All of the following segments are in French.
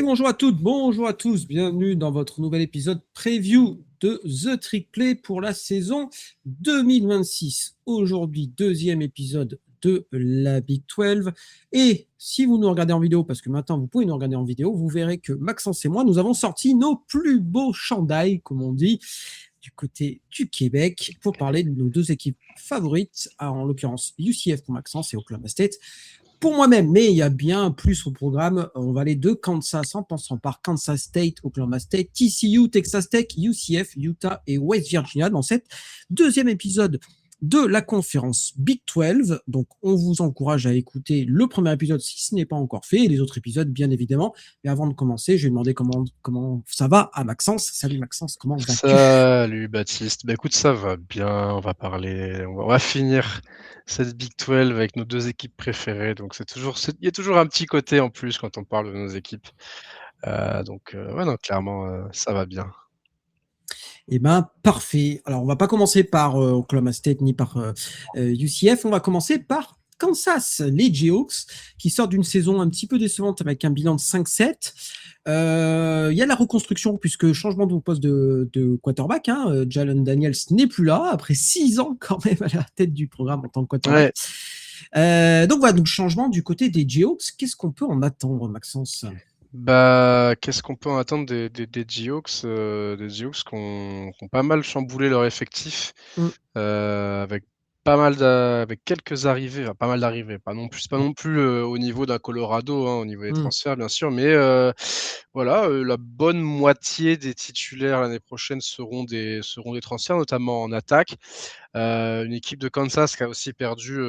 Et bonjour à toutes, bonjour à tous, bienvenue dans votre nouvel épisode preview de The Trick Play pour la saison 2026. Aujourd'hui, deuxième épisode de la Big 12. Et si vous nous regardez en vidéo, parce que maintenant vous pouvez nous regarder en vidéo, vous verrez que Maxence et moi, nous avons sorti nos plus beaux chandails, comme on dit, du côté du Québec, pour parler de nos deux équipes favorites, en l'occurrence UCF pour Maxence et Oklahoma State pour moi-même, mais il y a bien plus au programme. On va aller de Kansas en passant par Kansas State, Oklahoma State, TCU, Texas Tech, UCF, Utah et West Virginia dans cet deuxième épisode de la conférence Big 12. Donc, on vous encourage à écouter le premier épisode si ce n'est pas encore fait et les autres épisodes, bien évidemment. Mais avant de commencer, je vais demander comment ça va à Maxence. Salut Maxence, comment vas-tu? Salut Baptiste, écoute, ça va bien, on va finir cette Big 12 avec nos deux équipes préférées, donc il y a toujours un petit côté en plus quand on parle de nos équipes, ouais non, clairement, ça va bien. Eh ben, parfait. Alors, on va pas commencer par Oklahoma State ni par UCF. On va commencer par Kansas, les Jayhawks, qui sortent d'une saison un petit peu décevante avec un bilan de 5-7. Il y a la reconstruction, puisque changement de poste de quarterback. Jalen Daniels n'est plus là, après 6 ans quand même à la tête du programme en tant que quarterback. Ouais. Donc voilà, donc changement du côté des Jayhawks. Qu'est-ce qu'on peut en attendre, Maxence? Qu'est-ce qu'on peut en attendre des Jayhawks, qui ont pas mal chamboulé leur effectif, avec avec quelques arrivées, enfin pas mal d'arrivées, c'est pas non plus au niveau d'un Colorado, au niveau des transferts bien sûr, mais voilà, la bonne moitié des titulaires l'année prochaine seront des transferts, notamment en attaque. Une équipe de Kansas qui a aussi perdu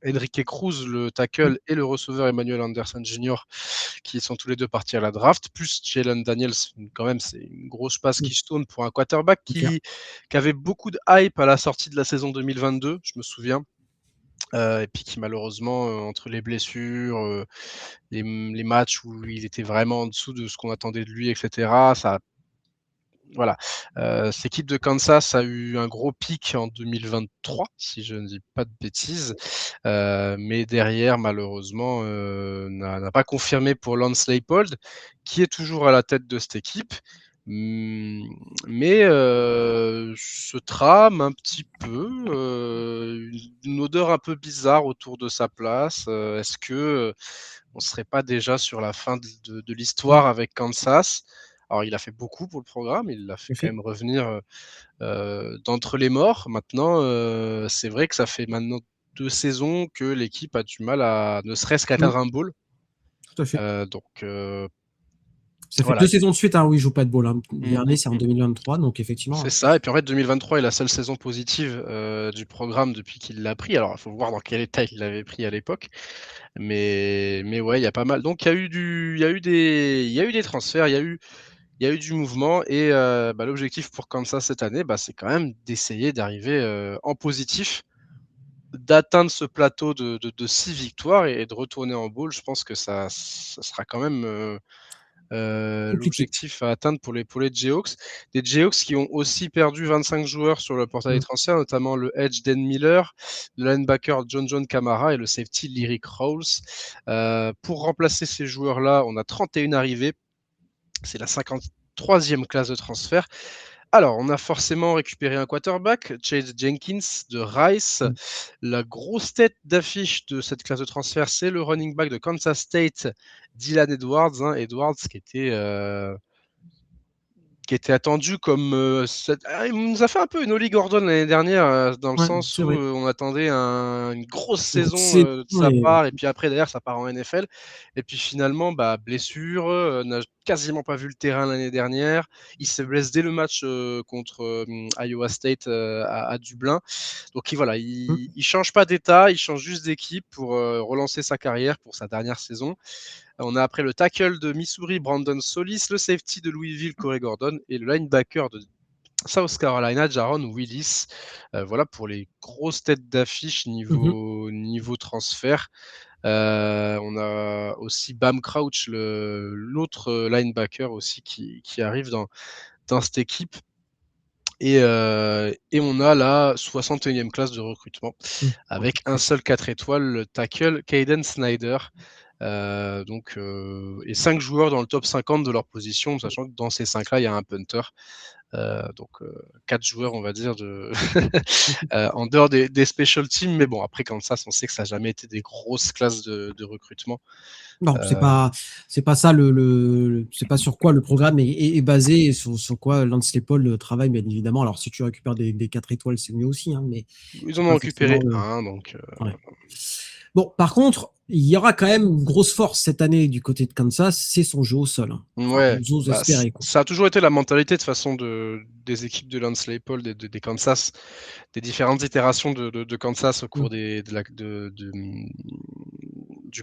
Enrique Cruz, le tackle, et le receveur Emmanuel Anderson Jr., qui sont tous les deux partis à la draft, plus Jalen Daniels. Quand même, c'est une grosse passe qui se tourne pour un quarterback qui avait beaucoup de hype à la sortie de la saison 2022, je me souviens. Et puis qui malheureusement, entre les blessures, les matchs où il était vraiment en dessous de ce qu'on attendait de lui, etc., ça voilà. Cette équipe de Kansas a eu un gros pic en 2023, si je ne dis pas de bêtises, mais derrière, malheureusement, n'a pas confirmé pour Lance Leipold, qui est toujours à la tête de cette équipe. Mais se trame un petit peu, une odeur un peu bizarre autour de sa place. Est-ce que on ne serait pas déjà sur la fin de l'histoire avec Kansas? Alors, il a fait beaucoup pour le programme, il l'a fait quand même revenir d'entre les morts. Maintenant, c'est vrai que ça fait maintenant 2 saisons que l'équipe a du mal à ne serait-ce qu'atteindre un bowl. Tout à fait. Ça fait voilà. 2 saisons de suite où il joue pas de bowl. Le dernier, c'est en 2023, donc effectivement. C'est ça. Et puis en fait, 2023 est la seule saison positive du programme depuis qu'il l'a pris. Alors, il faut voir dans quel état il l'avait pris à l'époque. Mais ouais, il y a pas mal. Donc, il y a eu des transferts, il y a eu du mouvement. Et l'objectif pour Kansas cette année, c'est quand même d'essayer d'arriver en positif, d'atteindre ce plateau de 6 victoires et de retourner en bowl. Je pense que ça sera quand même l'objectif à atteindre pour les Jayhawks. Des Jayhawks qui ont aussi perdu 25 joueurs sur le portail des transferts, notamment le edge Dan Miller, le linebacker John Camara et le safety Lyric Rawls. Pour remplacer ces joueurs-là, on a 31 arrivées. C'est la 53e classe de transfert. Alors, on a forcément récupéré un quarterback, Chase Jenkins de Rice. La grosse tête d'affiche de cette classe de transfert, c'est le running back de Kansas State, Dylan Edwards. Edwards qui était attendu comme il nous a fait un peu une Ollie Gordon l'année dernière, dans le sens où on attendait une grosse saison de sa part, et puis après derrière ça part en NFL, et puis finalement blessure, n'a quasiment pas vu le terrain l'année dernière, il se blesse dès le match contre Iowa State à Dublin, donc voilà, il change pas d'état, il change juste d'équipe pour relancer sa carrière pour sa dernière saison. On a après le tackle de Missouri, Brandon Solis, le safety de Louisville, Corey Gordon, et le linebacker de South Carolina, Jaron Willis. Voilà pour les grosses têtes d'affiche niveau transfert. On a aussi Bam Crouch, l'autre linebacker aussi qui arrive dans cette équipe. Et on a la 61e classe de recrutement avec un seul 4 étoiles, le tackle Caden Snyder. Et 5 joueurs dans le top 50 de leur position, sachant que dans ces 5-là, il y a un punter. 4 joueurs, on va dire, en dehors des special teams. Mais bon, après, Kansas, on sait que ça n'a jamais été des grosses classes de recrutement. Non, c'est pas ça c'est pas sur quoi le programme est basé et sur quoi Lance Leipold travaille, bien évidemment. Alors, si tu récupères des 4 étoiles, c'est mieux aussi, hein, mais Ils c'est en ont pas récupéré forcément un, donc ouais. Bon, par contre, il y aura quand même une grosse force cette année du côté de Kansas, c'est son jeu au sol, hein. Enfin, ouais, j'ose espérer, quoi. ça a toujours été la mentalité de façon des équipes de Lance Leipold et des Kansas, des différentes itérations de Kansas au cours du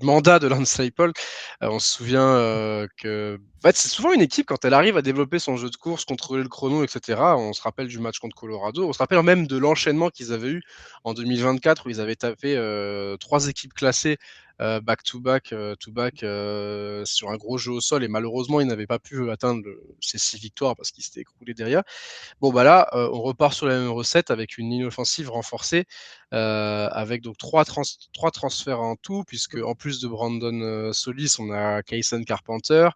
mandat de Lance Leipold. On se souvient que en fait, c'est souvent une équipe, quand elle arrive à développer son jeu de course, contrôler le chrono, etc. On se rappelle du match contre Colorado, on se rappelle même de l'enchaînement qu'ils avaient eu en 2024 où ils avaient tapé 3 équipes classées back-to-back sur un gros jeu au sol, et malheureusement, ils n'avaient pas pu atteindre ces 6 victoires parce qu'ils s'étaient écroulés derrière. Bon, bah là, on repart sur la même recette avec une ligne offensive renforcée, avec donc 3 transferts en tout, puisque en plus de Brandon Solis, on a Kaysen Carpenter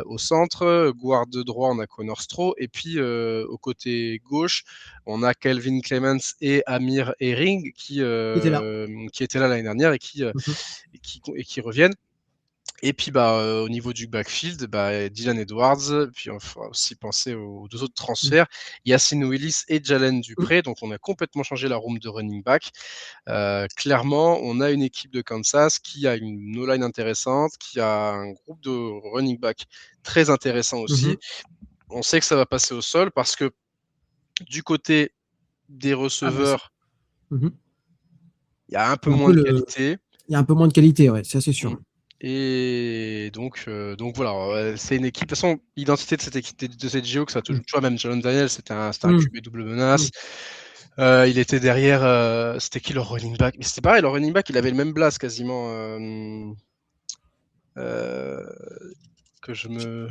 au centre, guard de droit, on a Connor Stroh, et puis au côté gauche, on a Kelvin Clements et Amir Herring Qui était là. qui étaient là l'année dernière Mhm. et qui reviennent. Et puis au niveau du backfield, Dylan Edwards, puis on va aussi penser aux 2 autres Mhm. transferts, Yacine Willis et Jalen Mhm. Dupré. Donc on a complètement changé la room de running back. Clairement, on a une équipe de Kansas qui a une O-line intéressante, qui a un groupe de running back très intéressant aussi. Mhm. On sait que ça va passer au sol parce que du côté des Ah bah, receveurs, mhm. il y a un peu Il y a un moins peu de qualité. il y a un peu moins de qualité, ouais, ça c'est sûr. Mmh. Et donc voilà, c'est une équipe. De toute façon, l'identité de cette équipe, de cette GO, que ça Mhm. toujours, tu vois, même Jalen Daniels, c'était un Mhm. QB double menace. Mhm. Il était derrière, c'était qui leur running back? Mais c'était pareil, leur running back, il avait le même blast quasiment. Que je me.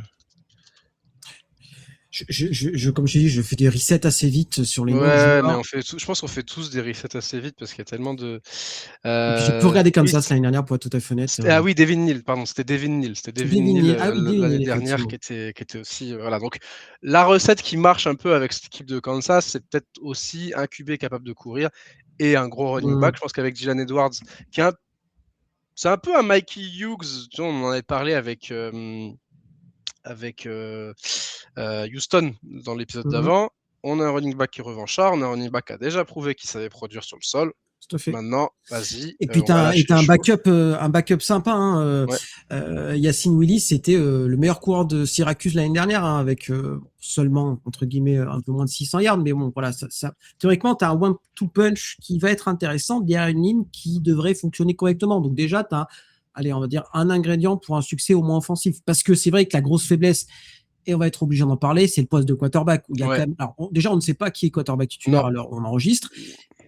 Comme je t'ai dit, je fais des resets assez vite sur les noms de Ouais, mais joueurs. je pense qu'on fait tous des resets assez vite parce qu'il y a tellement de. Et puis j'ai peu regardé Oui, Kansas l'année dernière, pour être tout à fait honnête. ah oui, Devin Neal, pardon, c'était Devin Neal. C'était Devin Devin Neal Neal. Ah oui, Devin l'année Neal, dernière effectivement. qui était aussi. Voilà. Donc, la recette qui marche un peu avec cette équipe de Kansas, c'est peut-être aussi un QB capable de courir et un gros running back. Mhm. Je pense qu'avec Dylan Edwards, qui est c'est un peu un Mikey Hughes, tu vois, on en avait parlé avec Houston dans l'épisode Mhm. d'avant. On a un running back qui est revanchard, on a un running back qui a déjà prouvé qu'il savait produire sur le sol. Tout à fait. Maintenant, vas-y, Et puis on va lâcher les t'as chevaux. un backup sympa, hein. Ouais. Yacine Willis, c'était le meilleur coureur de Syracuse l'année dernière, hein, avec seulement entre guillemets un peu moins de 600 yards. Mais bon, voilà, théoriquement, t'as un one-two punch qui va être intéressant derrière une ligne qui devrait fonctionner correctement. Donc déjà, allez, on va dire un ingrédient pour un succès au moins offensif. Parce que c'est vrai que la grosse faiblesse, et on va être obligé d'en parler, c'est le poste de quarterback où il y a quand Ouais. même. Alors, déjà, on ne sait pas qui est quarterback titulaire Non. à l'heure où on enregistre.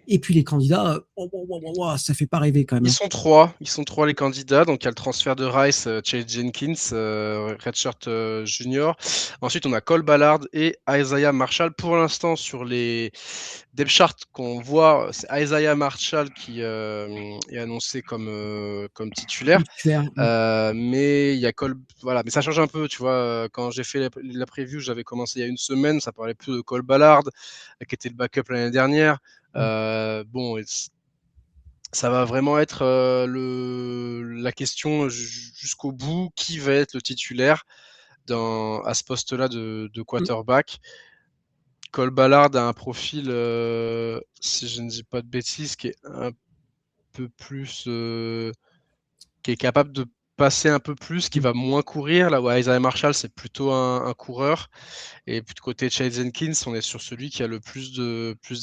Et puis les candidats, ça fait pas rêver quand même, Ils hein. sont 3. Ils sont 3 les candidats. Donc il y a le transfert de Rice, Chase Jenkins, redshirt junior. Ensuite, on a Cole Ballard et Isaiah Marshall. Pour l'instant, sur les depth charts qu'on voit, c'est Isaiah Marshall qui est annoncé comme titulaire. Titulaire. Mais il y a Cole, voilà, mais ça change un peu, tu vois. Quand j'ai fait la preview, j'avais commencé il y a une semaine, ça parlait plus de Cole Ballard, qui était le backup l'année dernière. Bon, ça va vraiment être la question jusqu'au bout, qui va être le titulaire à ce poste-là de quarterback. Cole Ballard a un profil, si je ne dis pas de bêtises, qui est un peu plus, qui est capable de passer un peu plus, qui va moins courir, là où Isaiah Marshall, c'est plutôt un coureur. Et puis de côté de Chase Jenkins, on est sur celui qui a le plus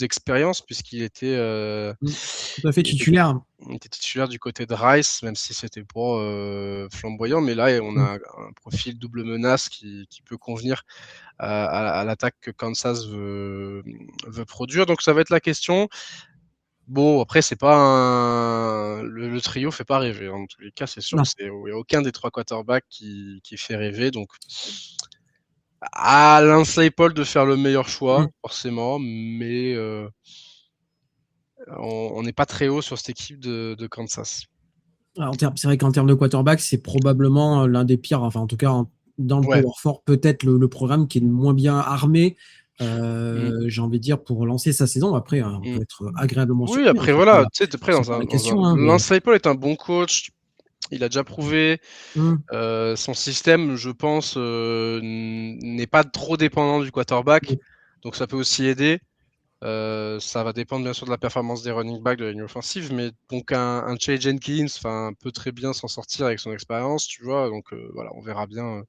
d'expérience, puisqu'il était, Tout à fait il était, titulaire. il était titulaire du côté de Rice, même si c'était pas flamboyant. Mais là, on a un profil double menace qui peut convenir à l'attaque que Kansas veut produire. Donc ça va être la question. Bon, après, c'est pas le trio fait pas rêver. En tous les cas, c'est sûr Non. qu'il n'y a aucun des 3 quarterbacks qui fait rêver. Donc, à Lance Leipold de faire le meilleur choix, forcément, mais on n'est pas très haut sur cette équipe de Kansas. C'est vrai qu'en termes de quarterback, c'est probablement l'un des pires. Enfin, en tout cas, dans le Ouais. Power 4, peut-être le programme qui est le moins bien armé, Mm. j'ai envie de dire, pour lancer sa saison. Après, on Mm. peut être agréablement Oui, surpris. après voilà, tu sais, après C'est pas la question, hein, mais. Lance Leipold est un bon coach. Il a déjà prouvé. Hum, Son système, je pense, n'est pas trop dépendant du quarterback, hum, donc ça peut aussi aider. Ça va dépendre bien sûr de la performance des running backs de la ligne offensive, mais donc un Chase Jenkins peut très bien s'en sortir avec son expérience, tu vois. Donc voilà, on verra bien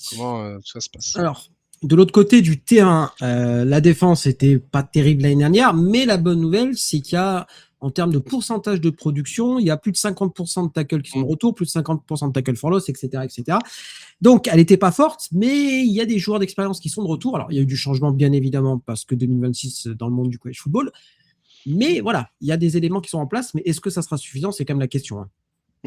comment tout ça se passe. Alors, de l'autre côté du terrain, la défense était pas terrible l'année dernière, mais la bonne nouvelle, c'est qu'il y a, en termes de pourcentage de production, il y a plus de 50% de tackles qui sont de Mm. retour, plus de 50% de tackles for loss, etc., etc. Donc, elle n'était pas forte, mais il y a des joueurs d'expérience qui sont de retour. Alors, il y a eu du changement, bien évidemment, parce que 2026 dans le monde du college football. Mais voilà, il y a des éléments qui sont en place, mais est-ce que ça sera suffisant? C'est quand même la question, hein.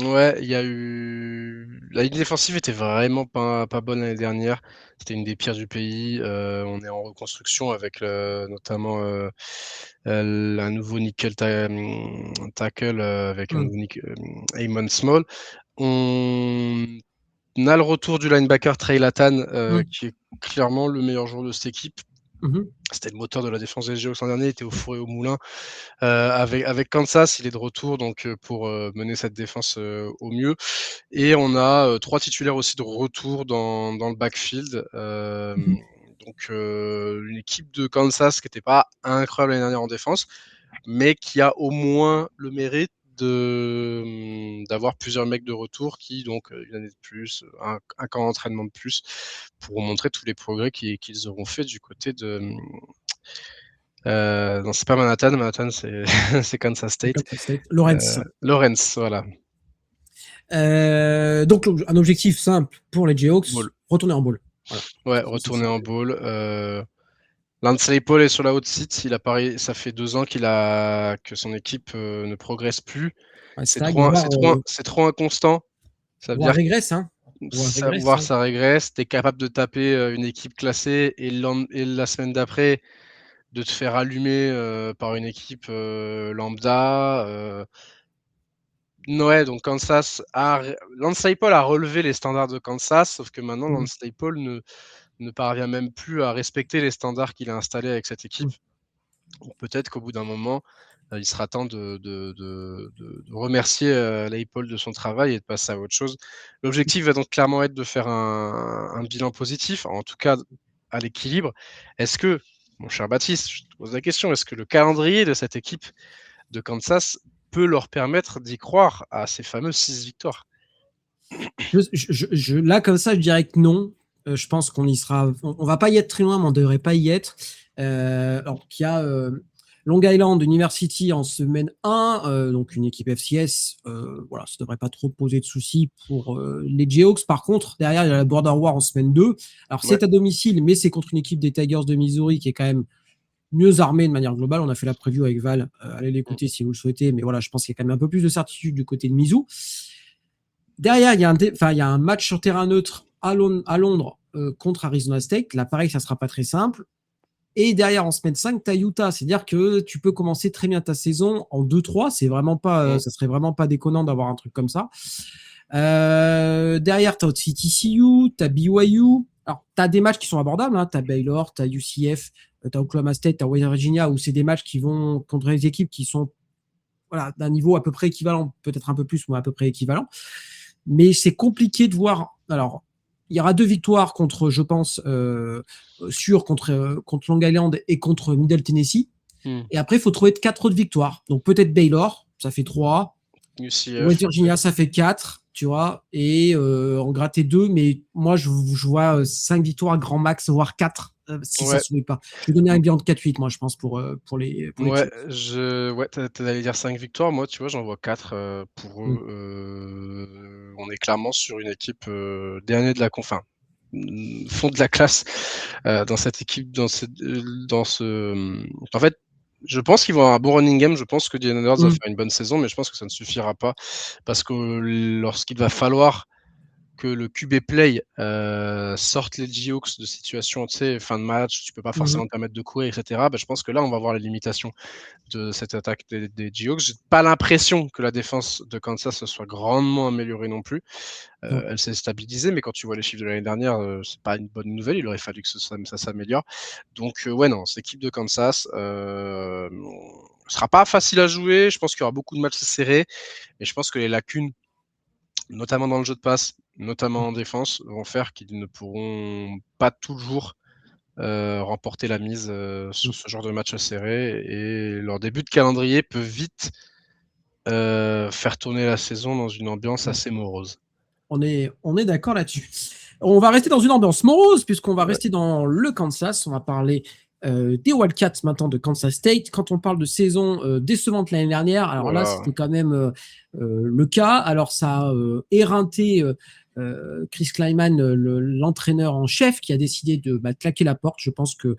Ouais, il y a eu la ligne défensive était vraiment pas bonne l'année dernière. C'était une des pires du pays. On est en reconstruction avec notamment un nouveau tackle avec un Hum, nouveau Amon Small. On a le retour du linebacker Trey Latan hum, qui est clairement le meilleur joueur de cette équipe. hum, C'était le moteur de la défense des Géos l'an dernier, il était au four et au moulin. Avec Kansas, il est de retour donc pour mener cette défense au mieux. Et on a 3 titulaires aussi de retour dans le backfield. hum. Donc une équipe de Kansas qui n'était pas incroyable l'année dernière en défense, mais qui a au moins le mérite d'avoir plusieurs mecs de retour qui, donc, une année de plus, un camp d'entraînement de plus, pour montrer tous les progrès qu'ils auront fait du côté de. Non, c'est pas Manhattan. Manhattan, c'est c'est Kansas State. Kansas State. Lawrence. Lawrence, voilà. Donc, un objectif simple pour les Jayhawks, Ball. retourner en bowl. Voilà. Ouais, Ça, retourner en bowl. Lance Leipold est sur la haute seat. Ça fait 2 ans que son équipe ne progresse plus. C'est stag, trop, c'est trop, c'est trop inconstant. Ça veut voire dire régresse, hein. Voire régresse, voir hein. ça régresse. Tu es capable de taper une équipe classée et la semaine d'après de te faire allumer par une équipe lambda. Ouais, donc Lance Leipold a relevé les standards de Kansas, sauf que maintenant Mmh. Lance Leipold ne parvient même plus à respecter les standards qu'il a installés avec cette équipe. Mmh. Donc peut-être qu'au bout d'un moment, il sera temps de remercier Leipold de son travail et de passer à autre chose. L'objectif va donc clairement être de faire un bilan positif, en tout cas à l'équilibre. Est-ce que, mon cher Baptiste, je te pose la question, est-ce que le calendrier de cette équipe de Kansas peut leur permettre d'y croire à ces fameuses 6 victoires? Là, comme ça, je dirais que non. Je pense qu'on y sera. On va pas y être très loin, mais on devrait pas y être. Alors qu'il y a Long Island University en semaine 1, donc une équipe FCS. Voilà, ça devrait pas trop poser de soucis pour les Jayhawks. Par contre, derrière, il y a la Border War en semaine 2. Alors, Ouais. c'est à domicile, mais c'est contre une équipe des Tigers de Missouri qui est quand même mieux armée de manière globale. On a fait la preview avec Val. Allez l'écouter si vous le souhaitez. Mais voilà, je pense qu'il y a quand même un peu plus de certitude du côté de Mizzou. Derrière, il y a un match sur terrain neutre à Londres contre Arizona State. Là, pareil, ça ne sera pas très simple. Et derrière, en semaine 5, tu as Utah. C'est-à-dire que tu peux commencer très bien ta saison en 2-3. C'est vraiment pas, Mm. ça serait vraiment pas déconnant d'avoir un truc comme ça. Derrière, tu as aussi TCU, tu as BYU. Alors, tu as des matchs qui sont abordables. Hein. Tu as Baylor, tu as UCF, tu as Oklahoma State, tu as West Virginia, où c'est des matchs qui vont contre des équipes qui sont voilà, d'un niveau à peu près équivalent, peut-être un peu plus, mais à peu près équivalent. Mais c'est compliqué de voir. Alors, il y aura 2 victoires contre, je pense, contre Long Island et contre Middle Tennessee. Mm. Et après, il faut trouver 4 autres victoires. Donc peut-être Baylor, ça fait 3. UCF, West Virginia, ça fait 4, tu vois. Et en gratter 2. Mais moi, je vois 5 victoires grand max, voire 4, si ça ouais. ne se met pas. Je vais donner un bilan de 4-8, moi, je pense, pour les Ouais, Chiefs. t'allais dire 5 victoires. Moi, tu vois, j'en vois 4 pour Mm. eux. On est clairement sur une équipe dernier de la fond de la classe dans cette équipe, dans ce. En fait, je pense qu'ils vont avoir un bon running game. Je pense que Jalen Hurts va Mm. faire une bonne saison, mais je pense que ça ne suffira pas parce que lorsqu'il va falloir que le QB play sorte les Seahawks de situation, tu sais, fin de match, tu peux pas forcément te permettre de courir, etc. Je pense que là, on va voir les limitations de cette attaque des Seahawks. J'ai pas l'impression que la défense de Kansas se soit grandement améliorée non plus. Elle s'est stabilisée, mais quand tu vois les chiffres de l'année dernière, c'est pas une bonne nouvelle. Il aurait fallu que ça s'améliore. Donc, ouais, non, cette équipe de Kansas sera pas facile à jouer. Je pense qu'il y aura beaucoup de matchs serrés, mais je pense que les lacunes, notamment dans le jeu de passe, notamment en défense, vont faire qu'ils ne pourront pas toujours remporter la mise sur ce genre de match serré. Et leur début de calendrier peut vite faire tourner la saison dans une ambiance assez morose. On est d'accord là-dessus. On va rester dans une ambiance morose puisqu'on va rester dans le Kansas. On va parler des Wildcats maintenant de Kansas State. Quand on parle de saison décevante l'année dernière, alors là, c'était quand même le cas. Alors, ça a éreinté Chris Kleiman, l'entraîneur en chef, qui a décidé de claquer la porte. Je pense que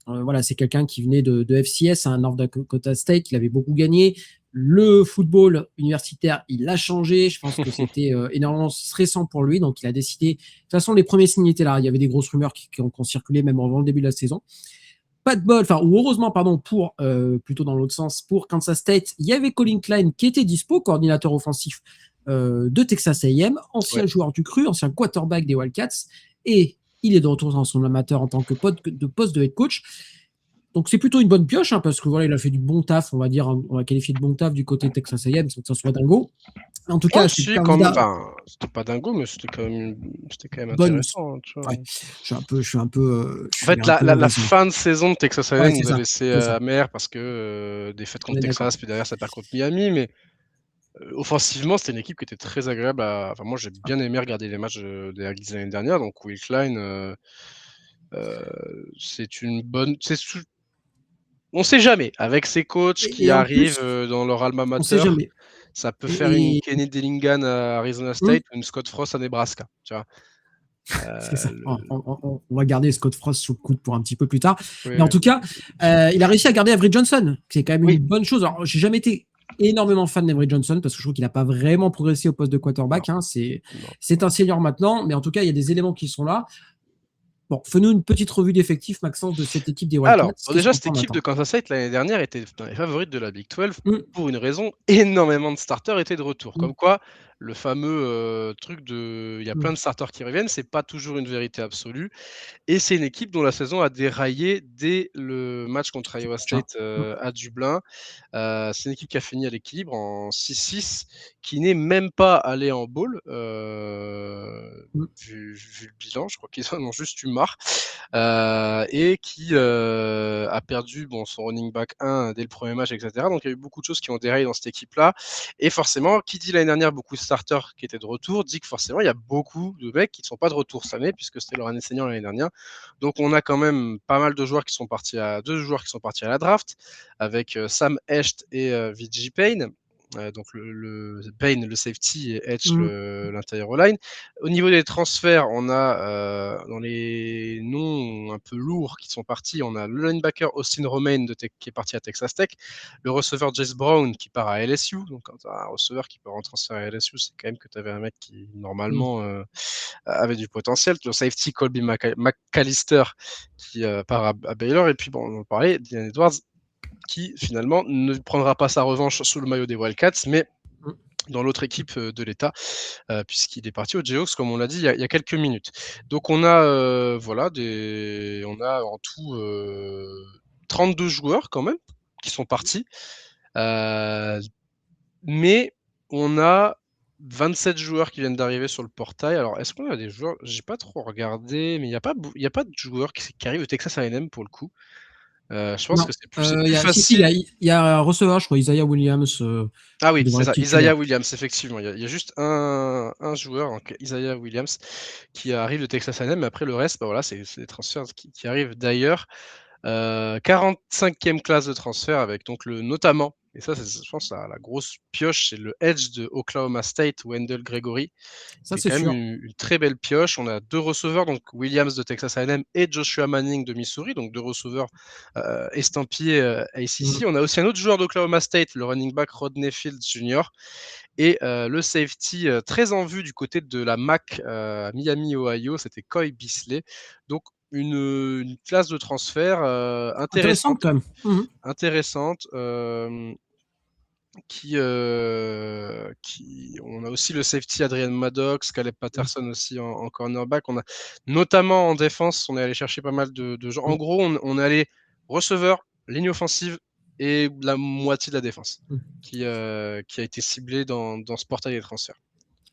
voilà, c'est quelqu'un qui venait de FCS, North Dakota State. Il avait beaucoup gagné. Le football universitaire, il l'a changé. Je pense que c'était énormément stressant pour lui. Donc, il a décidé. De toute façon, les premiers signes étaient là. Il y avait des grosses rumeurs qui ont circulé même avant le début de la saison. Pas de bol, ou heureusement, pardon, plutôt dans l'autre sens, pour Kansas State, il y avait Colin Klein qui était dispo, coordinateur offensif de Texas A&M, ancien joueur du cru, ancien quarterback des Wildcats, et il est de retour dans son amateur en tant que poste de head coach. Donc c'est plutôt une bonne pioche, parce que voilà, il a fait du bon taf, on va dire, on va qualifier de bon taf du côté de Texas A&M, sans que ça soit dingo. En tout cas, c'était pas dingo, mais c'était quand même intéressant. Tu vois. Ouais, je suis un peu. En fait, la fin de saison de Texas A&M nous a laissé amer parce que défaite contre Texas, puis derrière ça perd contre Miami, mais offensivement, c'était une équipe qui était très agréable. Enfin, moi, j'ai bien aimé regarder les matchs des Aggies l'année dernière. Donc, Will Klein, c'est une bonne. On sait jamais. Avec ces coachs qui arrivent dans leur alma mater, ça peut faire une Kenny Dillingham à Arizona State ou une Scott Frost à Nebraska. Tu vois. C'est ça. On va garder Scott Frost sous le coude pour un petit peu plus tard. Mais en tout cas, il a réussi à garder Avery Johnson, qui est quand même une bonne chose. Alors, j'ai jamais été énormément fan d'Avery Johnson parce que je trouve qu'il n'a pas vraiment progressé au poste de quarterback. C'est un senior maintenant, mais en tout cas, il y a des éléments qui sont là. Bon, fais-nous une petite revue d'effectifs, Maxence, de cette équipe des Wildcats. Alors, déjà, cette équipe de Kansas State l'année dernière était dans les favorites de la Big 12 pour une raison. Énormément de starters étaient de retour. Comme quoi, le fameux truc de il y a plein de starters qui reviennent, c'est pas toujours une vérité absolue. Et c'est une équipe dont la saison a déraillé dès le match contre Iowa State à Dublin. C'est une équipe qui a fini à l'équilibre en 6-6, qui n'est même pas allée en bowl, vu le bilan. Je crois qu'ils en ont juste eu marre. Et qui a perdu son running back 1 dès le premier match, etc. Donc il y a eu beaucoup de choses qui ont déraillé dans cette équipe-là. Et forcément, qui dit l'année dernière beaucoup de starters qui étaient de retour, dit que forcément il y a beaucoup de mecs qui ne sont pas de retour cette année, puisque c'était leur année senior l'année dernière. Donc on a quand même pas mal de joueurs qui sont partis à la draft, avec Sam Hecht et VJ Payne. Donc le Payne, le safety, et Edge, l'intérieur O-line. Au niveau des transferts, on a dans les noms un peu lourds qui sont partis, on a le linebacker Austin Romain qui est parti à Texas Tech, le receveur Jess Brown qui part à LSU. Donc quand tu as un receveur qui part en transfert à LSU, c'est quand même que tu avais un mec qui normalement avait du potentiel. Le safety Colby McAllister qui part à Baylor. Et puis on en parlait, Dylan Edwards, qui finalement ne prendra pas sa revanche sous le maillot des Wildcats, mais dans l'autre équipe de l'État, puisqu'il est parti aux Jayhawks, comme on l'a dit il y a quelques minutes. Donc on a on a en tout 32 joueurs quand même qui sont partis, mais on a 27 joueurs qui viennent d'arriver sur le portail. Alors est-ce qu'on a des joueurs, j'ai pas trop regardé, mais il y a pas de joueurs qui arrivent de Texas A&M pour le coup. Je pense que c'est plus facile. Il y a un receveur, je crois, Isaiah Williams. Ah oui, c'est ça, Isaiah Williams, effectivement. Il y a juste un joueur, Isaiah Williams, qui arrive de Texas A&M, mais après le reste, voilà, c'est des transferts qui arrivent d'ailleurs. 45e classe de transfert avec donc notamment, et ça c'est je pense la grosse pioche, c'est le edge de Oklahoma State, Wendell Gregory. Ça c'est quand même une très belle pioche. On a 2 receveurs, donc Williams de Texas A&M et Joshua Manning de Missouri, donc 2 receveurs estampillés ACC. On a aussi un autre joueur d'Oklahoma State, le running back Rodney Fields Jr. Et le safety très en vue du côté de la MAC à Miami, Ohio, c'était Coy Beasley. Donc une classe de transfert Intéressante intéressante, quand même. intéressante. Qui on a aussi le safety Adrian Maddox, Caleb Patterson aussi en cornerback. On a notamment en défense, on est allé chercher pas mal de gens. En gros, on est allé receveur, ligne offensive et la moitié de la défense qui a été ciblée dans ce portail des transferts.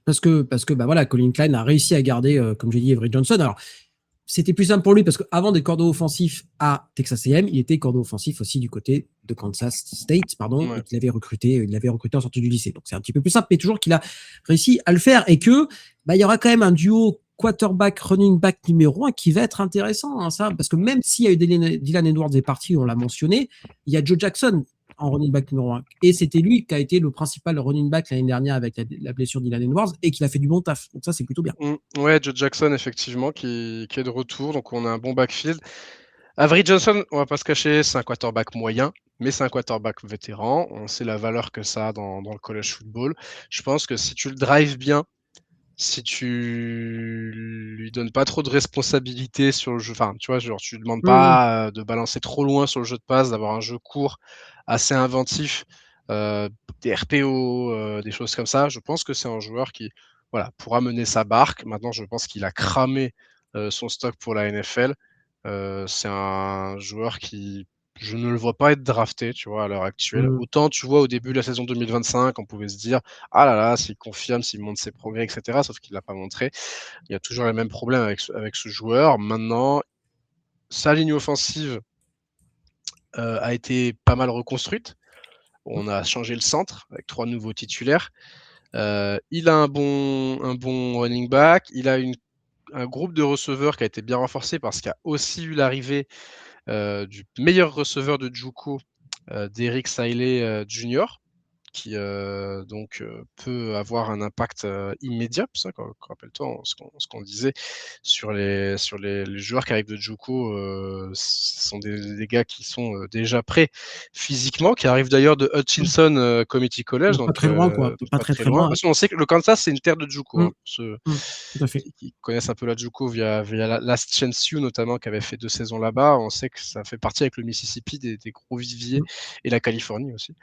Parce que bah voilà, Colin Klein a réussi à garder, comme j'ai dit, Avery Johnson. Alors, c'était plus simple pour lui parce qu'avant d'être cordeau offensif à Texas A&M, il était cordeau offensif aussi du côté de Kansas State, Ouais. et qu'il avait recruté en sortie du lycée. Donc c'est un petit peu plus simple, mais toujours qu'il a réussi à le faire et que bah, il y aura quand même un duo quarterback running back numéro 1 qui va être intéressant, hein, ça, parce que même s'il y a eu Dylan Edwards est parti, on l'a mentionné, il y a Joe Jackson en running back numéro 1. Et c'était lui qui a été le principal running back l'année dernière avec la blessure de Dylan Edwards et qui a fait du bon taf. Donc ça, c'est plutôt bien. Ouais, Joe Jackson, effectivement, qui est de retour. Donc on a un bon backfield. Avery Johnson, on va pas se cacher, c'est un quarterback moyen, mais c'est un quarterback vétéran. On sait la valeur que ça a dans le college football. Je pense que si tu le drives bien, si tu lui donnes pas trop de responsabilités sur le jeu, enfin, tu vois, genre, tu lui demandes pas de balancer trop loin sur le jeu de passe, d'avoir un jeu court, assez inventif, des RPO, des choses comme ça. Je pense que c'est un joueur qui, voilà, pourra mener sa barque. Maintenant, je pense qu'il a cramé son stock pour la NFL. C'est un joueur qui, je ne le vois pas être drafté, tu vois, à l'heure actuelle. Autant, tu vois, au début de la saison 2025, on pouvait se dire, ah là là, s'il confirme, s'il montre ses progrès, etc. Sauf qu'il l'a pas montré. Il y a toujours les mêmes problèmes avec ce joueur. Maintenant, sa ligne offensive a été pas mal reconstruite. On a changé le centre avec 3 nouveaux titulaires. Il a un bon running back. Il a un groupe de receveurs qui a été bien renforcé parce qu'il y a aussi eu l'arrivée du meilleur receveur de JUCO, d'Eric Siley Jr., qui donc peut avoir un impact immédiat. Ça, rappelle-toi ce qu'on disait sur les joueurs qui arrivent de JUCO, ce sont des gars qui sont déjà prêts physiquement, qui arrivent d'ailleurs de Hutchinson Community College, donc pas très loin, quoi. Pas très loin. Parce qu'on sait que le Kansas, c'est une terre de JUCO. Tout à fait. Qui connaissent un peu la JUCO via Last Chance U notamment, qui avait fait 2 saisons là-bas. On sait que ça fait partie avec le Mississippi des gros viviers, et la Californie aussi,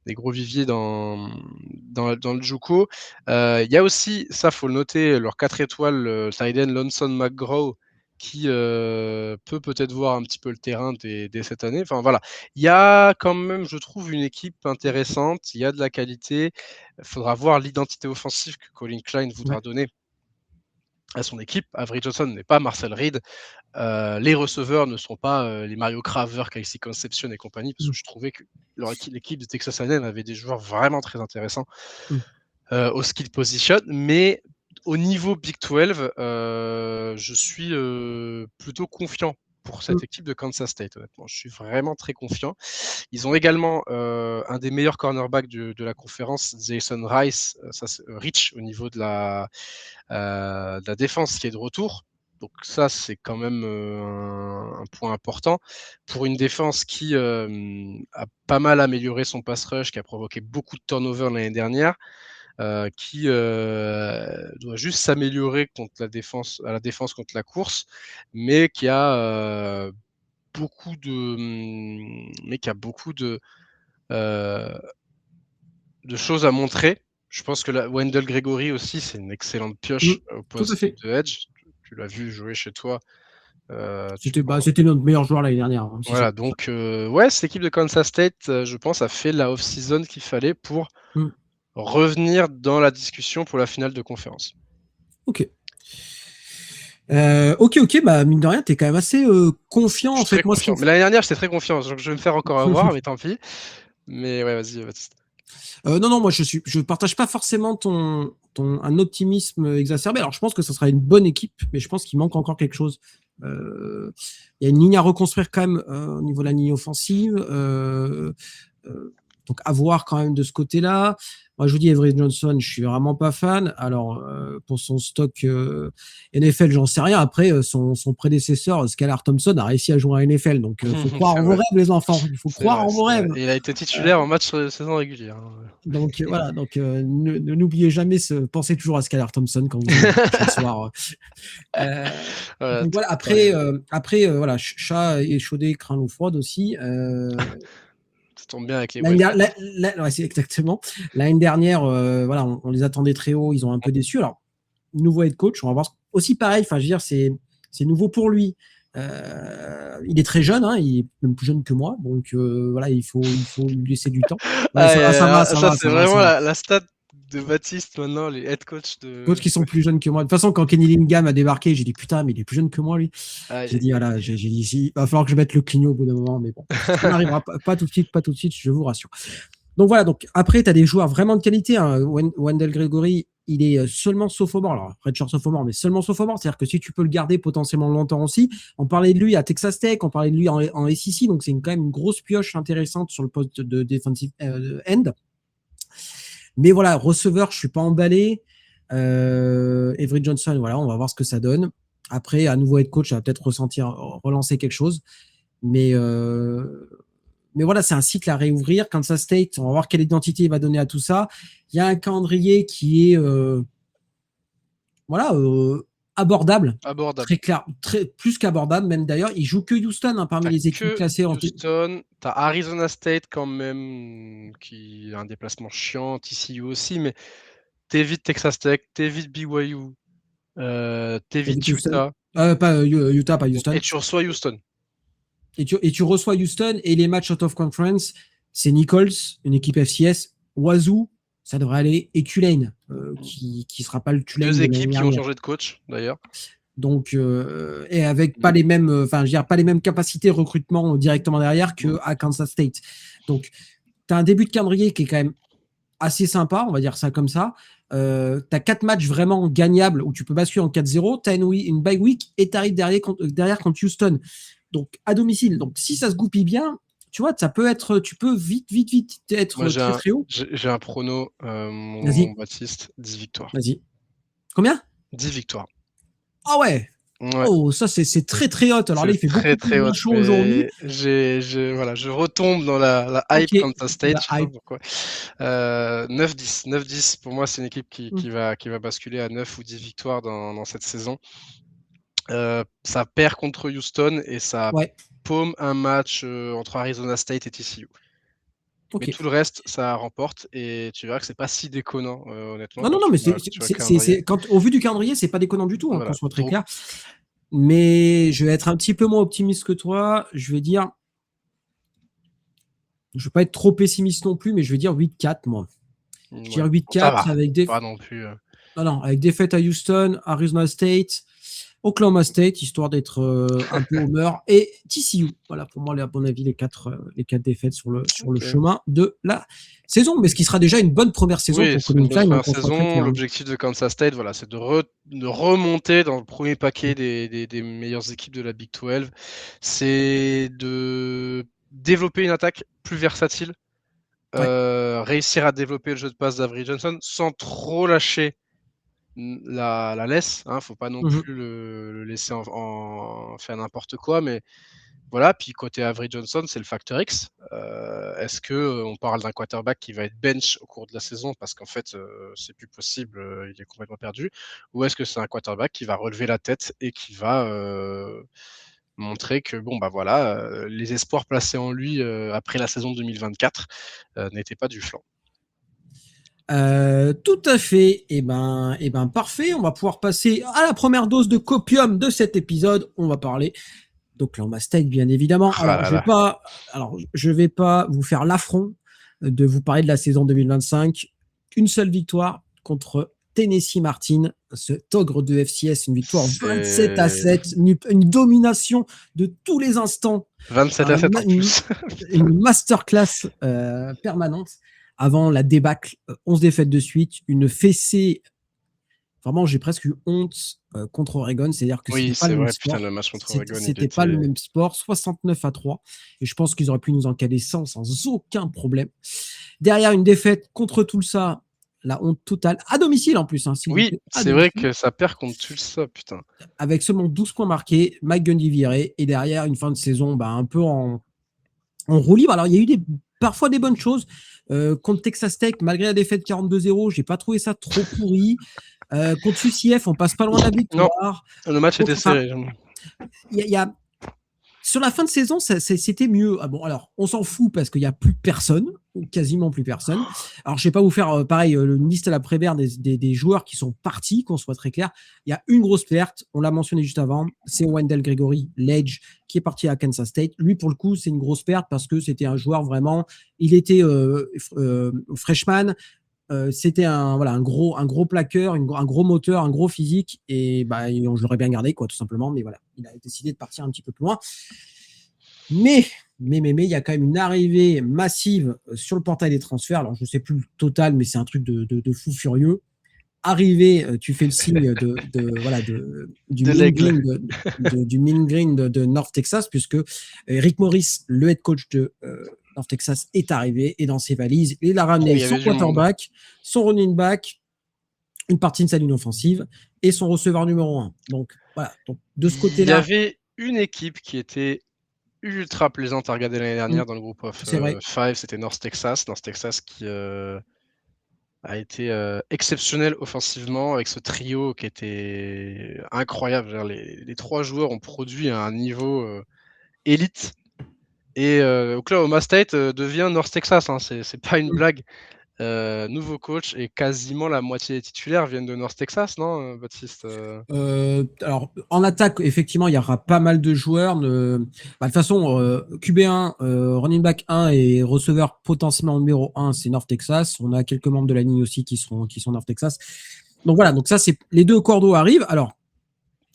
des gros viviers dans le JUCO. Il y a aussi, ça faut le noter, leur 4 étoiles, tight end Lonson McGraw, qui peut-être voir un petit peu le terrain dès cette année. Enfin voilà, il y a quand même, je trouve, une équipe intéressante, il y a de la qualité. Il faudra voir l'identité offensive que Colin Klein voudra donner à son équipe. Avery Johnson n'est pas Marcel Reed. Les receveurs ne sont pas les Mario Craver, Casey Conception et compagnie, parce que je trouvais que l'équipe de Texas A&M avait des joueurs vraiment très intéressants au skill position. Mais au niveau Big 12, je suis plutôt confiant pour cette équipe de Kansas State, honnêtement. Je suis vraiment très confiant. Ils ont également un des meilleurs cornerbacks de la conférence, Jason Rice, Rich, au niveau de la défense qui est de retour. Donc ça, c'est quand même un point important pour une défense qui a pas mal amélioré son pass rush, qui a provoqué beaucoup de turnover l'année dernière, qui doit juste s'améliorer contre la défense contre la course, mais qui a beaucoup de choses à montrer. Je pense que Wendell Gregory aussi, c'est une excellente pioche au poste de edge. Tu l'as vu jouer chez toi. C'était notre meilleur joueur l'année dernière. Hein, voilà, donc cette équipe de Kansas State, je pense, a fait la off-season qu'il fallait pour revenir dans la discussion pour la finale de conférence. Ok. Bah mine de rien, t'es quand même assez confiant. En fait, moi, confiant. Mais l'année dernière, j'étais très confiant. Donc je vais me faire encore avoir, mais tant pis. Mais ouais, vas-y, Baptiste. Non, moi je partage pas forcément un optimisme exacerbé. Alors je pense que ça sera une bonne équipe, mais je pense qu'il manque encore quelque chose. Il y a une ligne à reconstruire quand même au niveau de la ligne offensive. Donc, à voir quand même de ce côté-là. Moi, je vous dis, Avery Johnson, je suis vraiment pas fan. Alors, pour son stock NFL, j'en sais rien. Après, son prédécesseur, Skylar Thompson, a réussi à jouer à NFL. Donc, il faut croire C'est en vos vrai. rêves, les enfants. Il faut C'est croire vrai, en vos c'est vrai. rêves. Et il a été titulaire en match de saison régulière. Donc, voilà. Donc, n'oubliez jamais, pensez toujours à Skylar Thompson quand vous jouez le prochain soir. Voilà, Donc, voilà. Après, voilà, chat échaudé, craint l'eau froide aussi. ça tombe bien avec les L'année Wildcats. dernière, ouais, c'est exactement. L'année dernière, voilà, on les attendait très haut, ils ont un peu déçu. Alors, nouveau head coach, on va voir. Aussi pareil, enfin, je veux dire, c'est nouveau pour lui. Il est très jeune, hein, il est même plus jeune que moi, donc voilà, il faut lui laisser du temps. Ouais, ça va, ça va, ça Ça, va, c'est ça va, ça vraiment va. la stat de Baptiste maintenant, les head coach D'autres qui sont plus jeunes que moi. De toute façon, quand Kenny Lingham a débarqué, j'ai dit putain, mais il est plus jeune que moi, lui. J'ai dit, voilà, j'ai dit, il va falloir que je mette le clignot au bout d'un moment, mais bon, ça n'arrivera pas tout de suite, je vous rassure. Donc voilà, donc après, tu as des joueurs vraiment de qualité. Hein. Wendell Gregory, il est seulement sophomore. Alors, redshirt sophomore, mais seulement sophomore. C'est-à-dire que si tu peux le garder potentiellement longtemps aussi, on parlait de lui à Texas Tech, on parlait de lui en SEC, donc c'est quand même une grosse pioche intéressante sur le poste de defensive end. Mais voilà, receveur, je suis pas emballé. Avery Johnson, voilà, on va voir ce que ça donne. Après, à nouveau head coach, ça va peut-être relancer quelque chose. Mais voilà, c'est un cycle à réouvrir. Kansas State, on va voir quelle identité il va donner à tout ça. Il y a un calendrier qui est abordable. Très clair, plus qu'abordable, même d'ailleurs. Il joue que Houston parmi les équipes classées. Houston, tu as Arizona State quand même, qui a un déplacement chiant, TCU aussi, mais t'évites Texas Tech, t'évites BYU, t'évites Utah. Pas Utah, pas Houston. Et tu reçois Houston. Et tu reçois Houston, et les matchs out of conference, c'est Nichols, une équipe FCS, Wazoo, ça devrait aller, et Tulane, qui sera pas le Tulane. Deux équipes qui ont changé de coach, d'ailleurs. Donc, et avec pas les mêmes, je veux dire, pas les mêmes capacités de recrutement directement derrière qu'à Kansas State. Donc, tu as un début de calendrier qui est quand même assez sympa, on va dire ça comme ça. Tu as 4 matchs vraiment gagnables où tu peux basculer en 4-0. Tu as une bye week et tu arrives derrière contre Houston. Donc, à domicile. Donc, si ça se goupille bien, tu vois, ça peut être, tu peux vite être Moi, très haut. J'ai un prono, mon Baptiste, 10 victoires. Vas-y. Combien? 10 victoires. Ah ouais. Oh, ça, c'est très très haut. Alors là, il fait beaucoup plus chaud aujourd'hui. Je retombe dans la hype Kansas State, je sais pas pourquoi. 9-10. 9-10, pour moi, c'est une équipe qui va basculer à 9 ou 10 victoires dans cette saison. Ça perd contre Houston et ça paume un match entre Arizona State et TCU. Mais tout le reste, ça remporte et tu verras que c'est pas si déconnant, honnêtement. Non, mais au vu du calendrier, c'est pas déconnant du tout, voilà. Qu'on soit très clair. Mais je vais être un petit peu moins optimiste que toi. Je vais dire, je vais pas être trop pessimiste non plus, mais je vais dire 8-4 moi. Je vais dire 8-4 avec des. Pas non plus. Non, avec défaite à Houston, Arizona State, Oklahoma State, histoire d'être un peu homer, et TCU. Voilà, pour moi, à mon avis, les quatre défaites sur le chemin de la saison. Mais ce qui sera déjà une bonne première saison pour Colin Klein. L'objectif de Kansas State, voilà, c'est de remonter dans le premier paquet des meilleures équipes de la Big 12. C'est de développer une attaque plus versatile, réussir à développer le jeu de passe d'Avery Johnson sans trop lâcher la laisse, hein, faut pas non plus le laisser en faire n'importe quoi, mais voilà. Puis côté Avery Johnson, c'est le facteur X. Est-ce que on parle d'un quarterback qui va être bench au cours de la saison parce qu'en fait c'est plus possible, il est complètement perdu, ou est-ce que c'est un quarterback qui va relever la tête et qui va montrer que les espoirs placés en lui après la saison 2024 n'étaient pas du flanc. Tout à fait. Et ben, parfait. On va pouvoir passer à la première dose de copium de cet épisode. On va parler d'Oklahoma State, bien évidemment. Je vais pas vous faire l'affront de vous parler de la saison 2025. Une seule victoire contre Tennessee Martin, ce togre de FCS, une victoire 27-7, une domination de tous les instants. 27-7 en plus. Une masterclass permanente. Avant la débâcle, 11 défaites de suite, une fessée. Vraiment, j'ai presque eu honte contre Oregon. C'est-à-dire que c'était pas le même sport. Le match contre Oregon, c'était pas le même sport. 69-3. Et je pense qu'ils auraient pu nous en caler sans aucun problème. Derrière, une défaite contre Tulsa, la honte totale, à domicile en plus. Oui, c'est vrai que ça perd contre Tulsa, putain. Avec seulement 12 points marqués, Mike Gundy viré, et derrière, une fin de saison un peu en roue libre. Alors, il y a eu parfois des bonnes choses. Contre Texas Tech, malgré la défaite 42-0, j'ai pas trouvé ça trop pourri. Contre UCF, on passe pas loin de la victoire. Non, le match était serré. Sur la fin de saison, c'était mieux. Ah bon, alors, on s'en fout parce qu'il n'y a plus personne, ou quasiment plus personne. Alors, je ne vais pas vous faire pareil, une liste à la Prévert des joueurs qui sont partis, qu'on soit très clair. Il y a une grosse perte, on l'a mentionné juste avant, c'est Wendell Gregory, l'Edge, qui est parti à Kansas State. Lui, pour le coup, c'est une grosse perte parce que c'était un joueur vraiment. Il était freshman. C'était un gros plaqueur, un gros moteur, un gros physique, et je l'aurais bien gardé, quoi, tout simplement. Mais voilà, il a décidé de partir un petit peu plus loin. Mais il y a quand même une arrivée massive sur le portail des transferts. Alors, je ne sais plus le total, mais c'est un truc de fou furieux. Arrivé, tu fais le signe du mean green de North Texas, puisque Rick Morris, le head coach de North Texas, est arrivé, et dans ses valises, il a ramené son quarterback, son running back, une partie de sa ligne offensive et son receveur numéro 1. Donc voilà, de ce côté-là. Il y avait une équipe qui était ultra plaisante à regarder l'année dernière dans le groupe of 5, c'était North Texas. North Texas qui a été exceptionnel offensivement avec ce trio qui était incroyable. Les 3 joueurs ont produit à un niveau élite. Et Oklahoma State devient North Texas, c'est pas une blague. Nouveau coach, et quasiment la moitié des titulaires viennent de North Texas, non, Baptiste? Alors, en attaque, effectivement, il y aura pas mal de joueurs. De toute façon, QB1, running back 1 et receveur potentiellement numéro 1, c'est North Texas. On a quelques membres de la ligne aussi qui sont North Texas. Donc voilà, donc ça, c'est les 2 cordeaux arrivent. Alors,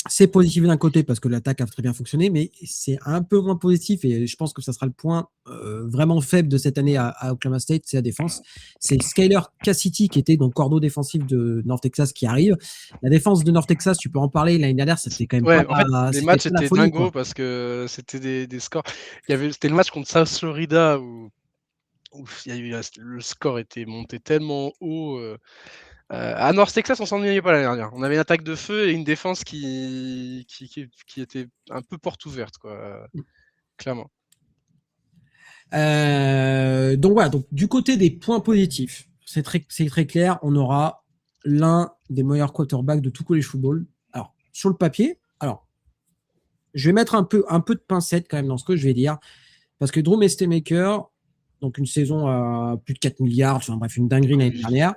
c'est positif d'un côté parce que l'attaque a très bien fonctionné, mais c'est un peu moins positif, et je pense que ça sera le point vraiment faible de cette année à Oklahoma State, c'est la défense. C'est Skyler Cassidy qui était donc cordeau défensif de North Texas qui arrive. La défense de North Texas, tu peux en parler, l'année dernière, c'était quand même les matchs étaient dingos parce que c'était des scores. C'était le match contre South Florida où le score était monté tellement haut. À North Texas, on s'ennuyait pas l'année dernière. On avait une attaque de feu et une défense qui était un peu porte ouverte, quoi, clairement. Donc voilà, donc du côté des points positifs, c'est très clair, on aura l'un des meilleurs quarterbacks de tout college football. Alors, sur le papier, je vais mettre un peu de pincette quand même dans ce que je vais dire, parce que Drew Mestemaker, donc une saison à plus de 4 milliards, enfin bref, une dinguerie l'année dernière.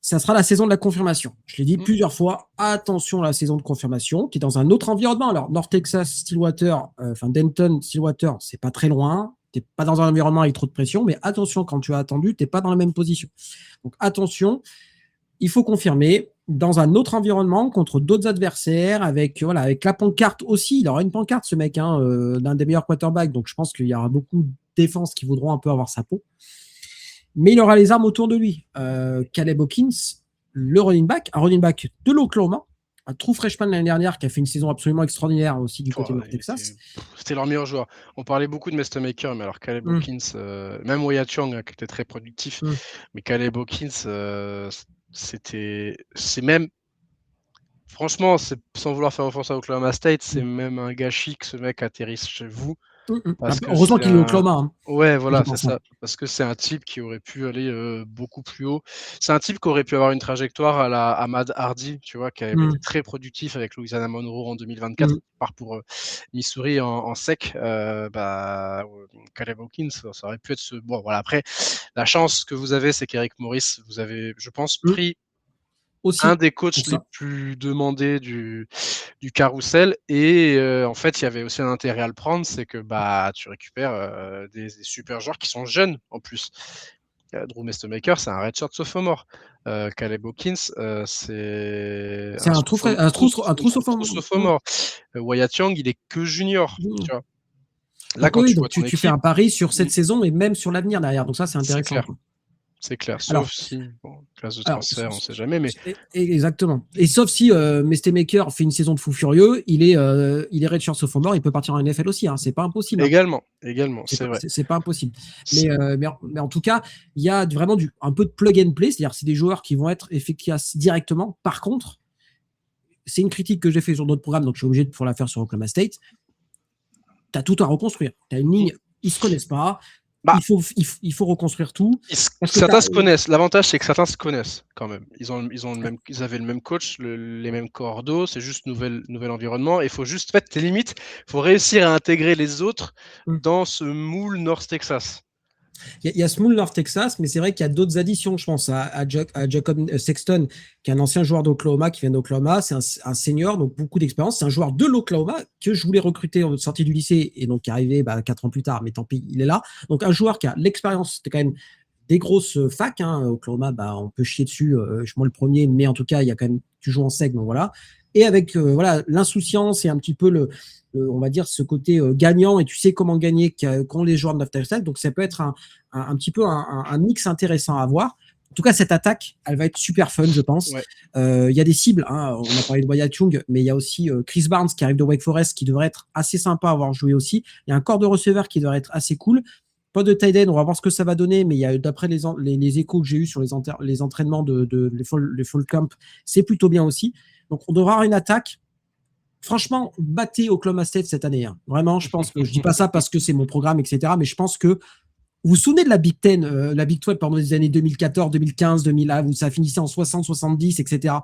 Ça sera la saison de la confirmation. Je l'ai dit plusieurs fois, attention à la saison de confirmation, qui est dans un autre environnement. Alors, North Texas, Stillwater, Denton, Stillwater, c'est pas très loin. Tu n'es pas dans un environnement avec trop de pression, mais attention, quand tu as attendu, tu n'es pas dans la même position. Donc, attention, il faut confirmer dans un autre environnement, contre d'autres adversaires, avec la pancarte aussi. Il aura une pancarte, ce mec, d'un des meilleurs quarterbacks. Donc, je pense qu'il y aura beaucoup de défenses qui voudront un peu avoir sa peau. Mais il aura les armes autour de lui. Caleb Hawkins, le running back, un running back de l'Oklahoma, un true freshman l'année dernière qui a fait une saison absolument extraordinaire aussi du côté de Texas. C'était leur meilleur joueur. On parlait beaucoup de Mestemaker, mais alors Caleb Hawkins, même Wyatt Young qui était très productif, mais Caleb Hawkins, c'est même, franchement, sans vouloir faire offense à Oklahoma State, c'est même un gâchis que ce mec atterrisse chez vous. Heureusement qu'il est au Oklahoma. Ouais, voilà, c'est ça. Parce que c'est un type qui aurait pu aller beaucoup plus haut. C'est un type qui aurait pu avoir une trajectoire à la Ahmad Hardy, tu vois, qui avait été très productif avec Louisiana Monroe en 2024, qui part pour Missouri en sec. Caleb Hawkins, ça aurait pu être Bon, voilà, après, la chance que vous avez, c'est qu'Eric Morris, vous avez, je pense, pris aussi un des coachs les plus demandés du carrousel, et en fait il y avait aussi un intérêt à le prendre, c'est que tu récupères des super joueurs qui sont jeunes en plus. Drew Mestemaker, c'est un redshirt sophomore. Caleb Hawkins, c'est un true sophomore. Wyatt Young, il est que junior, tu vois. Là, quand tu fais un pari sur cette saison et même sur l'avenir derrière, donc ça c'est intéressant. C'est clair, sauf Alors, si, classe de alors transfert, on sait jamais, mais exactement. Et sauf si Maker fait une saison de fou furieux, il est redshirt sophomore, il peut partir en NFL aussi. Hein, c'est pas impossible. Hein. également, C'est c'est pas, vrai. c'est pas impossible. Mais en tout cas, il y a vraiment un peu de plug and play, c'est-à-dire c'est des joueurs qui vont être efficaces directement. Par contre, c'est une critique que j'ai fait sur d'autres programmes, donc je suis obligé de pouvoir la faire sur Oklahoma State. Tu as tout à reconstruire. Tu as une ligne, ils se connaissent pas. Bah, il faut reconstruire tout. Certains se connaissent. L'avantage, c'est que certains se connaissent quand même. Ils avaient le même coach, les mêmes cordeaux. C'est juste nouvel environnement. Il faut juste, en fait, tes limites, il faut réussir à intégrer les autres dans ce moule North Texas. Il y a ce moule North Texas, mais c'est vrai qu'il y a d'autres additions. Je pense à Jacob Sexton, qui est un ancien joueur d'Oklahoma, qui vient d'Oklahoma. C'est un senior, donc beaucoup d'expérience. C'est un joueur de l'Oklahoma que je voulais recruter en sortie du lycée et donc qui est arrivé 4 ans plus tard, mais tant pis, il est là. Donc un joueur qui a l'expérience, c'était quand même des grosses facs. Hein. Oklahoma, on peut chier dessus. Moi le premier, mais en tout cas, il y a quand même, tu joues en sec, donc voilà. Et avec l'insouciance et un petit peu on va dire ce côté gagnant, et tu sais comment gagner qu'ont les joueurs de North Texas. Donc ça peut être un petit peu un mix intéressant à voir. En tout cas, cette attaque, elle va être super fun, je pense. Il y a des cibles. Hein. On a parlé de Wyatt Young, mais il y a aussi Chris Barnes qui arrive de Wake Forest, qui devrait être assez sympa à avoir joué aussi. Il y a un corps de receveur qui devrait être assez cool. Pas de tight end, on va voir ce que ça va donner, mais il y a, d'après les échos que j'ai eus sur les entraînements les fall camp, c'est plutôt bien aussi. Donc on devra avoir une attaque. Franchement, battez Oklahoma State cette année. Hein. Vraiment, je pense que je dis pas ça parce que c'est mon programme, etc. Mais je pense que vous vous souvenez de la Big Ten, la Big 12 pendant les années 2014, 2015, 2000, où ça finissait en 60, 70, etc.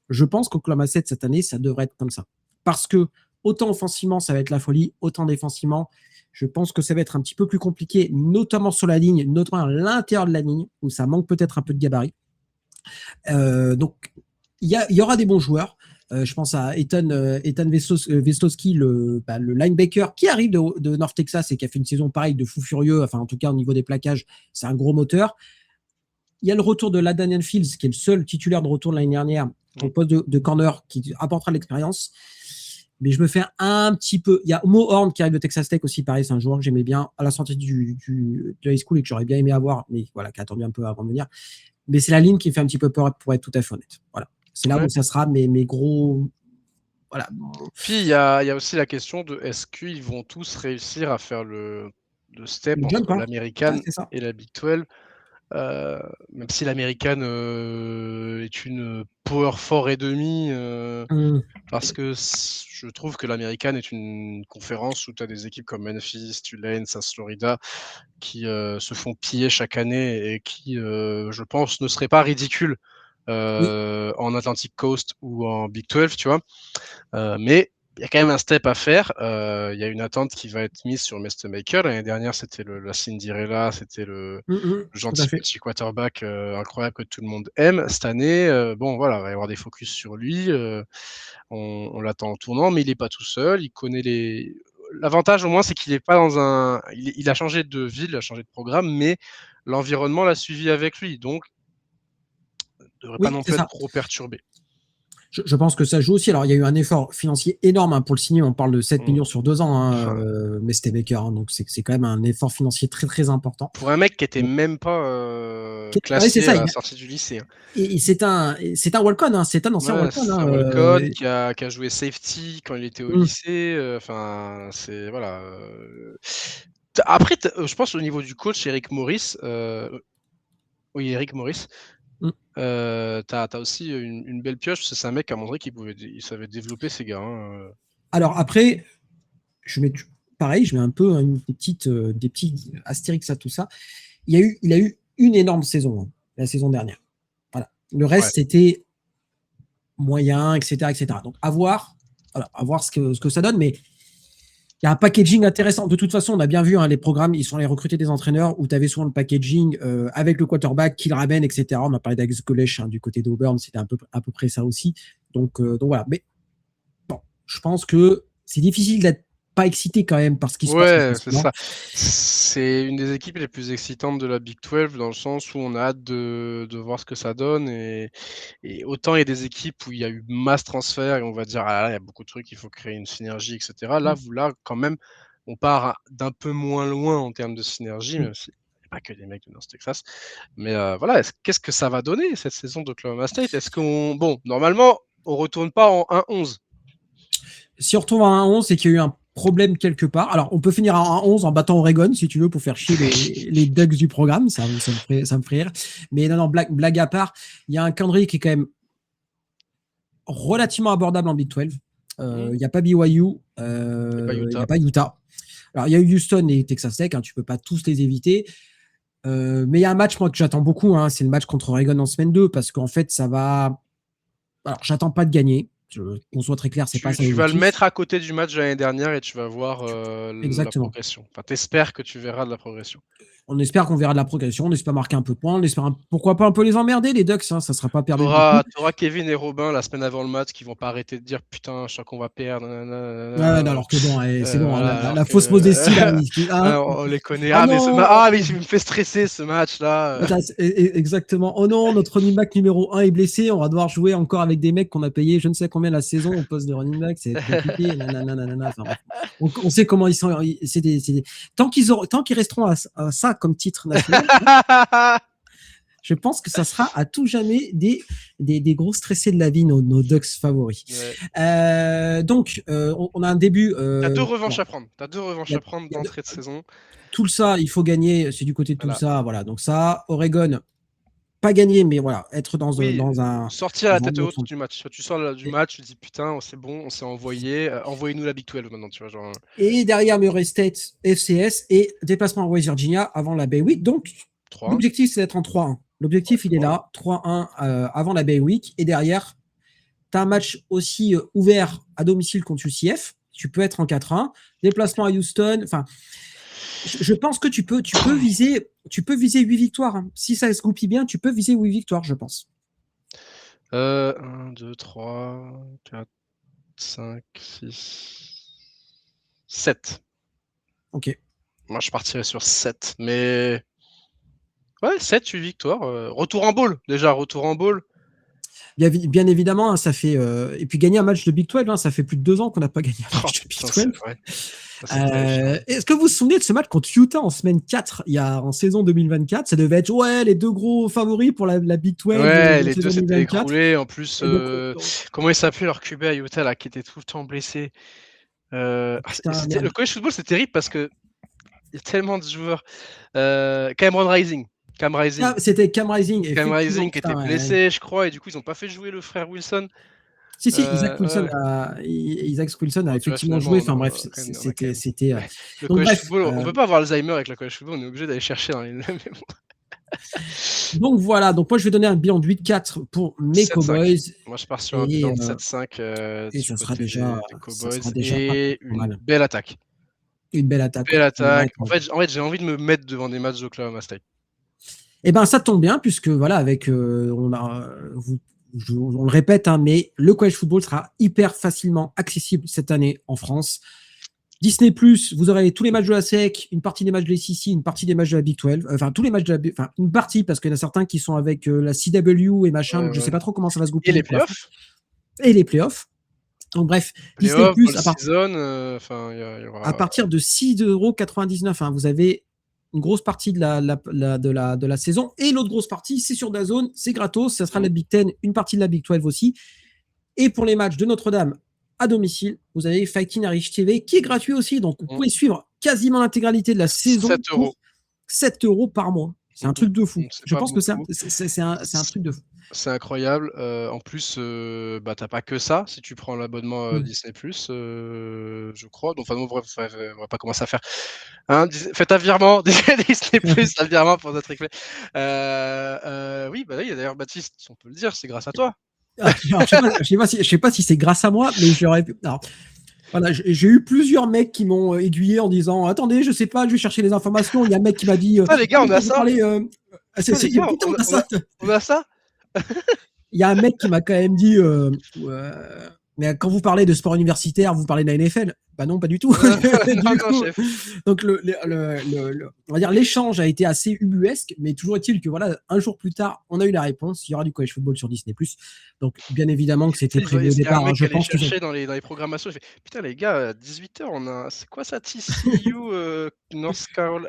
Je pense qu'Oklahoma State cette année, ça devrait être comme ça. Parce que autant offensivement, ça va être la folie, autant défensivement, je pense que ça va être un petit peu plus compliqué, notamment sur la ligne, notamment à l'intérieur de la ligne, où ça manque peut-être un peu de gabarit. Donc, il y aura des bons joueurs. Je pense à Ethan Vestowski, le linebacker qui arrive de North Texas et qui a fait une saison pareille de fou furieux. Enfin, en tout cas, au niveau des plaquages, c'est un gros moteur. Il y a le retour de Ladanian Fields, qui est le seul titulaire de retour de l'année dernière au poste de corner, qui apportera de l'expérience. Mais je me fais un petit peu. Il y a Mo Horn qui arrive de Texas Tech aussi, pareil, c'est un joueur que j'aimais bien à la sortie de high school et que j'aurais bien aimé avoir, mais voilà, qui a attendu un peu avant de venir. Mais c'est la ligne qui me fait un petit peu peur, pour être tout à fait honnête. Voilà. C'est là où ça sera mes gros. Voilà. Puis il y a aussi la question de est-ce qu'ils vont tous réussir à faire le step entre l'American et la Big 12, même si l'American est une power 4 et demi, parce que je trouve que l'American est une conférence où tu as des équipes comme Memphis, Tulane, South Florida qui se font piller chaque année et qui, je pense, ne seraient pas ridicules en Atlantic Coast ou en Big 12, tu vois. Mais il y a quand même un step à faire. Il y a une attente qui va être mise sur Maker. L'année dernière, c'était la Cinderella, c'était le gentil petit quarterback incroyable que tout le monde aime. Cette année, bon, voilà, il va y avoir des focus sur lui. On l'attend en tournant, mais il n'est pas tout seul. Il connaît les. L'avantage, au moins, c'est qu'il n'est pas dans un. Il a changé de ville, il a changé de programme, mais l'environnement l'a suivi avec lui. Donc, il ne devrait pas non plus être trop perturbé. Je pense que ça joue aussi. Alors, il y a eu un effort financier énorme pour le signer. On parle de 7 millions sur 2 ans, Maker. Donc, c'est quand même un effort financier très, très important. Pour un mec qui n'était même pas classé à la sortie du lycée. Hein. Et c'est un walk-on. C'est un ancien walk-on. C'est un walk-on qui a joué safety quand il était au lycée. Enfin, c'est. Voilà. Après, je pense au niveau du coach, Eric Morris. Oui, Eric Morris. T'as aussi une belle pioche, parce que c'est un mec qui a montré qu'il savait développer ses gars. Hein. Alors après, pareil, je mets un peu des petits astérix à tout ça. Il a eu une énorme saison, hein, la saison dernière. Voilà. Le reste, c'était moyen, etc., etc. Donc à voir ce que ça donne, mais il y a un packaging intéressant. De toute façon, on a bien vu les programmes, ils sont allés recruter des entraîneurs où tu avais souvent le packaging avec le quarterback qui le ramène, etc. On a parlé d'Alex Golesh du côté d'Auburn, c'était à peu près ça aussi. Donc voilà. Mais bon, je pense que c'est difficile d'être pas excité quand même par ce qui se passe. Ouais, c'est ça. C'est une des équipes les plus excitantes de la Big 12 dans le sens où on a hâte de voir ce que ça donne. Et autant il y a des équipes où il y a eu masse transfert et on va dire, il y a beaucoup de trucs, il faut créer une synergie, etc. Là, quand même, on part d'un peu moins loin en termes de synergie, même si pas que des mecs de North Texas. Mais voilà, qu'est-ce que ça va donner cette saison d'Oklahoma State? Est-ce qu'on. Bon, normalement, on retourne pas en 1-11. Si on retourne à 1-11, c'est qu'il y a eu un problème quelque part. Alors, on peut finir à 1-11 en battant Oregon, si tu veux, pour faire chier les Ducks du programme. Ça me ferait rire. Mais non, blague à part, il y a un calendrier qui est quand même relativement abordable en Big 12. Il n'y a pas BYU, il n'y a pas Utah. Alors, il y a eu Houston et Texas Tech, tu ne peux pas tous les éviter. Mais il y a un match, moi, que j'attends beaucoup, c'est le match contre Oregon en semaine 2, parce qu'en fait, ça va... Alors, j'attends pas de gagner. Qu'on soit très clair, c'est pas ça. Tu vas le mettre à côté du match de l'année dernière et tu vas voir la progression. Enfin, t'espères que tu verras de la progression. On espère qu'on verra de la progression, on espère marquer un peu de points, on espère pourquoi pas un peu les emmerder, les Ducks, ça sera pas perdu. T'auras Kevin et Robin la semaine avant le match qui vont pas arrêter de dire putain, je sens qu'on va perdre. Alors que bon, c'est bon, la fausse modestie. On les connaît. Mais il me fait stresser ce match-là. Exactement. Oh non, notre running back numéro 1 est blessé, on va devoir jouer encore avec des mecs qu'on a payé je ne sais combien la saison au poste de running back, c'est compliqué. On sait comment ils sont. Tant qu'ils resteront à ça comme titre national, je pense que ça sera à tout jamais des gros stressés de la vie, nos Ducks favoris. Ouais. Donc, on a un début. T'as 2 revanches à prendre. T'as 2 revanches à prendre d'entrée de saison. Tout ça, il faut gagner. C'est du côté de tout ça. Voilà. Donc ça, Oregon, pas gagner, mais voilà, être dans un. Sortir la tête haute du match. Tu sors du match, tu dis putain, c'est bon, on s'est envoyé. Envoyez-nous la Big 12 maintenant, tu vois. Genre... Et derrière Murray State, FCS et déplacement à West Virginia avant la Bay Week. Donc, l'objectif, c'est d'être en 3-1. L'objectif, il est là, 3-1 avant la Bay Week. Et derrière, tu as un match aussi ouvert à domicile contre UCF. Tu peux être en 4-1. Déplacement à Houston. Enfin, je pense que tu peux viser 8 victoires. Si ça se goupille bien, tu peux viser 8 victoires, je pense. 1, 2, 3, 4, 5, 6, 7. Ok. Moi, je partirais sur 7. Mais... Ouais, 7, 8 victoires. Retour en bowl, déjà. Retour en bowl. Bien évidemment, ça fait... et puis gagner un match de Big 12, ça fait plus de 2 ans qu'on n'a pas gagné un match de Big 12. Est-ce que vous vous souvenez de ce match contre Utah en semaine 4, en saison 2024? Ça devait être les 2 gros favoris pour la Big 12. Ouais, les 2 s'étaient écroulés. En plus, comment il s'appelait leur QB à Utah, là, qui était tout le temps blessé? Le college football, c'est terrible parce que il y a tellement de joueurs. Cameron Rising. C'était Cam Rising. Cam Rising qui était blessé, je crois, et du coup, ils n'ont pas fait jouer le frère Wilson. Si, Isaac Wilson a effectivement joué. Enfin bref, c'était. Le college football, on ne peut pas avoir Alzheimer avec le college football, on est obligé d'aller chercher dans les. Donc voilà, donc moi je vais donner un bilan de 8-4 pour mes Cowboys. Moi je pars sur un bilan de 7-5 et ça sera déjà et une belle attaque. Une belle attaque. En fait, j'ai envie de me mettre devant des matchs d'Oklahoma State. Eh ben ça tombe bien puisque voilà, avec on le répète, mais le college football sera hyper facilement accessible cette année en France. Disney+, vous aurez tous les matchs de la SEC, une partie des matchs de la SEC, une partie des matchs de la Big 12, enfin tous les matchs de une partie parce qu'il y en a certains qui sont avec la CW et machin, donc je sais pas trop comment ça va se grouper. Et les playoffs. Donc bref, Disney+, à partir de 6,99 €, vous avez une grosse partie de la saison. Et l'autre grosse partie, c'est sur DAZN, c'est gratos, ça sera la Big 10, une partie de la Big 12 aussi. Et pour les matchs de Notre-Dame à domicile, vous avez Fighting Irish TV qui est gratuit aussi. Donc, vous pouvez suivre quasiment l'intégralité de la saison 7 € pour 7 € par mois. C'est un truc de fou. Je pense que c'est un truc de fou. C'est incroyable. En plus, t'as pas que ça si tu prends l'abonnement Disney+, je crois. Donc, on va pas commencer à faire. Faites un virement Disney+, un virement pour notre replay. Oui, d'ailleurs, Baptiste, on peut le dire, c'est grâce à toi. Je sais pas si c'est grâce à moi, mais j'aurais pu. Alors, voilà, j'ai eu plusieurs mecs qui m'ont aiguillé en disant attendez, je sais pas, je vais chercher les informations. Il y a un mec qui m'a dit les gars, on a ça. On a ça. Il y a un mec qui m'a quand même dit mais quand vous parlez de sport universitaire, vous parlez de la NFL? Bah non, pas du tout. Donc on va dire l'échange a été assez ubuesque, mais toujours est-il que voilà, un jour plus tard, on a eu la réponse. Il y aura du college football sur Disney+. Donc bien évidemment que c'était prévu au départ. Je pense que dans les programmations, je fais putain les gars, 18h, c'est quoi ça, TCU North Carolina?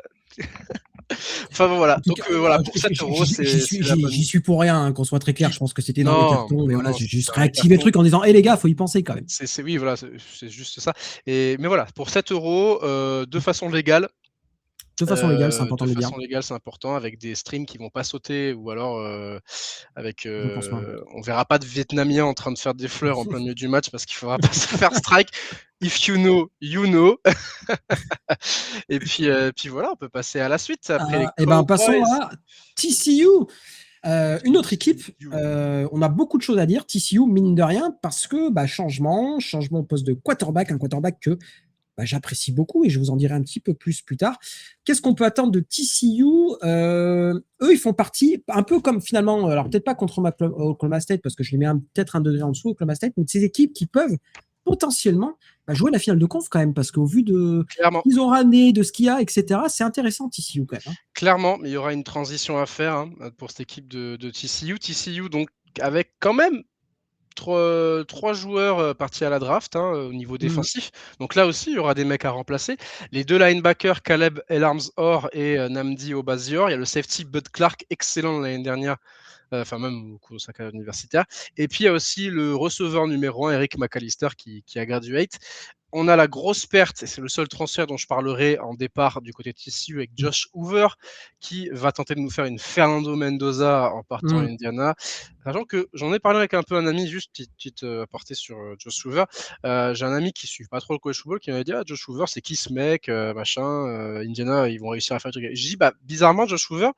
Enfin bon, voilà. En tout Donc cas, voilà, pour 7 euros, c'est la bonne. j'y suis pour rien, hein, qu'on soit très clair. J'y- Je pense que c'était dans les Non, cartons, mais non, voilà, non, j'ai juste c'était un réactivé le carton. truc en disant, hé les gars, faut y penser quand même. Oui, voilà, c'est juste ça. Mais voilà, pour 7 euros, de façon légale. De façon légale, c'est important De de le dire, façon légale, c'est important, avec des streams qui vont pas sauter, ou alors avec, je pense pas. on verra pas de Vietnamiens en train de faire des fleurs en plein milieu du match parce qu'il faudra pas se faire strike. If you know, you know. Et puis voilà, on peut passer à la suite après les Et ben, Cowboys. passons à TCU. Une autre équipe, TCU. on a beaucoup de choses à dire. TCU, mine de rien, parce que changement au poste de quarterback, un quarterback que j'apprécie beaucoup et je vous en dirai un petit peu plus tard. Qu'est-ce qu'on peut attendre de TCU? Eux, ils font partie, un peu comme finalement, alors peut-être pas contre Oklahoma State, parce que je les mets peut-être un degré en dessous, Oklahoma State, mais de ces équipes qui peuvent potentiellement jouer la finale de conf quand même, parce qu'au vu de ce Clairement, qu'ils ont ramené, de ce qu'il y a, etc., c'est intéressant TCU quand même. clairement, mais il y aura une transition à faire, hein, pour cette équipe de TCU. TCU, donc, avec quand même trois joueurs partis à la draft, hein, au niveau défensif. Donc là aussi, il y aura des mecs à remplacer. Les deux linebackers, Caleb Elarms-Or et Namdi Obazior. Il y a le safety Bud Clark, excellent l'année dernière, enfin même au cours de sa carrière universitaire. Et puis il y a aussi le receveur numéro 1, Eric McAllister, qui a graduate. On a la grosse perte, et c'est le seul transfert dont je parlerai en départ du côté de TCU, avec Josh Hoover, qui va tenter de nous faire une Fernando Mendoza en partant à Indiana. Sachant que j'en ai parlé avec un peu un ami, juste petite aparté sur Josh Hoover. J'ai un ami qui ne suit pas trop le college football qui m'a dit, Josh Hoover, c'est qui ce mec, machin, Indiana, ils vont réussir à faire du truc. Je dis, bizarrement, Josh Hoover,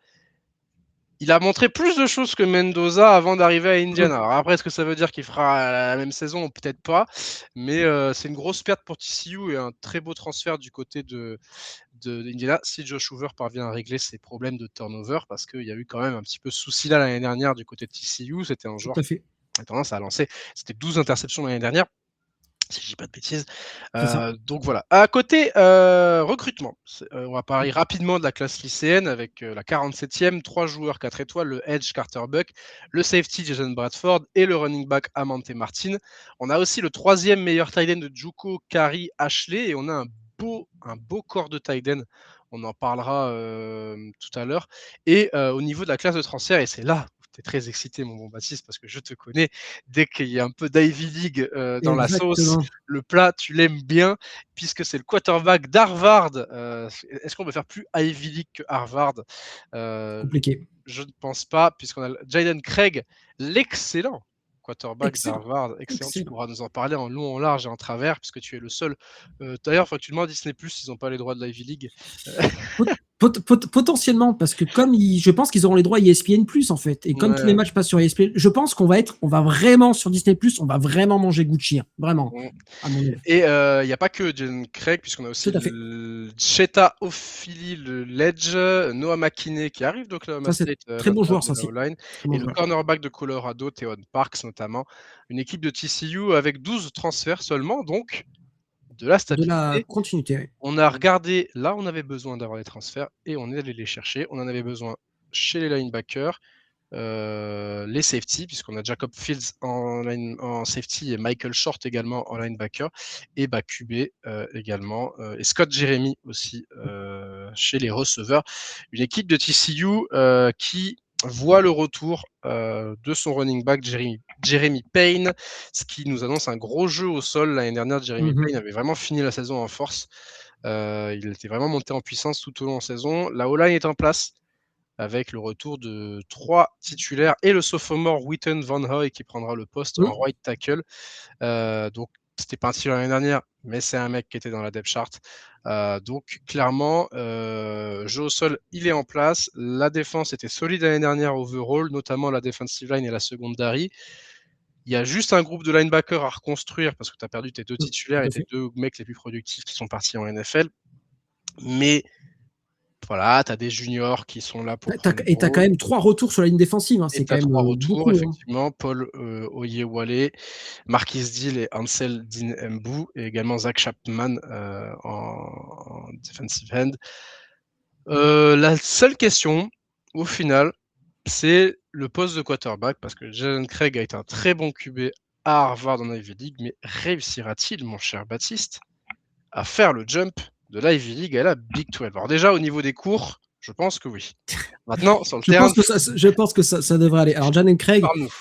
il a montré plus de choses que Mendoza avant d'arriver à Indiana. Alors après, est-ce que ça veut dire qu'il fera la même saison? Peut-être pas. Mais c'est une grosse perte pour TCU et un très beau transfert du côté d'Indiana si Josh Hoover parvient à régler ses problèmes de turnover, parce qu'il y a eu quand même un petit peu ce souci là l'année dernière du côté de TCU. C'était un joueur Tout à fait. qui a tendance à lancer. C'était 12 interceptions l'année dernière, si je dis pas de bêtises. Donc voilà. À côté recrutement, on va parler rapidement de la classe lycéenne avec la 47e, 3 joueurs 4 étoiles, le edge Carter Buck, le safety Jason Bradford et le running back Amante Martin. On a aussi le 3e meilleur tight end de Juco, Kari Ashley, et on a un beau corps de tight end. On en parlera tout à l'heure. Et au niveau de la classe de transfert, et c'est là tu es très excité, mon bon Baptiste, parce que je te connais. Dès qu'il y a un peu d'Ivy League dans la sauce, le plat, tu l'aimes bien, puisque c'est le quarterback d'Harvard. Est-ce qu'on peut faire plus Ivy League que Harvard? Compliqué. Je ne pense pas, puisqu'on a Jaden Craig, l'excellent quarterback d'Harvard. Excellent. Tu pourras nous en parler en long, en large et en travers, puisque tu es le seul. D'ailleurs, il faut que tu demandes à Disney+, ils n'ont pas les droits de l'Ivy League. Potentiellement, parce que comme je pense qu'ils auront les droits ESPN+, en fait, et comme tous les matchs passent sur ESPN, je pense qu'on va vraiment sur Disney+, on va vraiment manger Gucci, vraiment. Et il n'y a pas que Jaden Craig, puisqu'on a aussi Cheta Ofili, le Ledge, Noah McKinney qui arrive d'Oklahoma State, très bon joueur, ça aussi. Et le cornerback de Colorado, Theon Parks notamment. Une équipe de TCU avec 12 transferts seulement, donc de la stabilité. De la continuité. On a regardé, là on avait besoin d'avoir des transferts et on est allé les chercher. On en avait besoin chez les linebackers, les safety, puisqu'on a Jacob Fields en safety et Michael Short également en linebacker, et QB également, et Scott Jeremy aussi chez les receveurs. Une équipe de TCU qui voit le retour de son running back Jeremy Payne, ce qui nous annonce un gros jeu au sol. L'année dernière, Jeremy Payne avait vraiment fini la saison en force. Il était vraiment monté en puissance tout au long de la saison. La O-line est en place, avec le retour de 3 titulaires et le sophomore Witten Van Hoy qui prendra le poste en right tackle. Donc, c'était pas un titulaire l'année dernière, mais c'est un mec qui était dans la depth chart. Donc, clairement, jeu au sol, il est en place. La défense était solide l'année dernière overall, notamment la defensive line et la secondary. Il y a juste un groupe de linebackers à reconstruire parce que tu as perdu tes 2 titulaires et tes 2 mecs les plus productifs qui sont partis en NFL. Mais voilà, tu as des juniors qui sont là pour. Et tu as quand même 3 retours sur la ligne défensive. C'est quand même 3 retours, beaucoup, effectivement. Paul Oyewale, Marquis Deal et Ansel Din-Mbu, et également Zach Chapman en defensive end. La seule question, au final, c'est le poste de quarterback, parce que Jalen Craig a été un très bon QB à Harvard en Ivy League, mais réussira-t-il, mon cher Baptiste, à faire le jump de l'Ivy League à la Big 12. Alors déjà, au niveau des cours, je pense que oui. Maintenant, sur le Je terrain, pense que ça devrait aller. Alors, Jalen Craig, parle-nous.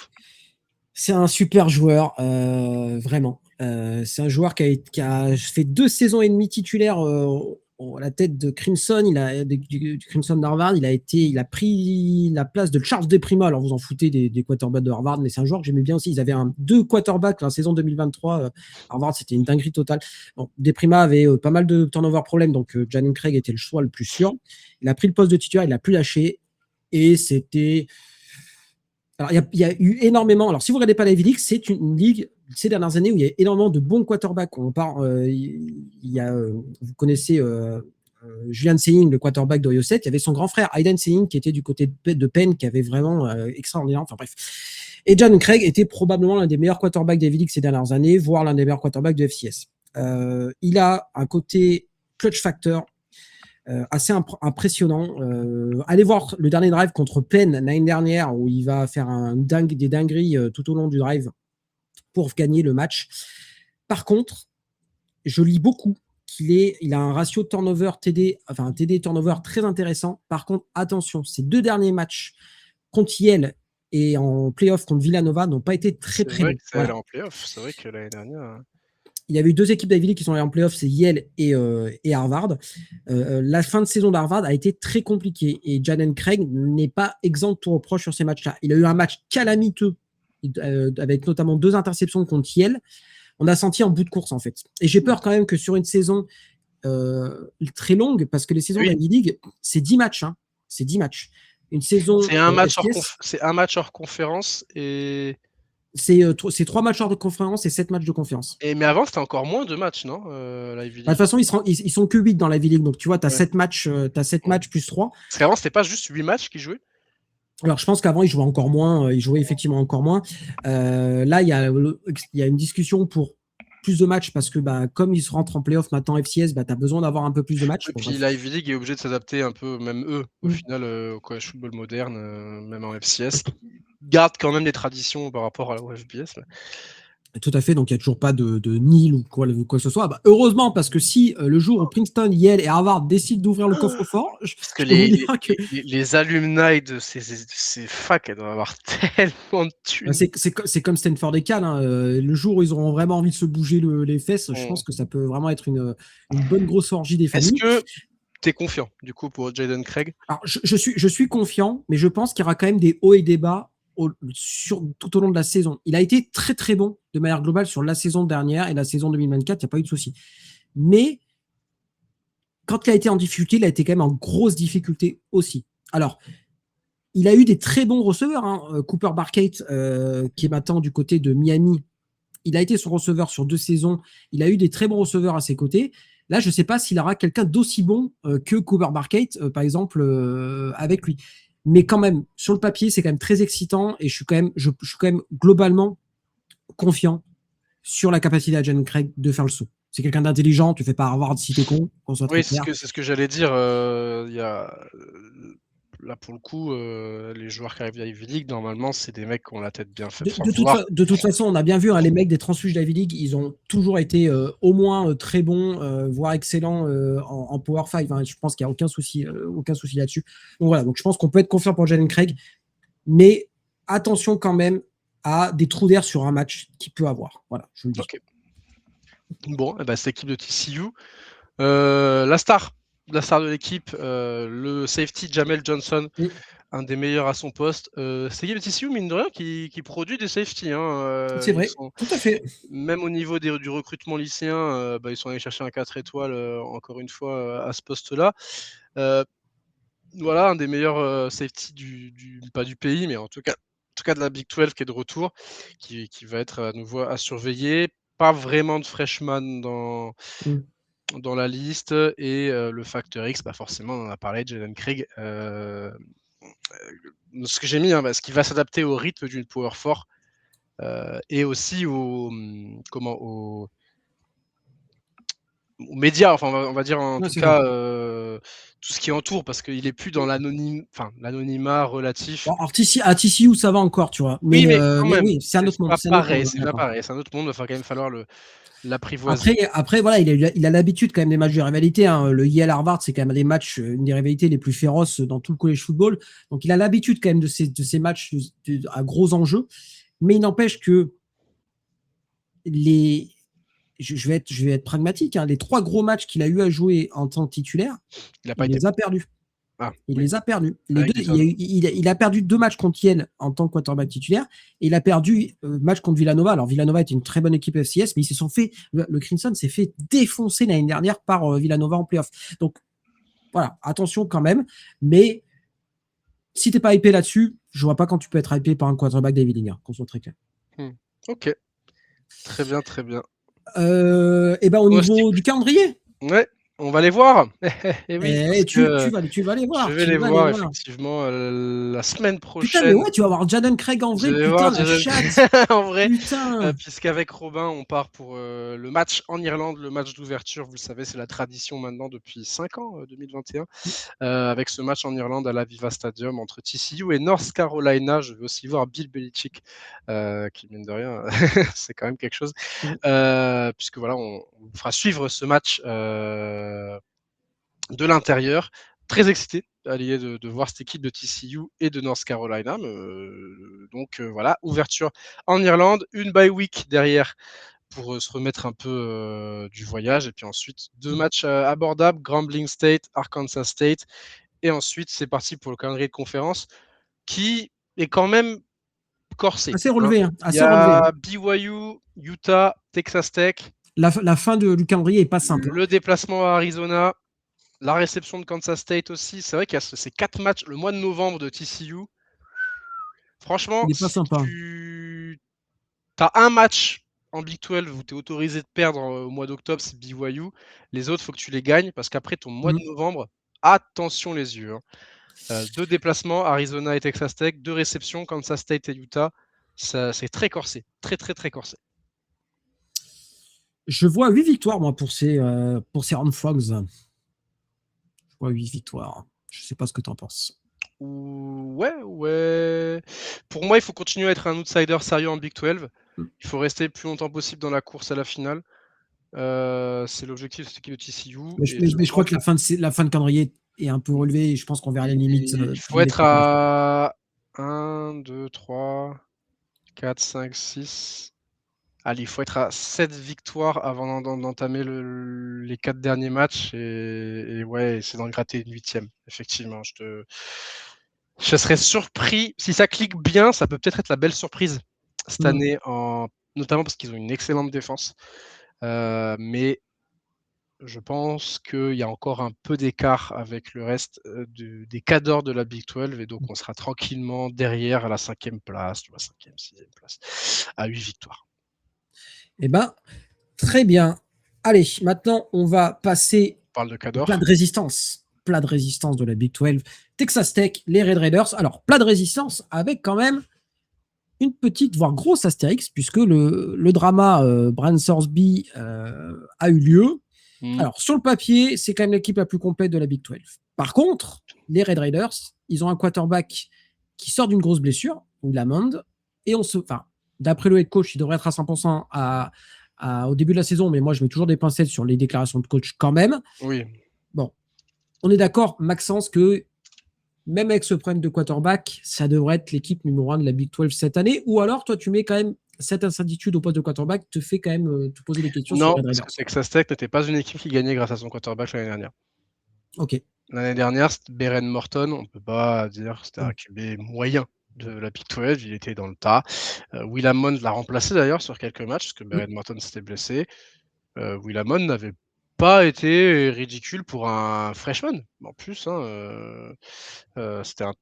c'est un super joueur, vraiment. C'est un joueur qui a fait 2 saisons et demie titulaire à la tête de Crimson. Du Crimson d'Harvard. Il a pris la place de Charles Deprima. Alors, vous en foutez des quarterbacks de Harvard, mais c'est un joueur que j'aimais bien aussi. Ils avaient 2 quarterbacks la saison 2023. Harvard, c'était une dinguerie totale. Bon, Deprima avait pas mal de turnover problèmes, donc Jalen Craig était le choix le plus sûr. Il a pris le poste de titulaire, il n'a plus lâché. Et c'était. Alors, il y a eu énormément. Alors, si vous ne regardez pas la Ivy League, c'est une ligue ces dernières années où il y a énormément de bons quarterbacks. Vous connaissez Julian Seing, le quarterback d'Ohio State. Il y avait son grand frère, Hayden Seing, qui était du côté de Penn, qui avait vraiment extraordinaire. Enfin, bref. Et John Craig était probablement l'un des meilleurs quarterbacks d'Ivy League ces dernières années, voire l'un des meilleurs quarterbacks de FCS. Il a un côté clutch factor assez impressionnant. Allez voir le dernier drive contre Penn l'année dernière où il va faire des dingueries tout au long du drive pour gagner le match. Par contre, je lis beaucoup il a un ratio turnover TD, enfin un TD turnover très intéressant. Par contre, attention, ces 2 derniers matchs contre Yale et en playoff contre Villanova n'ont pas été très C'est très vrai bons. que ça allait en playoff. C'est vrai que l'année dernière. Il y avait eu 2 équipes d'Ivy League qui sont allées en playoff, c'est Yale et Harvard. La fin de saison d'Harvard a été très compliquée et Jalen Craig n'est pas exempt de tout reproche sur ces matchs-là. Il a eu un match calamiteux avec notamment 2 interceptions contre Yale. On a senti en bout de course en fait. Et j'ai peur quand même que sur une saison très longue, parce que les saisons d'Ivy League, c'est 10 matchs. Hein. C'est 10 matchs. Une saison. C'est un match hors conférence et. C'est 3 matchs hors de conférence et 7 matchs de conférence. Mais avant, c'était encore moins de matchs, non la Ivy League. De toute façon, ils sont que 8 dans la Ivy League. Donc, tu vois, tu as 7 matchs, matchs plus 3. Parce qu'avant, c'était pas juste 8 matchs qu'ils jouaient. Alors, je pense qu'avant, ils jouaient encore moins. Ils jouaient effectivement encore moins. Là, il y a une discussion pour plus de matchs parce que comme ils se rentrent en playoff maintenant FCS, tu as besoin d'avoir un peu plus de matchs. Et puis la Ivy League est obligée de s'adapter un peu, même eux, au final, au college football moderne, même en FCS. Ils gardent quand même les traditions par rapport à la FBS. Tout à fait, donc il n'y a toujours pas de nil ou quoi que ce soit. Heureusement, parce que si le jour où Princeton, Yale et Harvard décident d'ouvrir le coffre-fort, parce que les alumni de ces facs, elles doivent avoir tellement de thunes. C'est comme Stanford et Cal. Hein. Le jour où ils auront vraiment envie de se bouger les fesses, je pense que ça peut vraiment être une bonne grosse orgie des familles. Est-ce que tu es confiant, du coup, pour Jalen Craig? Alors, je suis confiant, mais je pense qu'il y aura quand même des hauts et des bas tout au long de la saison. Il a été très très bon de manière globale sur la saison dernière et la saison 2024, il n'y a pas eu de souci. Mais quand il a été en difficulté, il a été quand même en grosse difficulté aussi. Alors, il a eu des très bons receveurs. Hein. Cooper Barkate, qui est maintenant du côté de Miami, il a été son receveur sur 2 saisons. Il a eu des très bons receveurs à ses côtés. Là, je ne sais pas s'il aura quelqu'un d'aussi bon que Cooper Barkate, par exemple, avec lui. Mais quand même, sur le papier, c'est quand même très excitant et je suis quand même globalement confiant sur la capacité à Jalen Craig de faire le saut. C'est quelqu'un d'intelligent, tu ne fais pas Harvard si t'es con. Oui, c'est ce que j'allais dire. Là, pour le coup, les joueurs qui arrivent à Ivy League, normalement, c'est des mecs qui ont la tête bien faite. De toute façon, on a bien vu, les mecs des transfuges de la Ivy League, ils ont toujours été au moins très bons, voire excellents en Power 5. Hein. Je pense qu'il n'y a aucun souci là-dessus. Donc voilà, donc je pense qu'on peut être confiant pour Jalen Craig, mais attention quand même à des trous d'air sur un match qu'il peut avoir. Voilà, je vous le dis. Okay. Bon, c'est l'équipe de TCU. La star de l'équipe, le safety Jamel Johnson, un des meilleurs à son poste. C'est l'équipe de TCU, mine de rien, qui produit des safety. Hein, c'est vrai, tout à fait. Même au niveau du recrutement lycéen, ils sont allés chercher un 4 étoiles, encore une fois, à ce poste-là. Voilà, un des meilleurs safety pas du pays, mais en tout cas de la Big 12 qui est de retour, qui va être à nouveau à surveiller. Pas vraiment de freshman dans la liste et le facteur X, forcément, on en a parlé, Jalen Craig. Ce que j'ai mis, parce qu'il va s'adapter au rythme d'une Power 4 et aussi médias, enfin on va dire en Ouais, tout c'est cas ça. tout ce qui entoure, parce qu'il est plus dans l'anonymat relatif. Bon, alors à TCU, ça va encore, tu vois. Oui, mais quand Mais même, oui, c'est un c'est autre monde. pas C'est un autre monde, pareil, ouais, c'est pas d'accord. pareil, c'est un autre monde, il va quand même falloir l'apprivoiser. Après, voilà, il a l'habitude quand même des matchs de rivalité, hein. Le Yale Harvard, c'est quand même des matchs, une des rivalités les plus féroces dans tout le college football. Donc, il a l'habitude quand même de ces matchs à gros enjeux. Mais il n'empêche que les, je vais être pragmatique, hein. Les 3 gros matchs qu'il a eu à jouer en tant que titulaire, Il a pas il été les a bon. perdus. Ah Il oui, les a perdus. Les avec deux, Dayton. il a perdu 2 matchs contre Yale en tant que quarterback titulaire et il a perdu match contre Villanova. Alors Villanova était une très bonne équipe FCS, mais ils se sont fait, le Crimson s'est fait défoncer l'année dernière par Villanova en playoff. Donc voilà, attention quand même. Mais si t'es pas hypé là-dessus, je vois pas quand tu peux être hypé par un quarterback David Linger, qu'on soit très clair. Ok, très bien, très bien. Et ben au Pronostic. niveau du calendrier, Ouais, on va les voir. Et oui, parce que tu vas les je voir, vais tu les vas les voir voir. effectivement la semaine Putain, mais prochaine. ouais, tu vas voir Jaden Craig en Je vrai, vais voir putain, la Jason chatte, en vrai, putain. puisqu'avec Robin, on part pour le match en Irlande, le match d'ouverture. Vous le savez, c'est la tradition maintenant depuis 5 ans, 2021, avec ce match en Irlande à l'Aviva Stadium entre TCU et North Carolina. Je vais aussi voir Bill Belichick, qui mine de rien, c'est quand même quelque chose, puisque voilà, on vous fera suivre ce match de l'intérieur. Très excité à l'idée de voir cette équipe de TCU et de North Carolina. Donc voilà, ouverture en Irlande, une bye week derrière pour se remettre un peu du voyage. Et puis ensuite, 2 matchs abordables, Grambling State, Arkansas State. Et ensuite, c'est parti pour le calendrier de conférence qui est quand même corsé. Assez Hein. relevé, hein, Il y assez relevé, hein. a BYU, Utah, Texas Tech, La fin du calendrier est pas simple, hein. le déplacement à Arizona, la réception de Kansas State aussi. C'est vrai qu'il y a ces 4 matchs, le mois de novembre de TCU. Franchement, Il est pas si sympa. tu as un match en Big 12 où tu es autorisé de perdre au mois d'octobre, c'est BYU. Les autres, il faut que tu les gagnes parce qu'après ton mois de novembre, attention les yeux. 2 déplacements, Arizona et Texas Tech, 2 réceptions, Kansas State et Utah. C'est très corsé, très très très corsé. Je vois 8 victoires, moi, pour ces Horned Frogs. Je vois 8 victoires. Je sais pas ce que tu en penses. Ouais. Pour moi, il faut continuer à être un outsider sérieux en Big 12. Il faut rester le plus longtemps possible dans la course à la finale. C'est l'objectif de cette équipe de TCU. Mais je crois que la fin de calendrier est un peu relevée et je pense qu'on verra les limites. Il faut être à 1, 2, 3, 4, 5, 6. Allez, il faut être à 7 victoires avant d'entamer les 4 derniers matchs. Et ouais, c'est d'en gratter une 8e, effectivement. Je serais surpris. Si ça clique bien, ça peut peut-être être la belle surprise cette année, notamment parce qu'ils ont une excellente défense. Mais je pense qu'il y a encore un peu d'écart avec le reste des cadors de la Big 12 et donc on sera tranquillement derrière à la 5e place, 5e, 6e place, à 8 victoires. Eh ben, très bien. Allez, maintenant, on va passer On parle de au cadors. plat de résistance. Plat de résistance de la Big 12. Texas Tech, les Red Raiders. Alors, plat de résistance avec quand même une petite, voire grosse astérix, puisque le drama Brian Sorsby a eu lieu. Alors, sur le papier, c'est quand même l'équipe la plus complète de la Big 12. Par contre, les Red Raiders, ils ont un quarterback qui sort d'une grosse blessure, Lamond, et d'après le head coach, il devrait être à 100% au début de la saison, mais moi, je mets toujours des pincettes sur les déclarations de coach quand même. Oui. Bon, on est d'accord, Maxence, que même avec ce problème de quarterback, ça devrait être l'équipe numéro 1 de la Big 12 cette année, ou alors, toi, tu mets quand même cette incertitude au poste de quarterback, te fait quand même te poser des questions sur les Red Raiders. Non, parce que Texas Tech n'était pas une équipe qui gagnait grâce à son quarterback l'année dernière. Ok. L'année dernière, c'était Beren Morton. On ne peut pas dire que c'était un QB moyen de la Big 12. Il était dans le tas. Will Hammond l'a remplacé d'ailleurs sur quelques matchs parce que Beren Morton s'était blessé. Will Hammond n'avait pas été ridicule pour un freshman. En plus, c'était un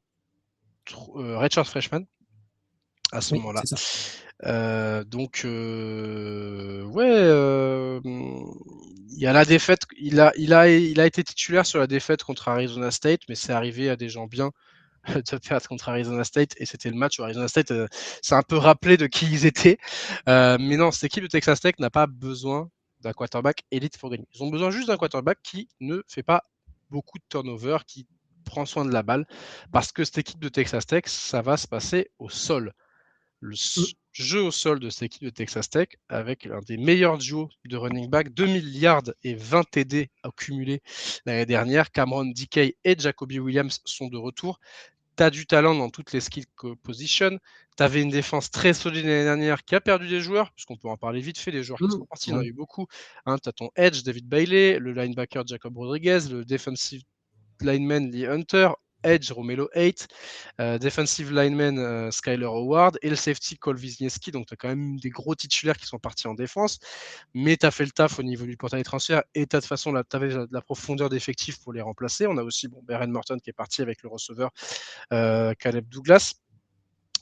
redshirt freshman à ce moment-là. Donc, il y a la défaite. Il a été titulaire sur la défaite contre Arizona State, mais c'est arrivé à des gens bien de perdre contre Arizona State, et c'était le match où Arizona State s'est un peu rappelé de qui ils étaient. Mais non, cette équipe de Texas Tech n'a pas besoin d'un quarterback élite pour gagner. Ils ont besoin juste d'un quarterback qui ne fait pas beaucoup de turnover, qui prend soin de la balle, parce que cette équipe de Texas Tech, ça va se passer au sol. Le jeu au sol de cette équipe de Texas Tech, avec l'un des meilleurs duos de running back, 2 milliards et 20 TD accumulés l'année dernière. Cameron Dickey et Jacoby Williams sont de retour. Tu as du talent dans toutes les skill positions. Tu avais une défense très solide l'année dernière qui a perdu des joueurs, puisqu'on peut en parler vite fait, des joueurs qui sont partis, il y en a eu beaucoup. Hein, tu as ton edge, David Bailey, le linebacker Jacob Rodriguez, le defensive lineman Lee Hunter, edge Romelo 8, defensive lineman Skyler Howard et le safety Cole Wisniewski. Donc, tu as quand même des gros titulaires qui sont partis en défense, mais tu as fait le taf au niveau du portail des transferts et tu as de façon, tu avais de la profondeur d'effectifs pour les remplacer. On a aussi Beren Morton qui est parti avec le receveur Caleb Douglas.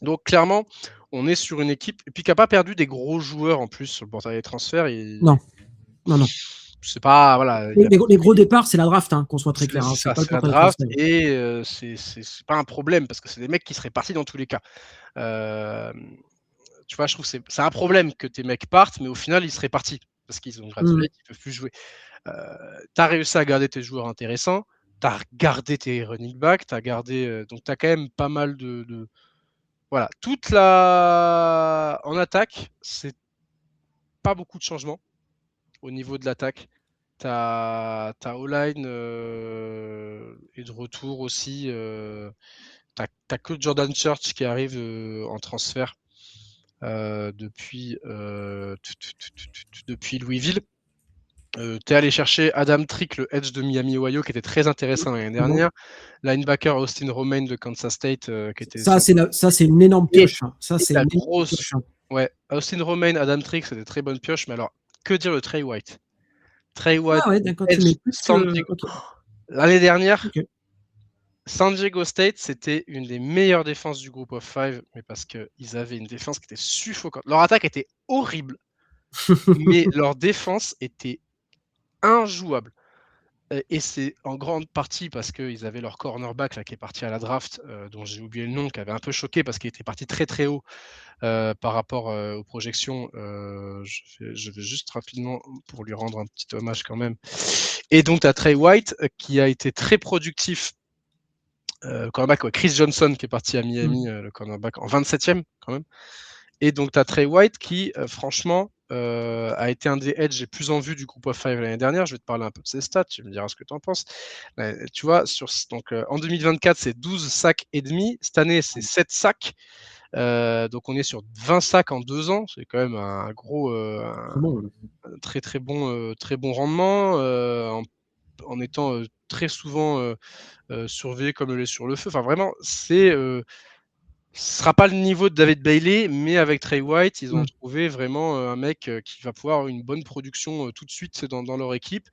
Donc, clairement, on est sur une équipe et puis qui n'a pas perdu des gros joueurs en plus sur le portail des transferts. Non. C'est pas, voilà, les gros départs, c'est la draft, hein, qu'on soit très clair. C'est la draft et c'est pas un problème parce que c'est des mecs qui seraient partis dans tous les cas. Tu vois, je trouve que c'est un problème que tes mecs partent, mais au final, ils seraient partis parce qu'ils ont gradué, qu'ils peuvent plus jouer. Tu as réussi à garder tes joueurs intéressants, tu as gardé tes running backs, tu as gardé. Donc, tu as quand même pas mal de. Voilà. En attaque, c'est pas beaucoup de changements au niveau de l'attaque. Ta O-line est de retour aussi. T'as que Jordan Church qui arrive en transfert depuis Louisville. T'es allé chercher Adam Trick, le edge de Miami Ohio, qui était très intéressant l'année dernière. Linebacker Austin Romain de Kansas State, qui était. Ça, c'est une énorme pioche. Ça, c'est une grosse pioche. Ouais, Austin Romain, Adam Trick, c'est des très bonnes pioches. Mais alors, que dire de Trey White? Trey White, l'année dernière, San Diego State, c'était une des meilleures défenses du group of five, mais parce qu'ils avaient une défense qui était suffocante. Leur attaque était horrible, mais leur défense était injouable. Et c'est en grande partie parce qu'ils avaient leur cornerback là, qui est parti à la draft, dont j'ai oublié le nom, qui avait un peu choqué parce qu'il était parti très très haut par rapport aux projections. Je vais juste rapidement pour lui rendre un petit hommage quand même. Et donc, tu as Trey White qui a été très productif. Cornerback, Chris Johnson qui est parti à Miami, le cornerback en 27e quand même. Et donc, tu as Trey White qui, franchement, a été un des edges les plus en vue du groupe of five l'année dernière. Je vais te parler un peu de ses stats, tu me diras ce que tu en penses. Tu vois, en 2024, c'est 12 sacs et demi. Cette année, c'est 7 sacs. Donc, on est sur 20 sacs en 2 ans. C'est quand même un gros, très, très bon rendement en étant très souvent surveillé comme le lait sur le feu. Enfin, vraiment, ce sera pas le niveau de David Bailey, mais avec Trey White, ils ont trouvé vraiment un mec qui va pouvoir avoir une bonne production tout de suite dans leur équipe.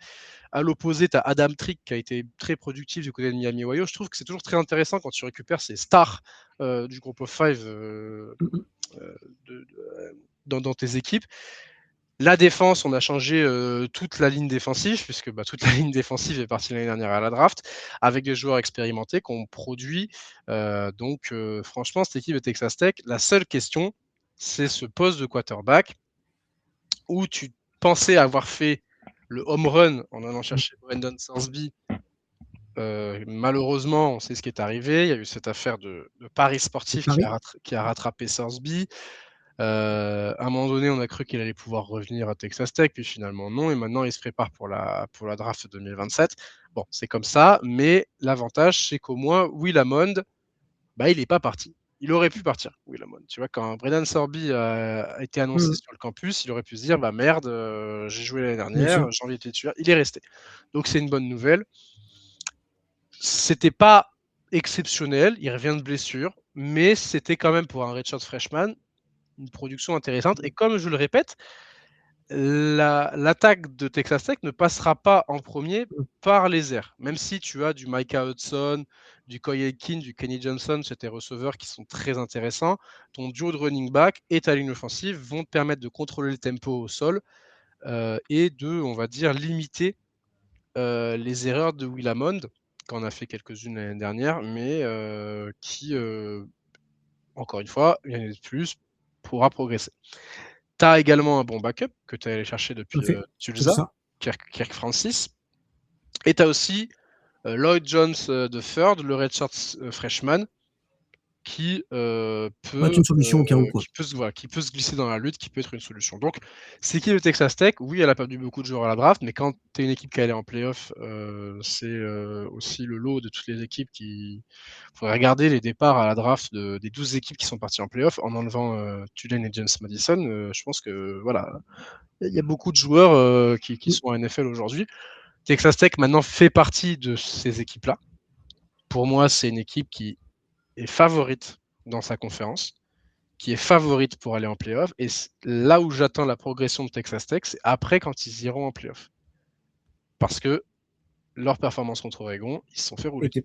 À l'opposé, tu as Adam Trick qui a été très productif du côté de Miami Ohio. Je trouve que c'est toujours très intéressant quand tu récupères ces stars du groupe of five dans tes équipes. La défense, on a changé toute la ligne défensive, puisque toute la ligne défensive est partie l'année dernière à la draft, avec des joueurs expérimentés qu'on produit. Donc, franchement, cette équipe de Texas Tech, la seule question, c'est ce poste de quarterback où tu pensais avoir fait le home run en allant chercher Brandon Sorsby. Malheureusement, on sait ce qui est arrivé. Il y a eu cette affaire de paris sportif qui a rattrapé Sorsby. À un moment donné, on a cru qu'il allait pouvoir revenir à Texas Tech, puis finalement non, et maintenant il se prépare pour la draft 2027. Bon, c'est comme ça, mais l'avantage, c'est qu'au moins, Will Hammond, il n'est pas parti. Il aurait pu partir, Will Hammond. Tu vois, quand Brendan Sorby a été annoncé sur le campus, il aurait pu se dire, merde, j'ai joué l'année dernière, j'ai envie de titulaire. Il est resté. Donc c'est une bonne nouvelle. C'était pas exceptionnel, il revient de blessure, mais c'était quand même pour un redshirt freshman une production intéressante. Et comme je le répète, l'attaque de Texas Tech ne passera pas en premier par les airs. Même si tu as du Micah Hudson, du Coy Aitken, du Kenny Johnson, c'est tes receveurs qui sont très intéressants. Ton duo de running back et ta ligne offensive vont te permettre de contrôler le tempo au sol et de, on va dire, limiter les erreurs de Will Hammond, qu'on a fait quelques-unes l'année dernière, mais qui, encore une fois, une année de plus, pourra progresser. Tu as également un bon backup que tu es allé chercher depuis Tulsa, Tulsa. Kirk Francis. Et tu as aussi Lloyd Jones III, le redshirt freshman, qui peut une solution au cas où, quoi. qui peut se glisser dans la lutte, qui peut être une solution. Donc, c'est l'équipe de Texas Tech. Oui, elle a perdu beaucoup de joueurs à la draft, mais quand tu es une équipe qui est allée en playoff, c'est aussi le lot de toutes les équipes qui. Il faudrait regarder les départs à la draft des 12 équipes qui sont parties en playoff en enlevant Tulane et James Madison. Je pense que voilà, il y a beaucoup de joueurs qui sont en NFL aujourd'hui. Texas Tech maintenant fait partie de ces équipes-là. Pour moi, c'est une équipe qui est favorite dans sa conférence, qui est favorite pour aller en playoff. Et là où j'attends la progression de Texas Tech, c'est après quand ils iront en playoff. Parce que leur performance contre Oregon, ils se sont fait rouler. Ils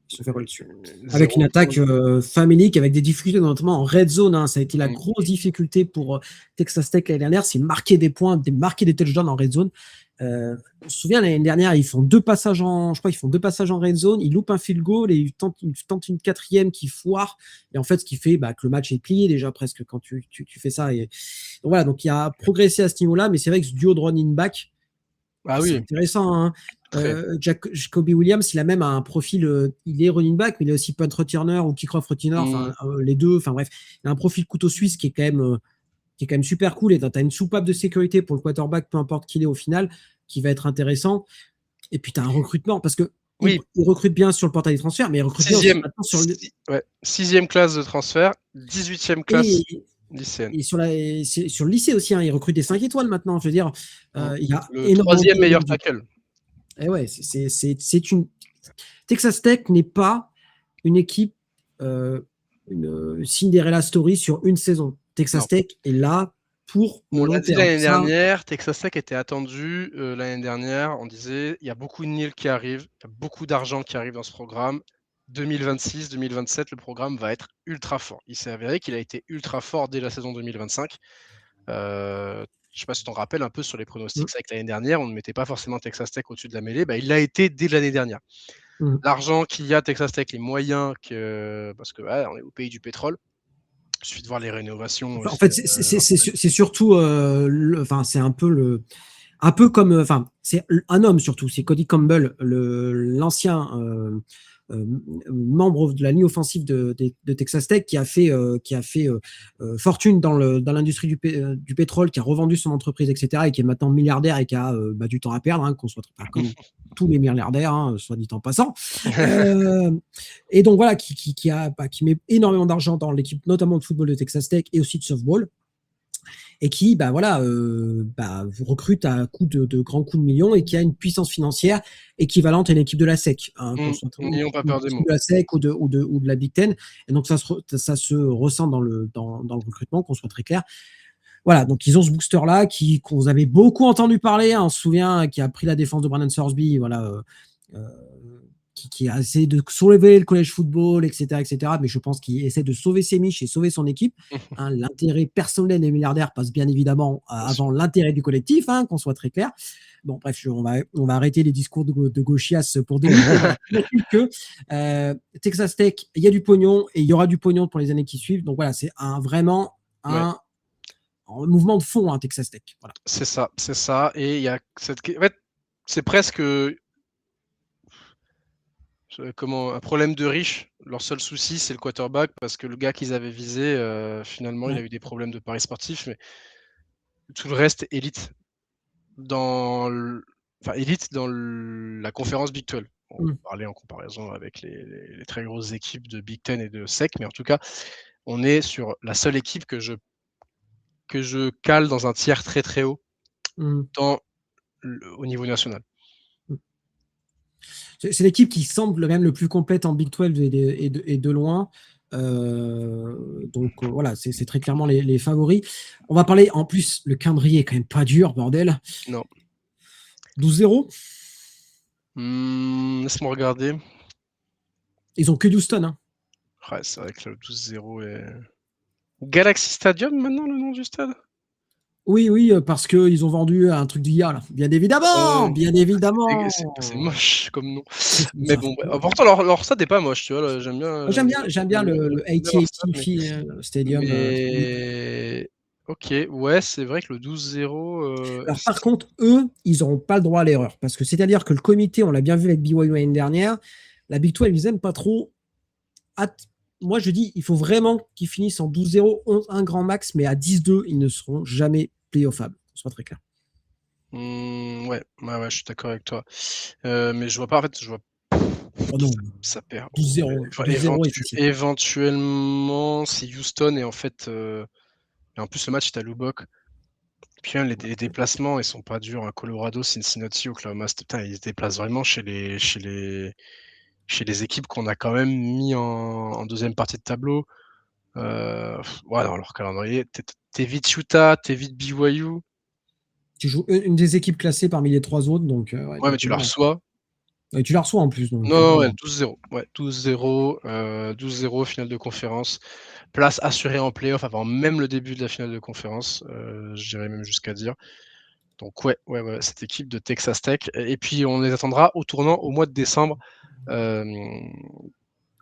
se sont fait rouler dessus. Avec une attaque famélique, avec des difficultés, notamment en red zone. Hein, ça a été la grosse difficulté pour Texas Tech l'année dernière, c'est marquer des points, marquer des touchdowns en red zone. On se souvient l'année dernière, ils font deux passages en red zone, ils loupent un field goal et ils tentent une quatrième qui foire. Et en fait, ce qui fait que le match est plié déjà presque quand tu fais ça. Et donc voilà, donc il y a progressé à ce niveau-là, mais c'est vrai que ce duo de running back, c'est intéressant. Hein. Jacoby Williams, il a même un profil, il est running back, mais il est aussi punt returner ou kick-off returner, les deux. Enfin bref, il a un profil couteau suisse qui est quand même super cool. Et tu as une soupape de sécurité pour le quarterback, peu importe qui il est au final, qui va être intéressant. Et puis tu as un recrutement, parce que il recrute bien sur le portail des transferts, mais il recrute bien maintenant sur le... 6e classe de transfert, 18e classe lycéenne. Et sur le lycée aussi, hein, il recrute des 5 étoiles maintenant. Je veux dire, il y a le 3e meilleur tackle. Et ouais, c'est une... Texas Tech n'est pas une équipe une Cinderella Story sur une saison. Texas Tech est là pour on l'a dit l'année dernière, Texas Tech était attendu l'année dernière. On disait il y a beaucoup de NIL qui arrivent, il y a beaucoup d'argent qui arrive dans ce programme. 2026, 2027, le programme va être ultra fort. Il s'est avéré qu'il a été ultra fort dès la saison 2025. Je ne sais pas si tu t'en rappelles un peu sur les pronostics avec l'année dernière, on ne mettait pas forcément Texas Tech au-dessus de la mêlée. Il l'a été dès l'année dernière. L'argent qu'il y a Texas Tech, les moyens, parce que on est au pays du pétrole. Il suffit de voir les rénovations. En fait, c'est surtout, c'est un peu comme, c'est un homme surtout, c'est Cody Campbell, l'ancien membre de la ligne offensive de Texas Tech, qui a fait fortune dans l'industrie du pétrole, qui a revendu son entreprise, etc., et qui est maintenant milliardaire et qui a du temps à perdre, hein, qu'on soit comme tous les milliardaires, hein, soit dit en passant. Et donc voilà, qui met énormément d'argent dans l'équipe, notamment de football de Texas Tech et aussi de softball. Et qui recrute à coup de grands coups de millions et qui a une puissance financière équivalente à une équipe de la SEC. N'ayons pas peur des mots. De la SEC ou de la Big Ten. Et donc, ça se ressent dans le recrutement, qu'on soit très clair. Voilà, donc ils ont ce booster-là qu'on avait beaucoup entendu parler, hein, on se souvient, qui a pris la défense de Brandon Sorsby, voilà, qui a essayé de soulever le college football, etc., mais je pense qu'il essaie de sauver ses miches et sauver son équipe. Hein, l'intérêt personnel des milliardaires passe bien évidemment avant l'intérêt du collectif, hein, qu'on soit très clair. Bon, bref, on va arrêter les discours de gauchias pour dire que Texas Tech, il y a du pognon et il y aura du pognon pour les années qui suivent. Donc voilà, c'est vraiment un mouvement de fond, hein, Texas Tech. Voilà. C'est ça. Et il y a en fait, c'est presque un problème de riches. Leur seul souci, c'est le quarterback, parce que le gars qu'ils avaient visé, finalement, il a eu des problèmes de paris sportifs, mais tout le reste, élite dans la conférence Big 12. On va parler en comparaison avec les très grosses équipes de Big Ten et de SEC, mais en tout cas, on est sur la seule équipe que je cale dans un tiers très très haut au niveau national. C'est l'équipe qui semble même le plus complète en Big 12 et de loin. Donc voilà, c'est très clairement les favoris. On va parler, en plus, le calendrier est quand même pas dur, bordel. Non. 12-0. Laisse-moi regarder. Ils ont que Houston. Hein. Ouais, c'est vrai que le 12-0 est... Galaxy Stadium maintenant, le nom du stade? Oui, parce qu'ils ont vendu un truc d'IA, là. Bien évidemment. C'est moche comme nom. Mais bon, pourtant, leur stade n'est pas moche, tu vois. Là, j'aime bien le AT&T Stadium. Mais Ok, ouais, c'est vrai que le 12-0. Alors, par contre, eux, ils n'auront pas le droit à l'erreur. Parce que c'est-à-dire que le comité, on l'a bien vu avec BYU l'année dernière, la Big 12, ils n'aiment pas trop. Moi, je dis, il faut vraiment qu'ils finissent en 12-0, 11-1 grand max, mais à 10-2, ils ne seront jamais playoffables. Soit très clair. Ouais, je suis d'accord avec toi. Mais je vois pas, en fait, je vois Oh non, ça perd. 12-0. 12-0 est facile. Éventuellement, si Houston est en fait. Et en plus, le match est à Lubbock. Puis même, les déplacements, ils sont pas durs. Hein. Colorado, Cincinnati, Oklahoma, putain, ils se déplacent vraiment chez les équipes qu'on a quand même mis en deuxième partie de tableau. Ouais, dans leur calendrier, t'évites Utah, t'évites BYU. Tu joues une des équipes classées parmi les 3 autres, donc Ouais, mais tu la reçois. Et tu la reçois en plus. Donc, Non, ouais, 12-0. Ouais, 12-0, 12-0, finale de conférence. Place assurée en playoff avant même le début de la finale de conférence, je dirais même jusqu'à dire. Donc ouais, cette équipe de Texas Tech. Et puis on les attendra au tournant au mois de décembre.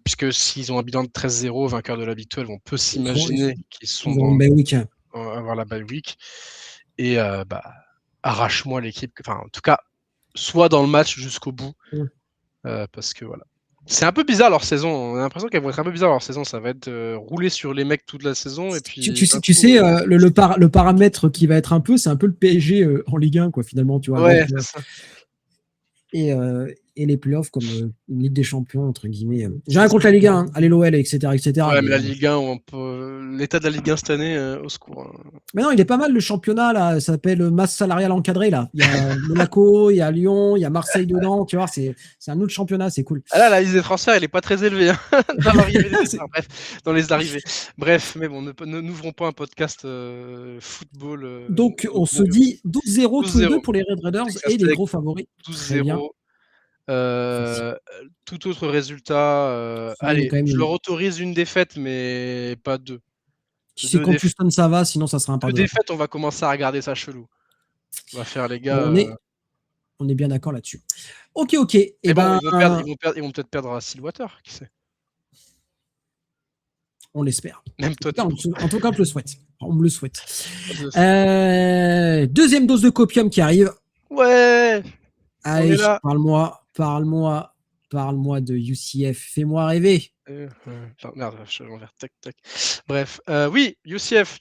Puisque s'ils ont un bilan de 13-0, vainqueur de la Big 12, on peut s'imaginer qu'ils sont dans le week. avoir la bye week. Et arrache-moi l'équipe. Enfin, en tout cas, soit dans le match jusqu'au bout. Parce que voilà. C'est un peu bizarre leur saison. On a l'impression qu'elle va être un peu bizarre leur saison. Ça va être rouler sur les mecs toute la saison. Et puis, tu sais le paramètre qui va être un peu, c'est un peu le PSG en Ligue 1, quoi, finalement. Tu vois, ouais, donc, c'est ça. Et les playoffs comme une Ligue des Champions, entre guillemets. J'ai rien contre la Ligue 1, hein, allez l'OL, etc. Ouais, mais la Ligue 1, l'état de la Ligue 1 cette année, au secours. Hein. Mais non, il est pas mal le championnat, là. Ça s'appelle masse salariale encadrée, là. Il y a Monaco, il y a Lyon, il y a Marseille dedans. Tu vois, c'est un autre championnat, c'est cool. Ah là, la liste des transferts, elle est pas très élevée hein, dans l'arrivée dans les arrivées. Bref, mais bon, n'ouvrons pas un podcast football. Donc, on se dit 12-0 tous les deux pour les Red Raiders et les gros favoris. 12-0. Tout autre résultat, allez, je leur autorise une défaite, mais pas deux. Tu sais qu'en Houston ça va, sinon ça sera un par deux défaites, on va commencer à regarder ça chelou. On va faire les gars. On est bien d'accord là-dessus. Ok. Et bon, ils vont peut-être perdre à Stillwater, qui sait. On l'espère. Même toi. En tout cas, on le souhaite. On me le souhaite. Deuxième dose de copium qui arrive. Ouais. Allez, parle-moi de UCF. Fais-moi rêver. Merde, je suis à l'envers. Tac. Bref, oui, UCF.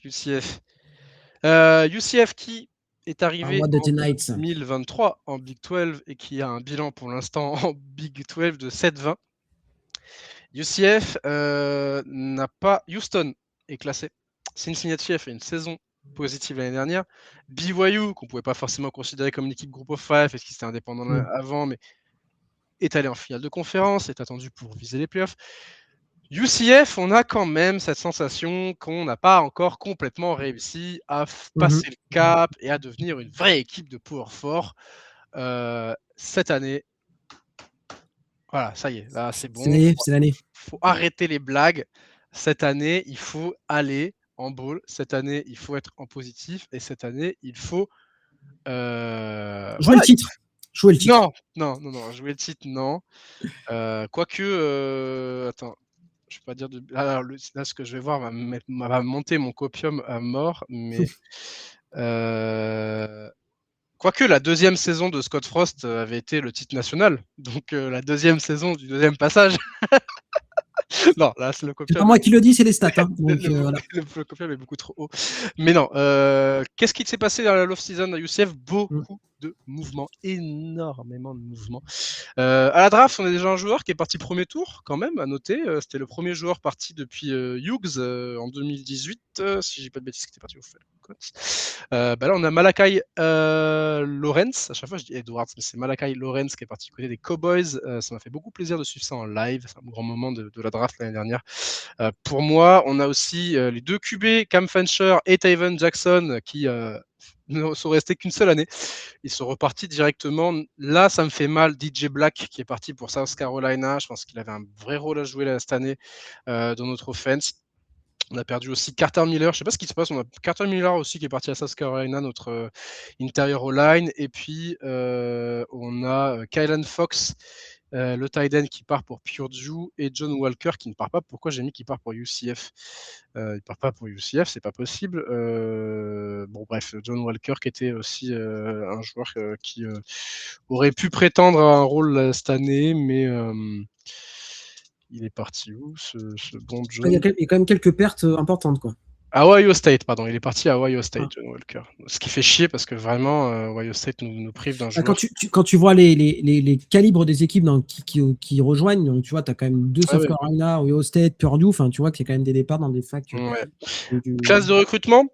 UCF qui est arrivé en 2023 en Big 12 et qui a un bilan pour l'instant en Big 12 de 7-20. UCF n'a pas. Houston est classé. Cincinnati a fait une saison positive l'année dernière. BYU, qu'on ne pouvait pas forcément considérer comme une équipe Group of Five, parce qu'ils étaient indépendants avant, mais est allé en finale de conférence, est attendu pour viser les playoffs. UCF, on a quand même cette sensation qu'on n'a pas encore complètement réussi à passer le cap et à devenir une vraie équipe de Power 4 cette année. Voilà, ça y est, là c'est bon. C'est l'année. Faut arrêter les blagues. Cette année, il faut aller en bowl. Cette année, il faut être en positif. Et cette année, il faut jouer le titre. Non, jouer le titre, non. Quoique, attends, je vais pas dire de. Alors, là, ce que je vais voir va monter mon copium à mort, mais quoique la deuxième saison de Scott Frost avait été le titre national, donc la deuxième saison du deuxième passage. Non, là, c'est le copium. C'est pas moi qui le dis, c'est les stats. Hein. Donc, le copium est beaucoup trop haut. Mais non, qu'est-ce qui s'est passé dans la l'off-season à UCF? Beaucoup de mouvements, énormément de mouvements. À la draft, on a déjà un joueur qui est parti premier tour, quand même, à noter. C'était le premier joueur parti depuis Hughes en 2018, si j'ai pas de bêtises, qui était parti au Falcons. Là, on a Malakai Lawrence. À chaque fois, je dis Edwards, mais c'est Malakai Lawrence qui est parti du côté des Cowboys. Ça m'a fait beaucoup plaisir de suivre ça en live. C'est un grand moment de la draft l'année dernière. Pour moi, on a aussi les deux QB, Cam Fancher et Tyven Jackson, qui ne sont restés qu'une seule année. Ils sont repartis directement. Là, ça me fait mal. DJ Black, qui est parti pour South Carolina. Je pense qu'il avait un vrai rôle à jouer cette année dans notre offense. On a perdu aussi Carter Miller. Je ne sais pas ce qui se passe. On a Carter Miller aussi qui est parti à South Carolina, notre interior O-line. Et puis, on a Kylan Fox le tight end qui part pour Purdue et John Walker qui ne part pas. Pourquoi j'ai mis qu'il part pour UCF? Il part pas pour UCF, c'est pas possible. Bon bref, John Walker qui était aussi un joueur qui aurait pu prétendre à un rôle cette année, mais il est parti où ce bon John? Il y a quand même quelques pertes importantes, quoi. À Ohio State, pardon. Il est parti à Ohio State, Ah. John Walker. Ce qui fait chier parce que vraiment, Ohio State nous prive d'un joueur. Quand tu vois les calibres des équipes qui rejoignent, donc tu vois, tu as quand même deux South Carolina, Ohio State, Purdue, enfin, tu vois qu'il y a quand même des départs dans des facs. Ouais. Classe de recrutement.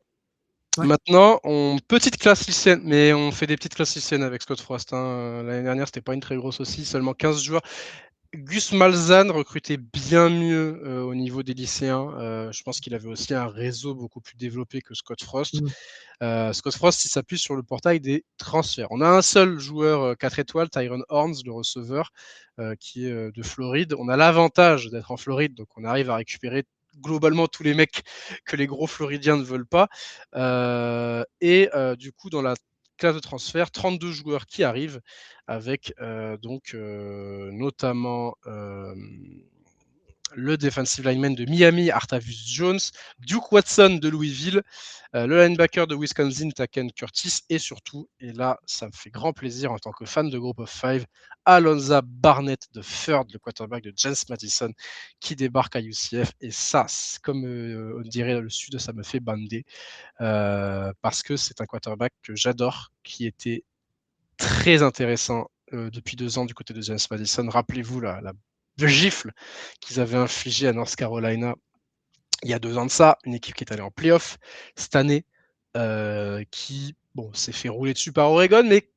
Ouais. Maintenant, petite classe lycéenne, mais on fait des petites classes lycéennes avec Scott Frost. L'année dernière, c'était pas une très grosse aussi, seulement 15 joueurs. Gus Malzahn recrutait bien mieux au niveau des lycéens. Je pense qu'il avait aussi un réseau beaucoup plus développé que Scott Frost. Scott Frost, il s'appuie sur le portail des transferts. On a un seul joueur 4 étoiles, Tyron Horns, le receveur, qui est de Floride. On a l'avantage d'être en Floride, donc on arrive à récupérer globalement tous les mecs que les gros Floridiens ne veulent pas. Du coup, dans la classe de transfert, 32 joueurs qui arrivent avec notamment le defensive lineman de Miami, Artavius Jones, Duke Watson de Louisville, le linebacker de Wisconsin, Taken Curtis, et surtout, et là, ça me fait grand plaisir en tant que fan de Group of Five, Alonza Barnett de Third, le quarterback de James Madison, qui débarque à UCF. Et ça, comme on dirait le sud, ça me fait bander, parce que c'est un quarterback que j'adore, qui était très intéressant depuis 2 ans du côté de James Madison. Rappelez-vous la gifle qu'ils avaient infligée à North Carolina il y a 2 ans de ça, une équipe qui est allée en playoff cette année, qui s'est fait rouler dessus par Oregon, mais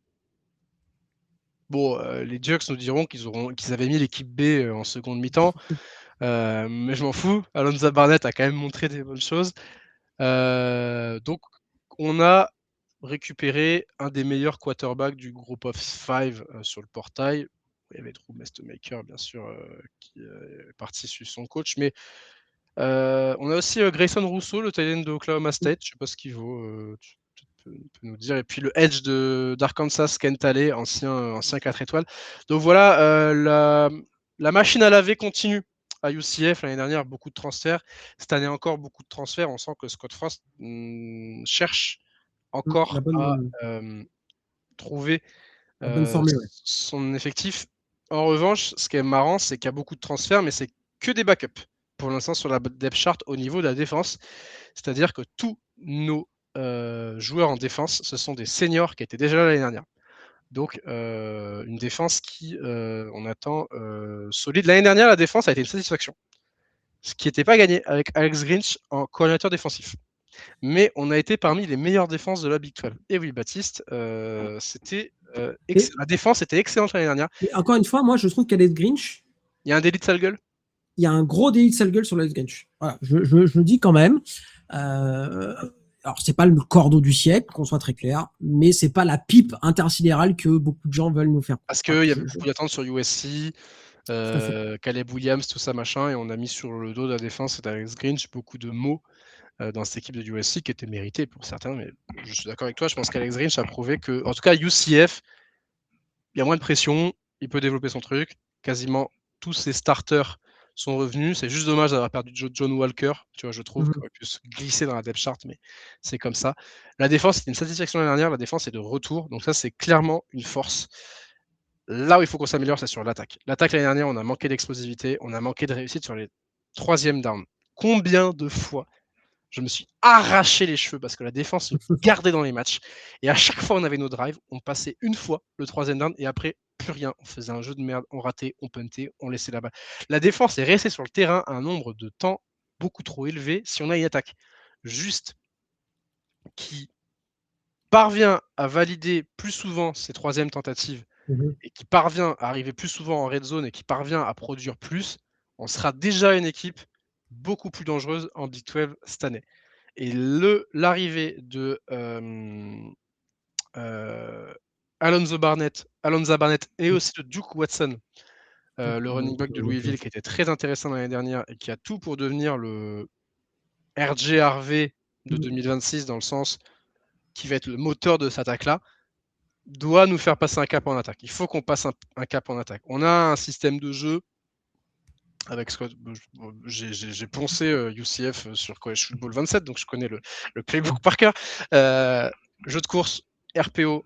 les Ducks nous diront qu'ils avaient mis l'équipe B en seconde mi-temps, mais je m'en fous. Alonza Barnett a quand même montré des bonnes choses. Donc on a récupéré un des meilleurs quarterbacks du Group of Five sur le portail. Il y avait Drew Mestemaker, bien sûr, qui est parti suivre son coach, mais on a aussi Grayson Rousseau, le tight end de Oklahoma State. Je ne sais pas ce qu'il vaut. Tu peux nous dire. Et puis le edge d'Arkansas, Kent Alley, ancien 4 étoiles. Donc voilà, la machine à laver continue à UCF. L'année dernière, beaucoup de transferts. Cette année encore, beaucoup de transferts. On sent que Scott Frost cherche encore à trouver son effectif. En revanche, ce qui est marrant, c'est qu'il y a beaucoup de transferts, mais c'est que des backups pour l'instant sur la depth chart au niveau de la défense. C'est-à-dire que tous nos joueurs en défense, ce sont des seniors qui étaient déjà là l'année dernière. Donc, une défense qui, on attend, solide. L'année dernière, la défense a été une satisfaction. Ce qui n'était pas gagné avec Alex Grinch en coordinateur défensif. Mais on a été parmi les meilleures défenses de la Big 12. Et oui, Baptiste, la défense était excellente l'année dernière. Et encore une fois, moi, je trouve qu'Alex Grinch. Il y a un délit de sale gueule. Il y a un gros délit de sale gueule sur Alex Grinch. Voilà, je le dis quand même. Alors, c'est pas le cordeau du siècle, qu'on soit très clair, mais c'est pas la pipe intersidérale que beaucoup de gens veulent nous faire. Parce qu'il y avait beaucoup d'attentes sur USC, Caleb Williams, tout ça, machin, et on a mis sur le dos de la défense d'Alex Grinch beaucoup de mots dans cette équipe de USC qui étaient mérités pour certains, mais je suis d'accord avec toi, je pense qu'Alex Grinch a prouvé que, en tout cas, UCF, il y a moins de pression, il peut développer son truc, quasiment tous ses starters sont revenus. C'est juste dommage d'avoir perdu John Walker, tu vois, je trouve, qu'il aurait pu se glisser dans la depth chart, mais c'est comme ça. La défense, c'était une satisfaction l'année dernière, la défense est de retour, donc ça, c'est clairement une force. Là où il faut qu'on s'améliore, c'est sur l'attaque. L'attaque l'année dernière, on a manqué d'explosivité, on a manqué de réussite sur les 3e downs. Combien de fois je me suis arraché les cheveux parce que la défense se gardait dans les matchs. Et à chaque fois, on avait nos drives, on passait une fois le 3e down et après, plus rien. On faisait un jeu de merde, on ratait, on puntait, on laissait la balle. La défense est restée sur le terrain un nombre de temps beaucoup trop élevé si on a une attaque juste qui parvient à valider plus souvent ses 3e tentatives et qui parvient à arriver plus souvent en red zone et qui parvient à produire plus, on sera déjà une équipe beaucoup plus dangereuse en Big 12 cette année. Et l'arrivée de Alonza Barnett et aussi de Duke Watson, le running back de Louisville, qui était très intéressant l'année dernière et qui a tout pour devenir le RJ Harvey de 2026 dans le sens qui va être le moteur de cette attaque-là. doit nous faire passer un cap en attaque. Il faut qu'on passe un cap en attaque. On a un système de jeu avec ce que j'ai poncé UCF sur College Football 27, donc je connais le playbook par cœur. Jeu de course, RPO,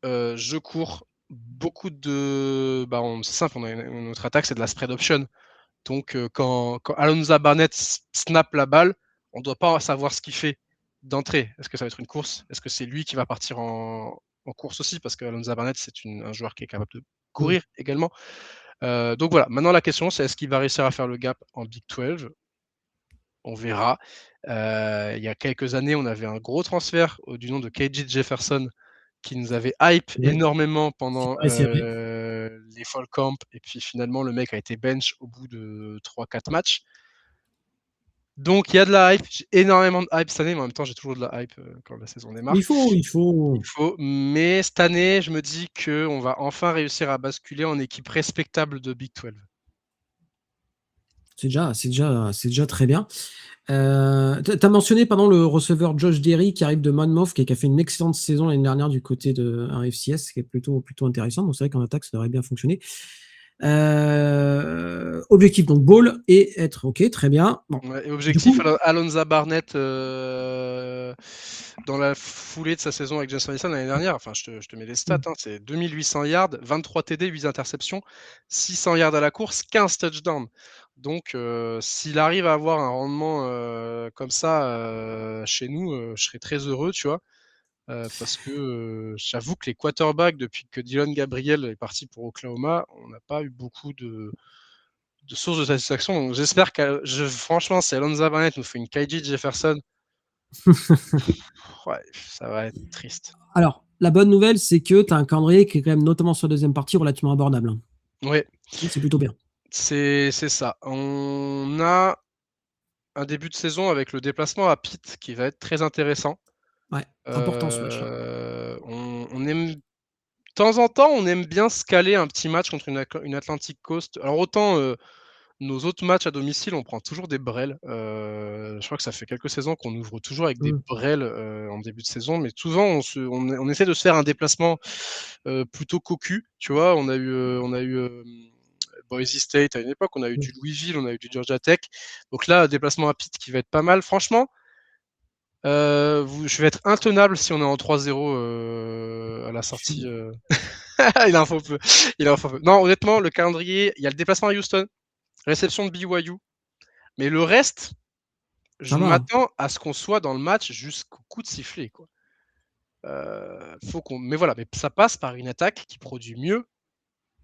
jeu court, beaucoup de... c'est simple, notre attaque, c'est de la spread option. Donc, quand Alonza Barnett snap la balle, on ne doit pas savoir ce qu'il fait d'entrée. Est-ce que ça va être une course? Est-ce que c'est lui qui va partir en course aussi? Parce que Alonza Barnett, c'est un joueur qui est capable de courir également. Donc voilà, maintenant la question, c'est est-ce qu'il va réussir à faire le gap en Big 12? On verra. Il y a quelques années, on avait un gros transfert du nom de KJ Jefferson qui nous avait hype énormément pendant les fall camp, et puis finalement le mec a été bench au bout de 3-4 matchs. Donc il y a de la hype, j'ai énormément de hype cette année, mais en même temps j'ai toujours de la hype quand la saison démarre. Il faut. Mais cette année, je me dis qu'on va enfin réussir à basculer en équipe respectable de Big 12. C'est déjà très bien. Tu as mentionné le receveur Josh Derry qui arrive de Monmouth, qui a fait une excellente saison l'année dernière du côté de RFCS, qui est plutôt intéressant. Donc c'est vrai qu'en attaque, ça devrait bien fonctionner. Objectif donc ball et être ok, très bien. Bon. Ouais, et objectif Alonza Barnett dans la foulée de sa saison avec James Madison l'année dernière. Enfin, je te mets les stats. C'est 2800 yards, 23 TD, 8 interceptions, 600 yards à la course, 15 touchdowns. Donc, s'il arrive à avoir un rendement comme ça chez nous, je serais très heureux, tu vois. Parce que j'avoue que les quarterbacks, depuis que Dylan Gabriel est parti pour Oklahoma, on n'a pas eu beaucoup de sources de satisfaction. Donc j'espère que, franchement, si Alonza Barnett nous fait une KJ Jefferson, ouais, ça va être triste. Alors, la bonne nouvelle, c'est que tu as un calendrier qui est quand même, notamment sur la deuxième partie, relativement abordable. Oui. C'est plutôt bien. C'est ça. On a un début de saison avec le déplacement à Pitt qui va être très intéressant. Ouais, important ce match-là. On aime... De temps en temps, on aime bien se caler un petit match contre une Atlantic Coast. Alors autant nos autres matchs à domicile, on prend toujours des brels. Je crois que ça fait quelques saisons qu'on ouvre toujours avec des brels en début de saison, mais souvent on essaie de se faire un déplacement plutôt cocu. Tu vois, on a eu Boise State à une époque, on a eu du Louisville, on a eu du Georgia Tech. Donc là, déplacement à Pitt qui va être pas mal. Franchement, je vais être intenable si on est en 3-0 à la sortie. Il en faut peu. Non, honnêtement, le calendrier, il y a le déplacement à Houston, réception de BYU, mais le reste, je m'attends à ce qu'on soit dans le match jusqu'au coup de sifflet, quoi. Mais voilà, mais ça passe par une attaque qui produit mieux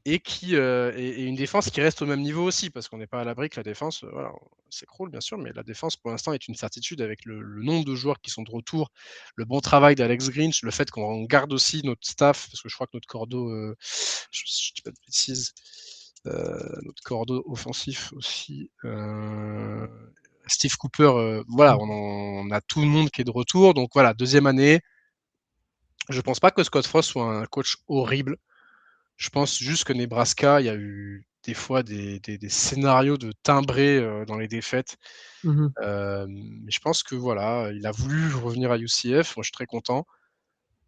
et et une défense qui reste au même niveau aussi, parce qu'on n'est pas à l'abri que la défense, voilà, c'est cool bien sûr, mais la défense pour l'instant est une certitude avec le nombre de joueurs qui sont de retour, le bon travail d'Alex Grinch, le fait qu'on garde aussi notre staff, parce que je crois que notre cordeau, je dis pas de bêtises, notre cordeau offensif aussi, Steve Cooper, voilà, on a tout le monde qui est de retour, donc voilà, deuxième année. Je pense pas que Scott Frost soit un coach horrible. Je pense juste que Nebraska, il y a eu des fois des scénarios de timbrés dans les défaites. Mais je pense que voilà, il a voulu revenir à UCF. Moi, je suis très content.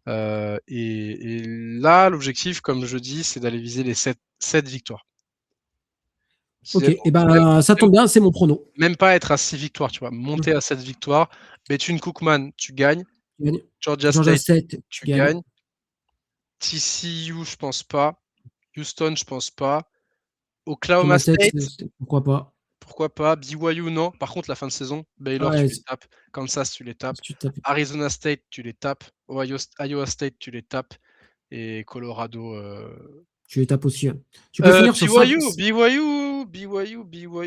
Et là, l'objectif, comme je dis, c'est d'aller viser les 7 victoires. Ok, et ça tombe bien, c'est mon prono. Même pas être à 6 victoires, tu vois. Monter à 7 victoires. Bethune-Cookman, tu gagnes. Georgia State, tu gagnes. TCU, je pense pas. Houston, je pense pas. Oklahoma State, pourquoi pas. Pourquoi pas. BYU, non. Par contre, la fin de saison, Baylor, tu les tapes. Kansas, tu les tapes. Arizona State, tu les tapes. Iowa State, tu les tapes. Et Colorado. Tu les tapes aussi. Tu peux finir sur BYU.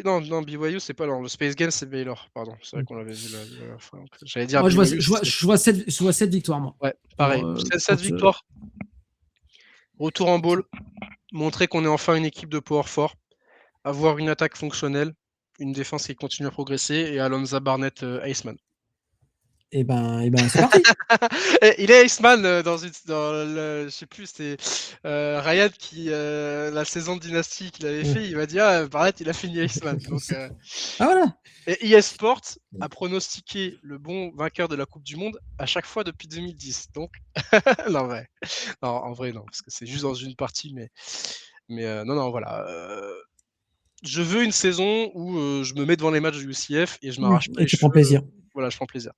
Non, BYU, c'est pas dans le Space Game, c'est Baylor. Pardon, c'est vrai qu'on l'avait vu la dernière fois. J'allais dire. Moi, je vois 7 victoires, moi. Ouais, pareil. 7 victoires. Retour en bowl. Montrer qu'on est enfin une équipe de power fort. Avoir une attaque fonctionnelle. Une défense qui continue à progresser. Et Alonza Barnett, Iceman. c'est parti. Il est Iceman dans le, je sais plus, c'était Ryan qui la saison de Dynasty qu'il avait fait, il m'a dit Barrett il a fini Iceman. Donc, Ah voilà. et EA Sports a pronostiqué le bon vainqueur de la Coupe du Monde à chaque fois depuis 2010. Donc non, ouais. Non, en vrai non, parce que c'est juste dans une partie, mais non voilà. Je veux une saison où je me mets devant les matchs du UCF et je m'arrache pas Et les tu prends cheveux. plaisir. Voilà, je prends plaisir.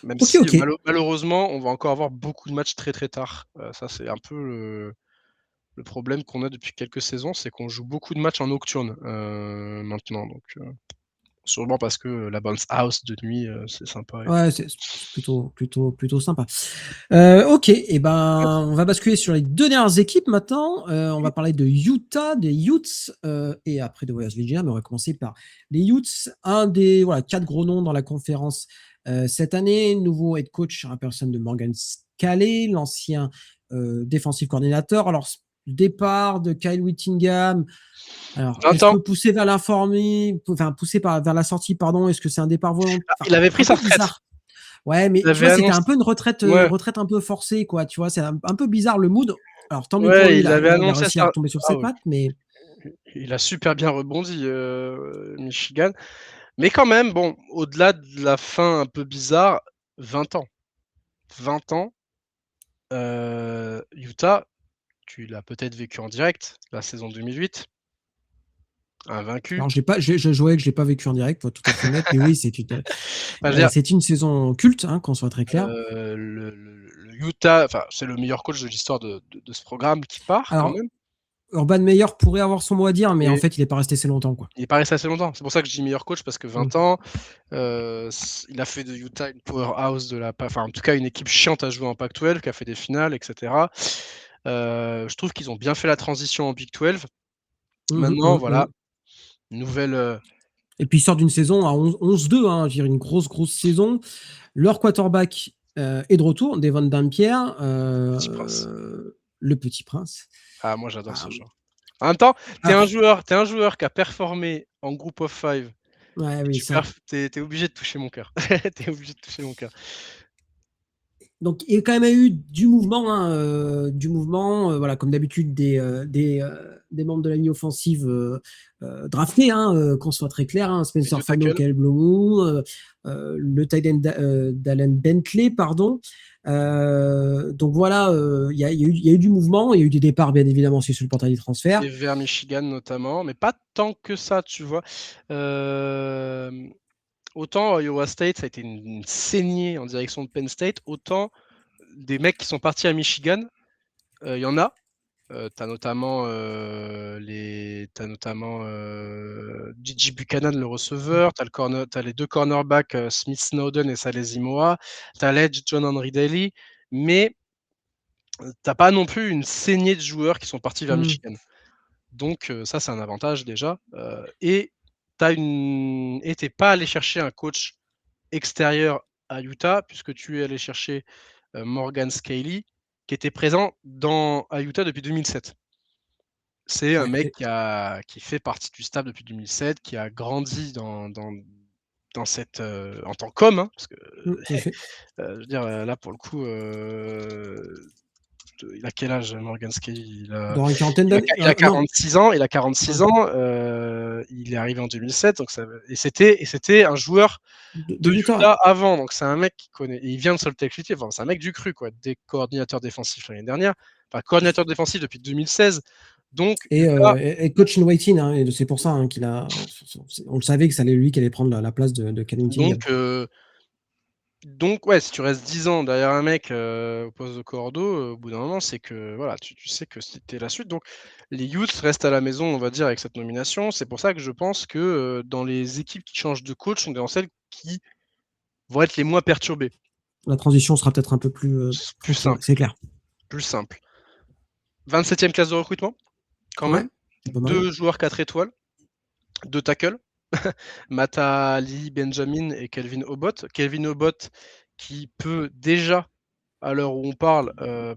Même Ok, si ok. malheureusement, on va encore avoir beaucoup de matchs très très tard. Ça, c'est un peu le problème qu'on a depuis quelques saisons, c'est qu'on joue beaucoup de matchs en nocturne maintenant. Donc, sûrement parce que la bounce house de nuit, c'est sympa. Ouais, c'est plutôt sympa. Ok, et ben, on va basculer sur les deux dernières équipes maintenant. On va parler de Utah, des Utes, et après de West Virginia, mais on va commencer par les Utes, un des 4 gros noms dans la conférence cette année. Nouveau head coach, la personne de Morgan Scalley, l'ancien défensif coordinateur. Alors, le départ de Kyle Whittingham. Alors, 20 est-ce ans. que poussé vers vers la sortie, pardon, est-ce que c'est un départ volontaire? Il avait pris Un sa peu retraite. bizarre. Ouais, mais Il tu avait vois, c'était annoncé. un peu une Ouais, retraite un peu forcée, quoi. Tu vois, c'est un peu bizarre le mood. Alors, tant mieux pour ouais, lui, il avait il a annoncé réussi à ça. retomber sur Ah ses oui, pattes, mais il a super bien rebondi, Michigan. Mais quand même, bon, au-delà de la fin un peu bizarre, 20 ans. 20 ans, Utah, tu l'as peut-être vécu en direct, la saison 2008, invaincu. alors je jouais que je l'ai pas vécu en direct, pour être tout à fait honnête, mais oui, Enfin, je veux dire, c'est une saison culte, hein, qu'on soit très clair. le Utah, enfin, c'est le meilleur coach de l'histoire de ce programme qui part quand Alors, même. Urban Meyer pourrait avoir son mot à dire, mais en Et fait, il n'est pas resté si longtemps, quoi. il est pas resté assez longtemps. C'est pour ça que je dis meilleur coach parce que Mm. 20 ans, il a fait de Utah une powerhouse enfin en tout cas une équipe chiante à jouer en Pac-12, qui a fait des finales, etc. Je trouve qu'ils ont bien fait la transition en Big 12. Mhm, Maintenant, mhm, voilà, mhm. nouvelle. Et puis, il sort d'une saison à 11-2, hein, je veux dire, une grosse saison. Leur quarterback est de retour, Devon Dampierre, Petit prince. le petit prince. Ah, moi j'adore Ah, ce genre. En même temps, alors, t'es un joueur qui a performé en Group of Five. ouais, Et oui, ça. t'es obligé de toucher mon cœur. T'es obligé de toucher mon cœur. Donc, il y a quand même eu du mouvement, hein, voilà, comme d'habitude, des membres de la ligne offensive draftés, hein, qu'on soit très clair, hein, Les Spencer deux Fano, tackles. Caleb Blomu, le tight end d'Allen Bentley, pardon. Donc voilà, il y a eu du mouvement, il y a eu des départs, bien évidemment, aussi sur le portail des transferts. Et vers Michigan notamment, mais pas tant que ça, tu vois. Autant Iowa State, ça a été une saignée en direction de Penn State, autant des mecs qui sont partis à Michigan, il y en a. T'as notamment Gigi Buchanan, le receveur, t'as les deux cornerbacks, Smith Snowden et Saleh Moa, t'as l'edge John Henry Daly, mais t'as pas non plus une saignée de joueurs qui sont partis vers Hmm. Michigan. Donc ça, c'est un avantage déjà. Et t'es pas allé chercher un coach extérieur à Utah, puisque tu es allé chercher Morgan Scaley, qui était présent à Utah depuis 2007. C'est un Ouais, mec qui fait partie du staff depuis 2007, qui a grandi dans cette en tant qu'homme, hein, parce que tout à fait. je veux dire là pour le coup, il a quel âge Morgan Scaley? Dans une quarantaine d'années. Il a Non. 46 ans. Il a 46 Ouais. ans. Il est arrivé en 2007, donc et c'était un joueur De de Utah, ouais. Utah avant. Donc c'est un mec qui connaît. Et il vient de Salt Lake City. Enfin, c'est un mec du cru, quoi. Des coordinateurs défensifs l'année dernière. Enfin, coordinateur défensif depuis 2016. Donc Utah. Et coach in waiting, hein, et c'est pour ça, hein, qu'il a. On le savait que ça allait lui qui allait prendre la place de Kevin Tingham. Donc ouais, si tu restes 10 ans derrière un mec au poste de cordeau, au bout d'un moment, c'est que voilà, tu sais que c'était la suite. Donc les youths restent à la maison, on va dire, avec cette nomination. C'est pour ça que je pense que dans les équipes qui changent de coach, on est dans celles qui vont être les moins perturbées. La transition sera peut-être un peu Plus tranquille, ouais, simple, c'est clair. plus simple. 27e classe de recrutement, quand Ouais, même. c'est pas mal. 2 joueurs 4 étoiles, 2 tackles. Mata Ali Benjamin et Kelvin Obot. Kelvin Obot qui peut déjà, à l'heure où on parle,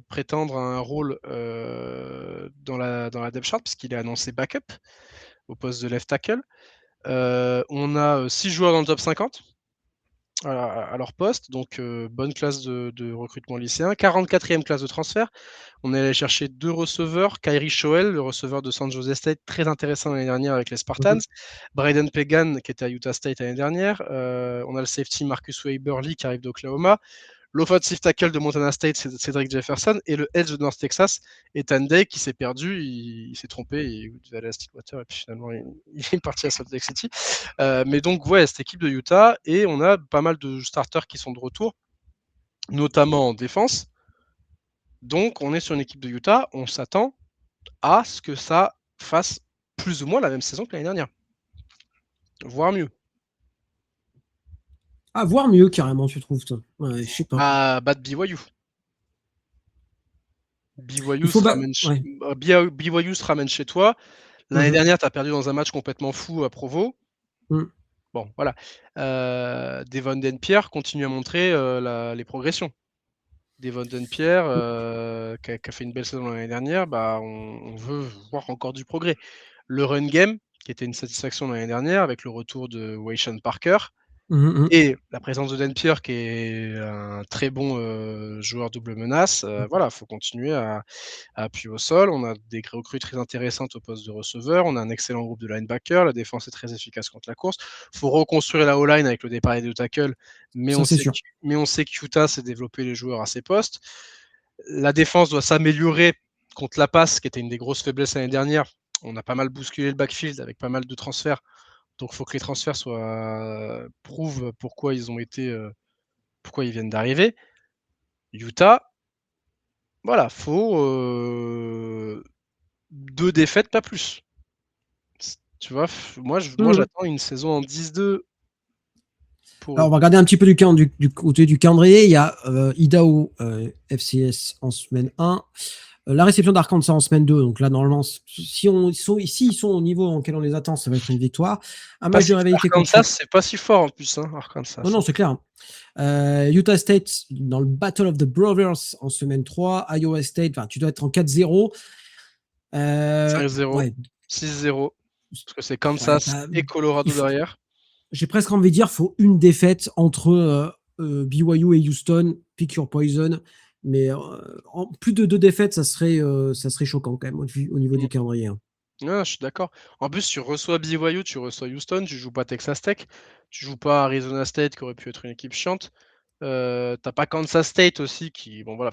prétendre à un rôle dans la depth chart, puisqu'il est annoncé backup au poste de left tackle. On a 6 joueurs dans le top 50. à leur poste. Donc, bonne classe de recrutement lycéen. 44e classe de transfert. On est allé chercher 2 receveurs. Kyrie Shoel, le receveur de San Jose State, très intéressant l'année dernière avec les Spartans. Mhm. Braden Pagan, qui était à Utah State l'année dernière. On a le safety Marcus Weberly qui arrive d'Oklahoma. L'offensive tackle de Montana State, c'est Cedric Jefferson. Et le edge de North Texas, Ethan Day, qui s'est perdu. Il s'est trompé. Il devait aller à Stillwater. Et puis finalement, il est parti à Salt Lake City. Mais donc, ouais, cette équipe de Utah. Et on a pas mal de starters qui sont de retour, notamment en défense. Donc, on est sur une équipe de Utah. On s'attend à ce que ça fasse plus ou moins la même saison que l'année dernière. Voire mieux. Ah, voire mieux, carrément, tu trouves, toi. Ouais, je sais pas. À battre BYU. BYU Il faut se battre. ramène, Ouais. BYU se ramène chez toi. L'année Mhm. dernière, tu as perdu dans un match complètement fou à Provo. Mhm. Bon, voilà. Devon Denpierre continue à montrer les progressions. Devon Denpierre, qui a fait une belle saison l'année dernière, bah, on veut voir encore du progrès. Le run game, qui était une satisfaction l'année dernière avec le retour de Wayshawn Parker, Mhm. et la présence de Denpierre, qui est un très bon joueur double menace. Voilà, il faut continuer à appuyer au sol. On a des recrues très intéressantes au poste de receveur. On a un excellent groupe de linebackers. La défense est très efficace contre la course. Il faut reconstruire la O-line avec le départ des 2 tackles, mais Ça, on c'est sait sûr. que Utah s'est développé les joueurs à ses postes. La défense doit s'améliorer contre la passe, qui était une des grosses faiblesses l'année dernière. On a pas mal bousculé le backfield avec pas mal de transferts. Donc, il faut que les transferts prouvent pourquoi ils viennent d'arriver. Utah, voilà, faut 2 défaites, pas plus. Tu vois, moi Mhm. j'attends une saison en 10-2 pour Alors, eux. on va regarder un petit peu du côté du calendrier. Il y a Idaho FCS en semaine 1. La réception d'Arkansas en semaine 2. Donc là, normalement, si ils sont au niveau auquel on les attend, ça va être une victoire. Un match de rivalité Arkansas, contre. c'est pas si fort en plus, hein, Arkansas. Non, non, c'est clair. Utah State dans le Battle of the Brothers en semaine 3. Iowa State, tu dois être en 4-0. 5-0, Ouais, 6-0, parce que c'est ouais, Kansas et Colorado derrière. j'ai presque envie de dire, faut une défaite entre BYU et Houston, pick your poison. Mais en plus de 2 défaites, ça serait choquant quand même au niveau Mm. du calendrier. Hein. Ouais, je suis d'accord. En plus, tu reçois BYU, tu reçois Houston, tu joues pas Texas Tech, tu joues pas Arizona State, qui aurait pu être une équipe chiante. T'as pas Kansas State aussi, qui, bon voilà,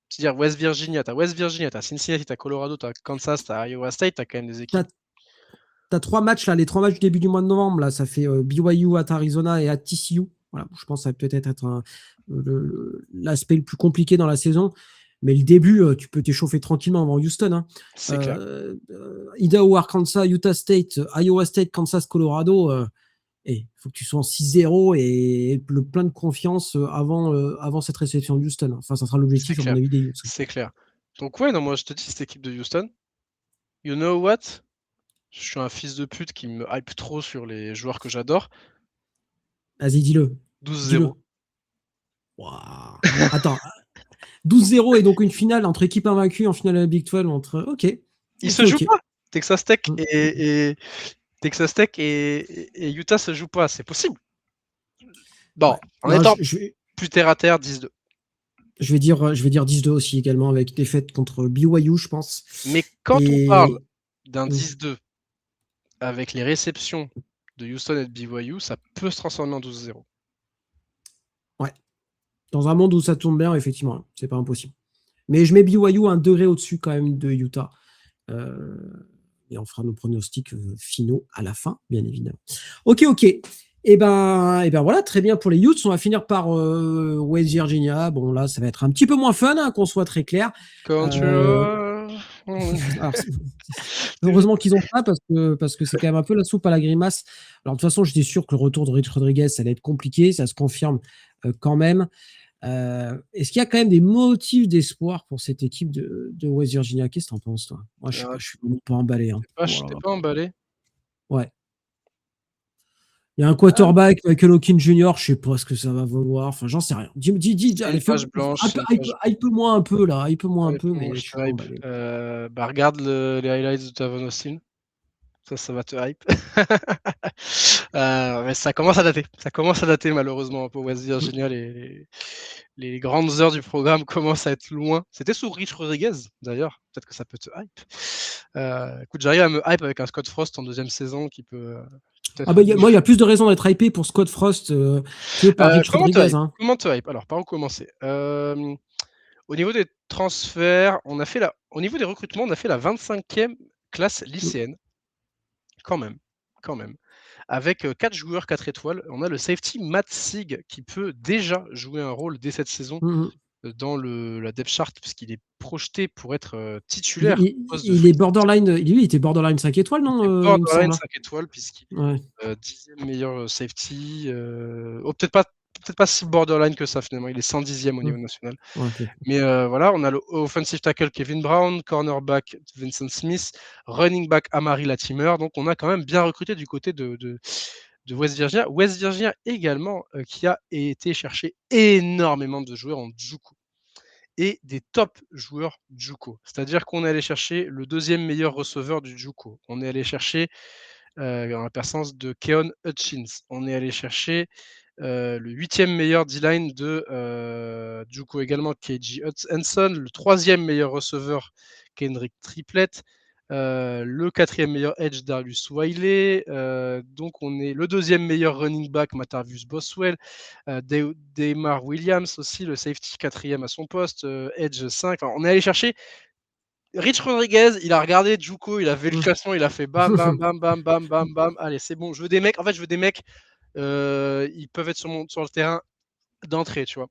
c'est-à-dire West Virginia, t'as Cincinnati, t'as Colorado, t'as Kansas, t'as Iowa State, t'as quand même des équipes. T'as 3 matchs là, les 3 matchs du début du mois de novembre là, ça fait BYU à Arizona et à TCU. Voilà, je pense que ça va peut-être être l'aspect le plus compliqué dans la saison. Mais le début, tu peux t'échauffer tranquillement avant Houston. Hein. C'est clair. Idaho, Arkansas, Utah State, Iowa State, Kansas, Colorado. Il faut que tu sois en 6-0 et le plein de confiance avant cette réception de Houston. Enfin, ça sera C'est l'objectif, à mon clair. avis, des Utes. C'est clair. Donc ouais, non, moi je te dis, cette équipe de Houston, you know what? Je suis un fils de pute qui me hype trop sur les joueurs que j'adore. Vas-y, dis-le. 12-0. Dis-le. Waouh. Attends, 12-0 et donc une finale entre équipes invaincues en finale de la Big 12 entre. Ok. Ils Ok, se jouent ok. pas. Texas Tech Mm. et Texas Tech et Utah se jouent pas. C'est possible. Bon, Ouais. en Non, étant plus terre à terre, 10-2. je vais dire 10-2 aussi également avec défaite contre BYU, je pense. Mais quand on parle Et d'un 10-2 avec les réceptions de Houston et de BYU, ça peut se transformer en 12-0. ouais, dans un monde où ça tourne bien, effectivement, c'est pas impossible. Mais je mets BYU un degré au-dessus quand même de Utah. Et on fera nos pronostics finaux à la fin, bien évidemment. Ok. Et ben voilà, très bien pour les Utes. On va finir par West Virginia. Bon, là, ça va être un petit peu moins fun, hein, qu'on soit très clair. Alors, heureusement qu'ils ont ça parce que c'est quand même un peu la soupe à la grimace. Alors, de toute façon, j'étais sûr que le retour de Rich Rodriguez, ça allait être compliqué. Ça se confirme quand même. Est-ce qu'il y a quand même des motifs d'espoir pour cette équipe de West Virginia? Qu'est-ce que tu en penses, toi? Moi, je sais pas, je suis vraiment pas emballé. Hein. T'es pas emballé? Ouais. Il y a un quarterback, Michael Hawkins Jr., je sais pas ce que ça va valoir. Enfin, j'en sais rien. C'est Allez, une page blanche. hype-moi un peu, là. Hype-moi un Allez, peu, moi, mais je je suis te pas hype. emballé. Regarde les highlights de Tavon Austin. Ça va te hype. Mais ça commence à dater malheureusement pour West Virginia. Les grandes heures du programme commencent à être loin. C'était sous Rich Rodriguez d'ailleurs. Peut-être que ça peut te hype. Écoute, j'arrive à me hype avec un Scott Frost en deuxième saison qui peut peut-être. Moi, il y a plus de raisons d'être hypé pour Scott Frost que par Rich Rodriguez. Hein. Comment te hype? Alors, par où commencer? Au niveau des transferts, au niveau des recrutements, on a fait la 25e classe lycéenne. Quand même. Avec 4 joueurs 4 étoiles. On a le safety Matt Sieg qui peut déjà jouer un rôle dès cette saison dans la depth chart puisqu'il est projeté pour être titulaire. Il est borderline, lui, il était borderline 5 étoiles, non il me semble. 5 étoiles puisqu'il est 10e meilleur safety. Peut-être pas si borderline que ça finalement. Il est 110e au niveau national. Okay. Mais voilà, on a le offensive tackle Kevin Brown, cornerback Vincent Smith, running back Amari Latimer. Donc on a quand même bien recruté du côté de West Virginia. West Virginia également qui a été chercher énormément de joueurs en JUCO et des top joueurs JUCO. C'est-à-dire qu'on est allé chercher le deuxième meilleur receveur du JUCO. On est allé chercher en la personne de Keon Hutchins. On est allé chercher le 8e meilleur D-line de JUCO également, KJ Henson, le 3e meilleur receveur, Kendrick Triplett, le 4e meilleur edge, Darius Wiley, donc on est le 2e meilleur running back, Martavius Boswell, Damar Williams aussi, le safety 4e à son poste, edge 5. Enfin, on est allé chercher Rich Rodriguez, il a regardé JUCO, il a fait le classement, il a fait bam, bam, bam, bam, bam, bam, bam. Allez, c'est bon, je veux des mecs. En fait, je veux des mecs. Ils peuvent être sur le terrain d'entrée, tu vois.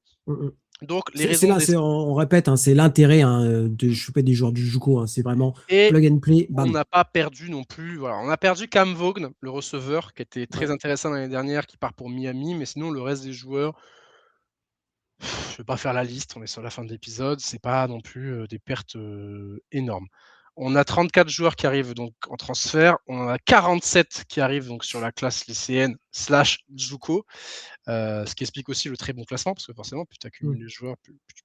Donc, les raisons. On répète, hein, c'est l'intérêt de choper des joueurs du JUCO. Hein, c'est vraiment plug and play. Bam. On n'a pas perdu non plus. Voilà. On a perdu Cam Vaughn, le receveur, qui était très intéressant l'année dernière, qui part pour Miami. Mais sinon, le reste des joueurs. Je ne vais pas faire la liste, on est sur la fin de l'épisode, c'est pas non plus des pertes énormes. On a 34 joueurs qui arrivent donc en transfert, on en a 47 qui arrivent donc sur la classe lycéenne / JUCO, ce qui explique aussi le très bon classement, parce que forcément, plus tu accumules les joueurs,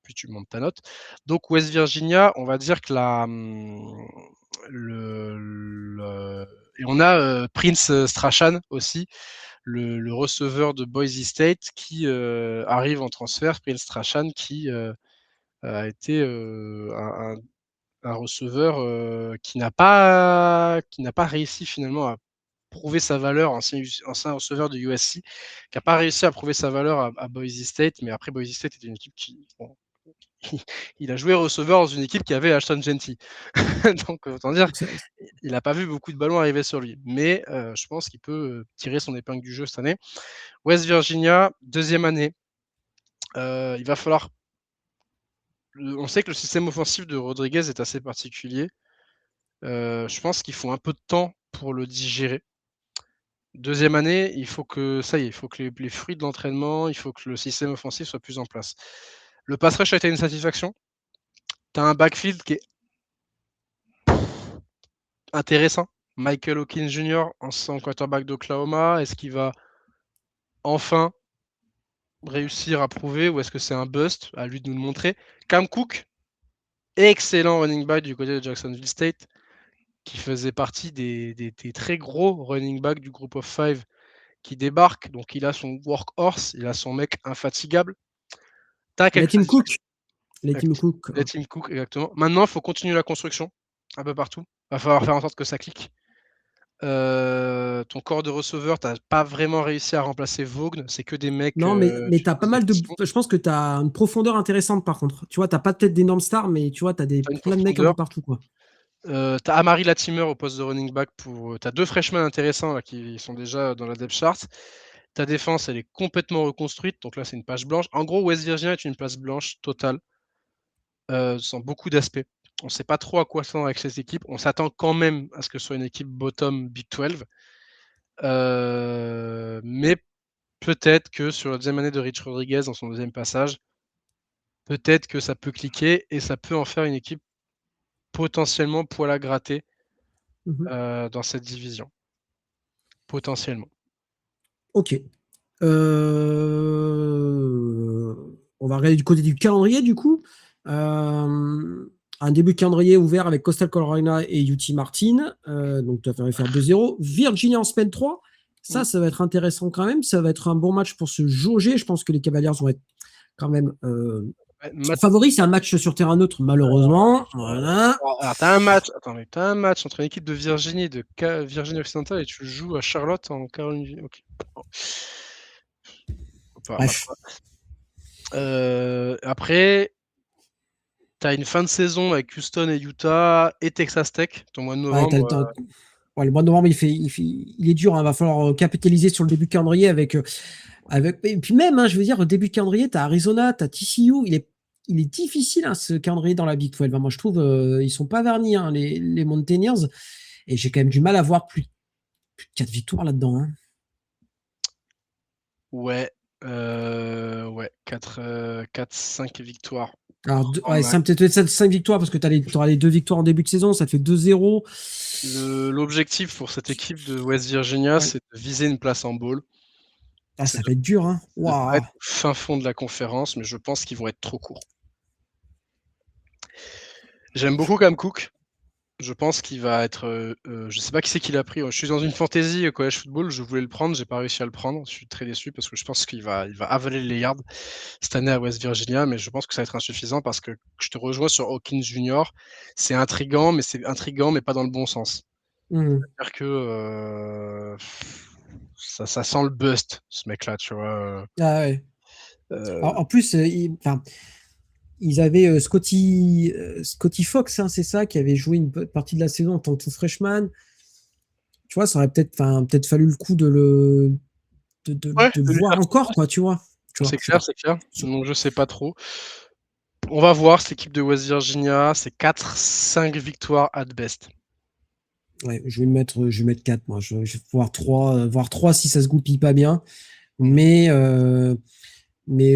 plus tu montes ta note. Donc West Virginia, on va dire que et on a Prince Strachan aussi, le receveur de Boise State qui arrive en transfert, Prince Strachan qui a été un receveur qui n'a pas réussi finalement à prouver sa valeur, ancien receveur de USC, qui n'a pas réussi à prouver sa valeur à Boise State, mais après Boise State était une équipe qui... Bon, il a joué receveur dans une équipe qui avait Ashton Genty. Donc, autant dire, il n'a pas vu beaucoup de ballons arriver sur lui. Mais je pense qu'il peut tirer son épingle du jeu cette année. West Virginia, deuxième année. Il va falloir... On sait que le système offensif de Rodriguez est assez particulier. Je pense qu'il faut un peu de temps pour le digérer. Deuxième année, il faut que les fruits de l'entraînement, il faut que le système offensif soit plus en place. Le pass rush a été une satisfaction. Tu as un backfield qui est intéressant. Michael Hawkins Jr. en quarterback d'Oklahoma, est-ce qu'il va enfin réussir à prouver ou est-ce que c'est un bust? À lui de nous le montrer. Cam Cook, excellent running back du côté de Jacksonville State, qui faisait partie des très gros running back du group of 5 qui débarque. Donc il a son workhorse, il a son mec infatigable. La Team Cook. La Team Cook, exactement. Maintenant, il faut continuer la construction un peu partout. Il va falloir faire en sorte que ça clique. Ton corps de receveur, t'as pas vraiment réussi à remplacer Vaughn, c'est que des mecs. Non, mais t'as pas mal de. Je pense que t'as une profondeur intéressante par contre. Tu vois, t'as pas peut-être d'énormes stars, mais tu vois, t'as plein de mecs un peu partout, quoi. T'as Amari Latimer au poste de running back t'as 2 freshmen intéressants là, qui sont déjà dans la depth chart. Ta défense, elle est complètement reconstruite, donc là c'est une page blanche. En gros, West Virginia est une place blanche totale, sans beaucoup d'aspects. On ne sait pas trop à quoi s'attendre avec cette équipe. On s'attend quand même à ce que ce soit une équipe bottom Big 12. Mais peut-être que sur la deuxième année de Rich Rodriguez, dans son deuxième passage, peut-être que ça peut cliquer et ça peut en faire une équipe potentiellement poil à gratter dans cette division. Potentiellement. Ok. On va regarder du côté du calendrier, du coup. un début de calendrier ouvert avec Coastal Carolina et UT Martin. Donc, tu vas faire 2-0. Virginia en semaine 3. Ça va être intéressant quand même. Ça va être un bon match pour se jauger. Je pense que les Cavaliers vont être quand même favoris. C'est un match sur terrain neutre, malheureusement. Voilà. Alors, t'as un match entre une équipe de Virginie et de Virginie occidentale et tu joues à Charlotte en Caroline. Ok. Bref. Après, t'as une fin de saison avec Houston et Utah et Texas Tech, ton mois de novembre. Ouais, le mois de novembre, il est dur. Il va falloir capitaliser sur le début de calendrier avec. Et puis même, je veux dire, au début de calendrier, tu as Arizona, tu as TCU. Il est difficile ce calendrier dans la Big 12. Moi, je trouve ils sont pas vernis, les Mountaineers. Et j'ai quand même du mal à voir plus de 4 victoires là-dedans. Ouais. 4-5 victoires. Alors, ça peut-être 5 victoires parce que tu auras les 2 victoires en début de saison, ça te fait 2-0. L'objectif pour cette équipe de West Virginia, c'est de viser une place en bowl. Ça va être dur. Ça va être au fin fond de la conférence, mais je pense qu'ils vont être trop courts. J'aime beaucoup Cam Cook. Je pense qu'il va être. Je sais pas qui c'est qui l'a pris. Je suis dans une fantasy college football. Je voulais le prendre, j'ai pas réussi à le prendre. Je suis très déçu parce que je pense qu'il va avaler les yards cette année à West Virginia, mais je pense que ça va être insuffisant parce que je te rejoins sur Hawkins Jr. C'est intriguant, mais pas dans le bon sens. C'est-à-dire que ça sent le bust, ce mec-là, tu vois. Ah ouais. En plus, ils avaient Scotty Fox, c'est ça, qui avait joué une partie de la saison en tant que freshman. Tu vois, ça aurait peut-être fallu le coup de le voir encore, quoi, tu vois. C'est clair. Donc, je sais pas trop. On va voir cette équipe de West Virginia. C'est 4-5 victoires at best. Ouais, je vais mettre 4, moi. Je vais voir 3 si ça se goupille pas bien. Mais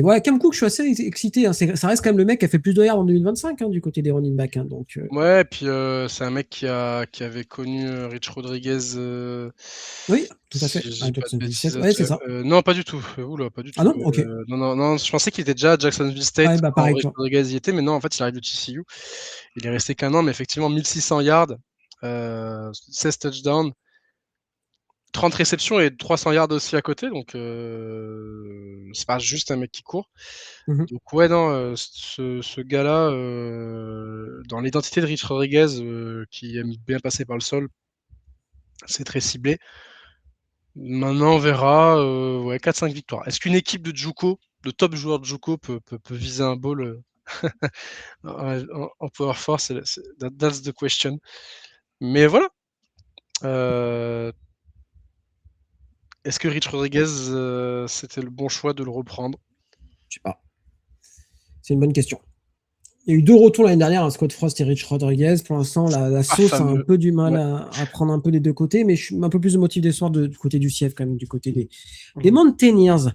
ouais, Cam Cook, je suis assez excité. Ça reste quand même le mec qui a fait plus de yards en 2025 du côté des running backs. Ouais, et puis c'est un mec qui avait connu Rich Rodriguez. Oui, tout à fait. Ouais, c'est ça. Non, pas du tout. Oula, pas du tout. Ah non, ok. Non, je pensais qu'il était déjà à Jacksonville State quand pareil, Rich Rodriguez y était, mais non, en fait, il arrive de TCU. Il est resté qu'un an, mais effectivement, 1600 yards, 16 touchdowns, 30 réceptions et 300 yards aussi à côté, donc c'est pas juste un mec qui court. Donc ouais, non, ce gars-là, dans l'identité de Rich Rodriguez, qui aime bien passer par le sol, c'est très ciblé. Maintenant, on verra, 4-5 victoires. Est-ce qu'une équipe de JUCO, de top joueurs de JUCO peut viser un bowl en Power Force? That's the question. Mais voilà. Est-ce que Rich Rodriguez, c'était le bon choix de le reprendre? Je sais pas. C'est une bonne question. Il y a eu 2 retours l'année dernière, Scott Frost et Rich Rodriguez. Pour l'instant, la sauce a un peu du mal à prendre un peu des deux côtés, mais je suis un peu plus de motif d'espoir du côté du CF, quand même, du côté des Mountaineers.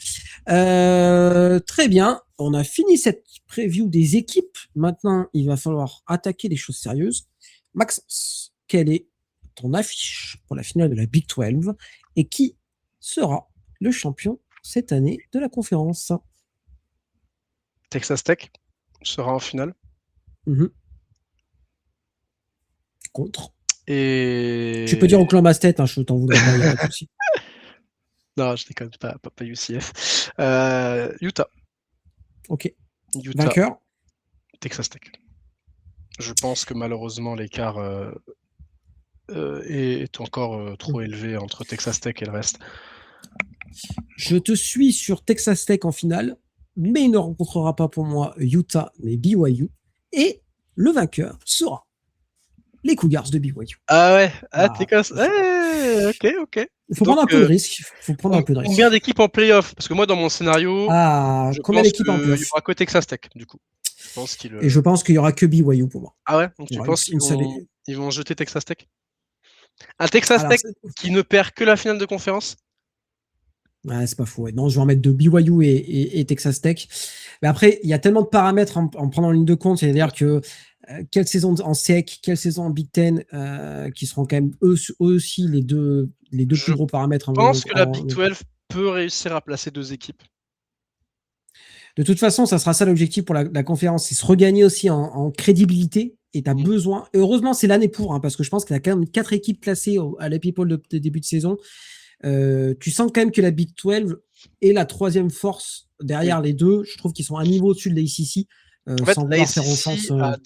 Très bien. On a fini cette preview des équipes. Maintenant, il va falloir attaquer les choses sérieuses. Maxence, quelle est ton affiche pour la finale de la Big 12 et qui sera le champion cette année de la conférence? Texas Tech sera en finale. Contre. Et... Tu peux dire Oklahoma State, je t'en voudrais pas, il n'y a pas de souci. Non, je déconne, pas UCF. Utah. Ok. Utah. Vainqueur. Texas Tech. Je pense que malheureusement l'écart est encore trop élevé entre Texas Tech et le reste. Je te suis sur Texas Tech en finale, mais il ne rencontrera pas pour moi Utah, mais BYU. Et le vainqueur sera les Cougars de BYU. Ah ouais, Texas. Ok. Il faut prendre un peu de risque. Combien d'équipes en playoff? Parce que moi, dans mon scénario, je combien pense d'équipes en playoff? Il n'y aura que Texas Tech, du coup. Et je pense qu'il n'y aura que BYU pour moi. Ah ouais? Donc tu penses qu'ils vont jeter Texas Tech? Un Texas Tech qui ne perd que la finale de conférence? Ouais, c'est pas fou. Ouais. Non, je vais en mettre de BYU et Texas Tech. Mais après, il y a tellement de paramètres en prenant en ligne de compte. C'est-à-dire que quelle saison en SEC, quelle saison en Big Ten, qui seront quand même eux aussi les deux plus gros paramètres. Je pense que la Big 12 peut réussir à placer 2 équipes. De toute façon, ça sera ça l'objectif pour la conférence, c'est se regagner aussi en crédibilité et tu as besoin. Et heureusement, c'est l'année pour, parce que je pense qu'il y a quand même 4 équipes classées à la People de début de saison. Tu sens quand même que la Big 12 est la troisième force derrière les deux. Je trouve qu'ils sont un niveau au-dessus de l'ACC. En fait, sans vouloir faire offense. a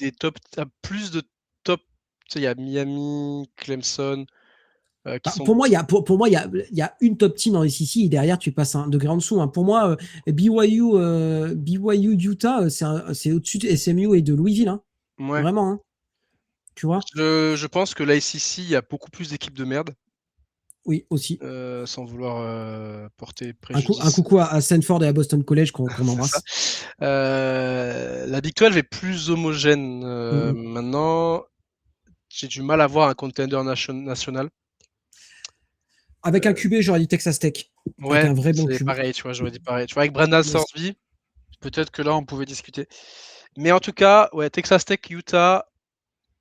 plus de top. Tu sais, il y a Miami, Clemson. Pour moi, il y a une top team en ACC et derrière, tu passes un degré en dessous. Pour moi, BYU, Utah, c'est au-dessus de SMU et de Louisville. Ouais. Vraiment. Tu vois je pense que l'ACC, il y a beaucoup plus d'équipes de merde. Oui, aussi. Sans vouloir porter préjudice. Un coucou à Stanford et à Boston College qu'on embrasse. La Big 12 est plus homogène. Maintenant, j'ai du mal à voir un contender national. Avec un QB, j'aurais dit Texas Tech. Ouais, avec un vrai bon QB. Pareil, tu vois, j'aurais dit pareil. Tu vois, avec Brandon Thorsby, peut-être que là, on pouvait discuter. Mais en tout cas, ouais, Texas Tech, Utah,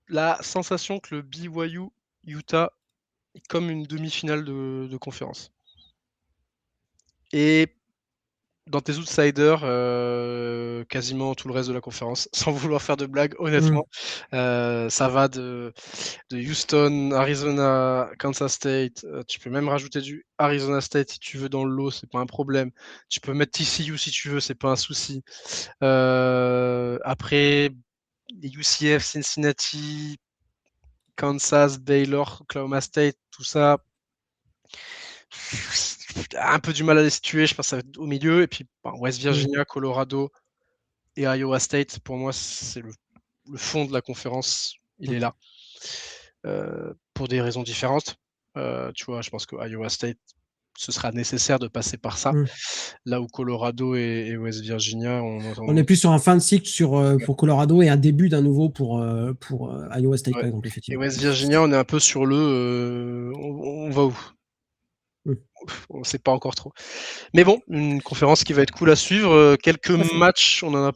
la sensation que le BYU, Utah, est comme une demi-finale de conférence. Et dans tes outsiders, quasiment tout le reste de la conférence, sans vouloir faire de blagues, honnêtement. Ça va de Houston, Arizona, Kansas State. Tu peux même rajouter du Arizona State si tu veux dans le lot, c'est pas un problème. Tu peux mettre TCU si tu veux, c'est pas un souci. Après, UCF, Cincinnati, Kansas, Baylor, Oklahoma State, tout ça. Un peu du mal à les situer, je pense que ça va être au milieu. Et puis West Virginia, Colorado et Iowa State, pour moi, c'est le fond de la conférence. Il est là. Pour des raisons différentes. Tu vois, je pense que Iowa State, ce sera nécessaire de passer par ça. Là où Colorado et West Virginia, on est plus sur un fin de cycle pour Colorado et un début d'un nouveau pour Iowa State, par exemple, effectivement. Et West Virginia, on est un peu sur on va où? On ne sait pas encore trop. Mais bon, une conférence qui va être cool à suivre. Quelques matchs, on en a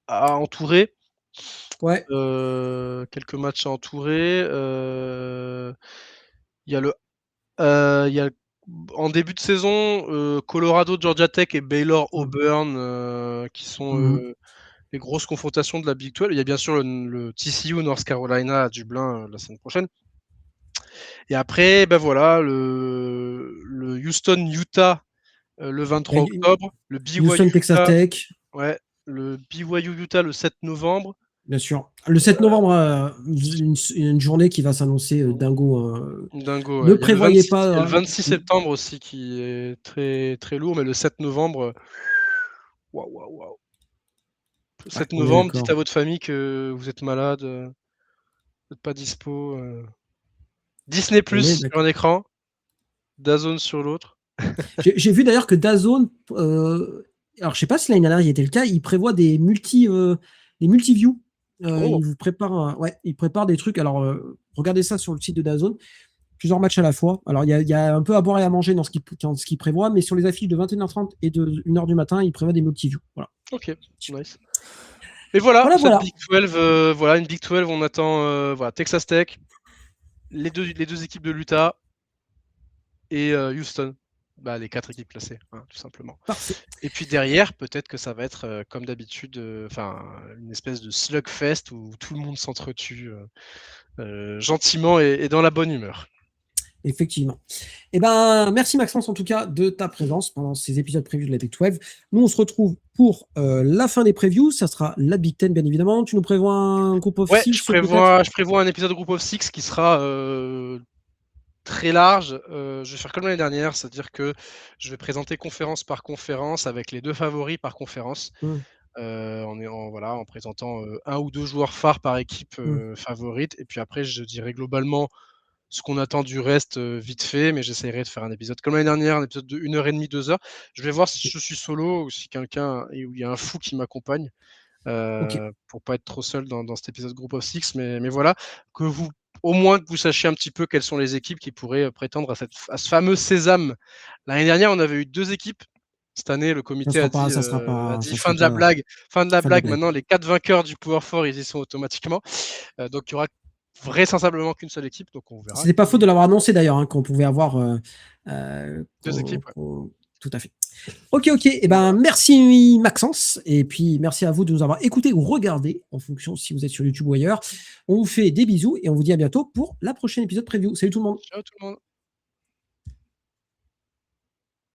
à entourer. Ouais. Quelques matchs à entourer. Il y a en début de saison, Colorado, Georgia Tech et Baylor, Auburn, qui sont les grosses confrontations de la Big 12. Il y a bien sûr le TCU, North Carolina à Dublin la semaine prochaine. Et après, ben voilà, le Houston, Utah le 23 octobre. Le BYU, Houston, Texas Tech. Ouais, le BYU, Utah le 7 novembre. Bien sûr. Le 7 novembre, une journée qui va s'annoncer dingo. Dingo. Ne prévoyez pas. Il y a le 26 septembre aussi qui est très, très lourd, mais le 7 novembre. Waouh. Le 7 novembre, dites à votre famille que vous êtes malade, vous n'êtes pas dispo. Disney Plus sur un écran, DAZN sur l'autre. J'ai vu d'ailleurs que DAZN, alors je sais pas si l'année dernière il était le cas, il prévoit des multi-views. Il vous prépare, il prépare des trucs. Alors regardez ça sur le site de DAZN, plusieurs matchs à la fois. Alors il y a un peu à boire et à manger dans ce qu'il prévoit, mais sur les affiches de 21h30 et de 1h du matin, il prévoit des multi-views. Voilà. Ok, nice. Et voilà. Big 12, voilà une Big 12. On attend Texas Tech, les deux équipes de l'Utah et Houston. Les 4 équipes classées, tout simplement. Parfait. Et puis derrière, peut-être que ça va être comme d'habitude, une espèce de slugfest où tout le monde s'entretue gentiment et dans la bonne humeur. Effectivement. Merci Maxence en tout cas de ta présence pendant ces épisodes prévus de la Big 12. Nous on se retrouve pour la fin des previews. Ça sera la Big 10 bien évidemment. Tu nous prévois un groupe of 6? Je prévois un épisode groupe of 6 qui sera très large. Je vais faire comme l'année dernière, c'est-à-dire que je vais présenter conférence par conférence avec les 2 favoris par conférence. En présentant 1 ou 2 joueurs phares par équipe favorite. Et puis après, je dirais globalement ce qu'on attend du reste vite fait, mais j'essaierai de faire un épisode comme l'année dernière, un épisode de 1h30, 2 heures. Je vais voir si je suis solo ou si où il y a un fou qui m'accompagne pour pas être trop seul dans cet épisode Group of Six. Mais voilà, au moins que vous sachiez un petit peu quelles sont les équipes qui pourraient prétendre à ce fameux sésame. L'année dernière, on avait eu 2 équipes. Cette année, le comité a dit fin de la blague. Maintenant, les 4 vainqueurs du Power 4, ils y sont automatiquement. Donc, il y aura vraisemblablement qu'une seule équipe. Donc, on verra. C'était pas faux de l'avoir annoncé d'ailleurs, qu'on pouvait avoir 2 équipes. Tout à fait. Ok. Eh ben, merci Maxence. Et puis, merci à vous de nous avoir écoutés ou regardés en fonction si vous êtes sur YouTube ou ailleurs. On vous fait des bisous et on vous dit à bientôt pour la prochaine épisode preview. Salut tout le monde. Ciao tout le monde.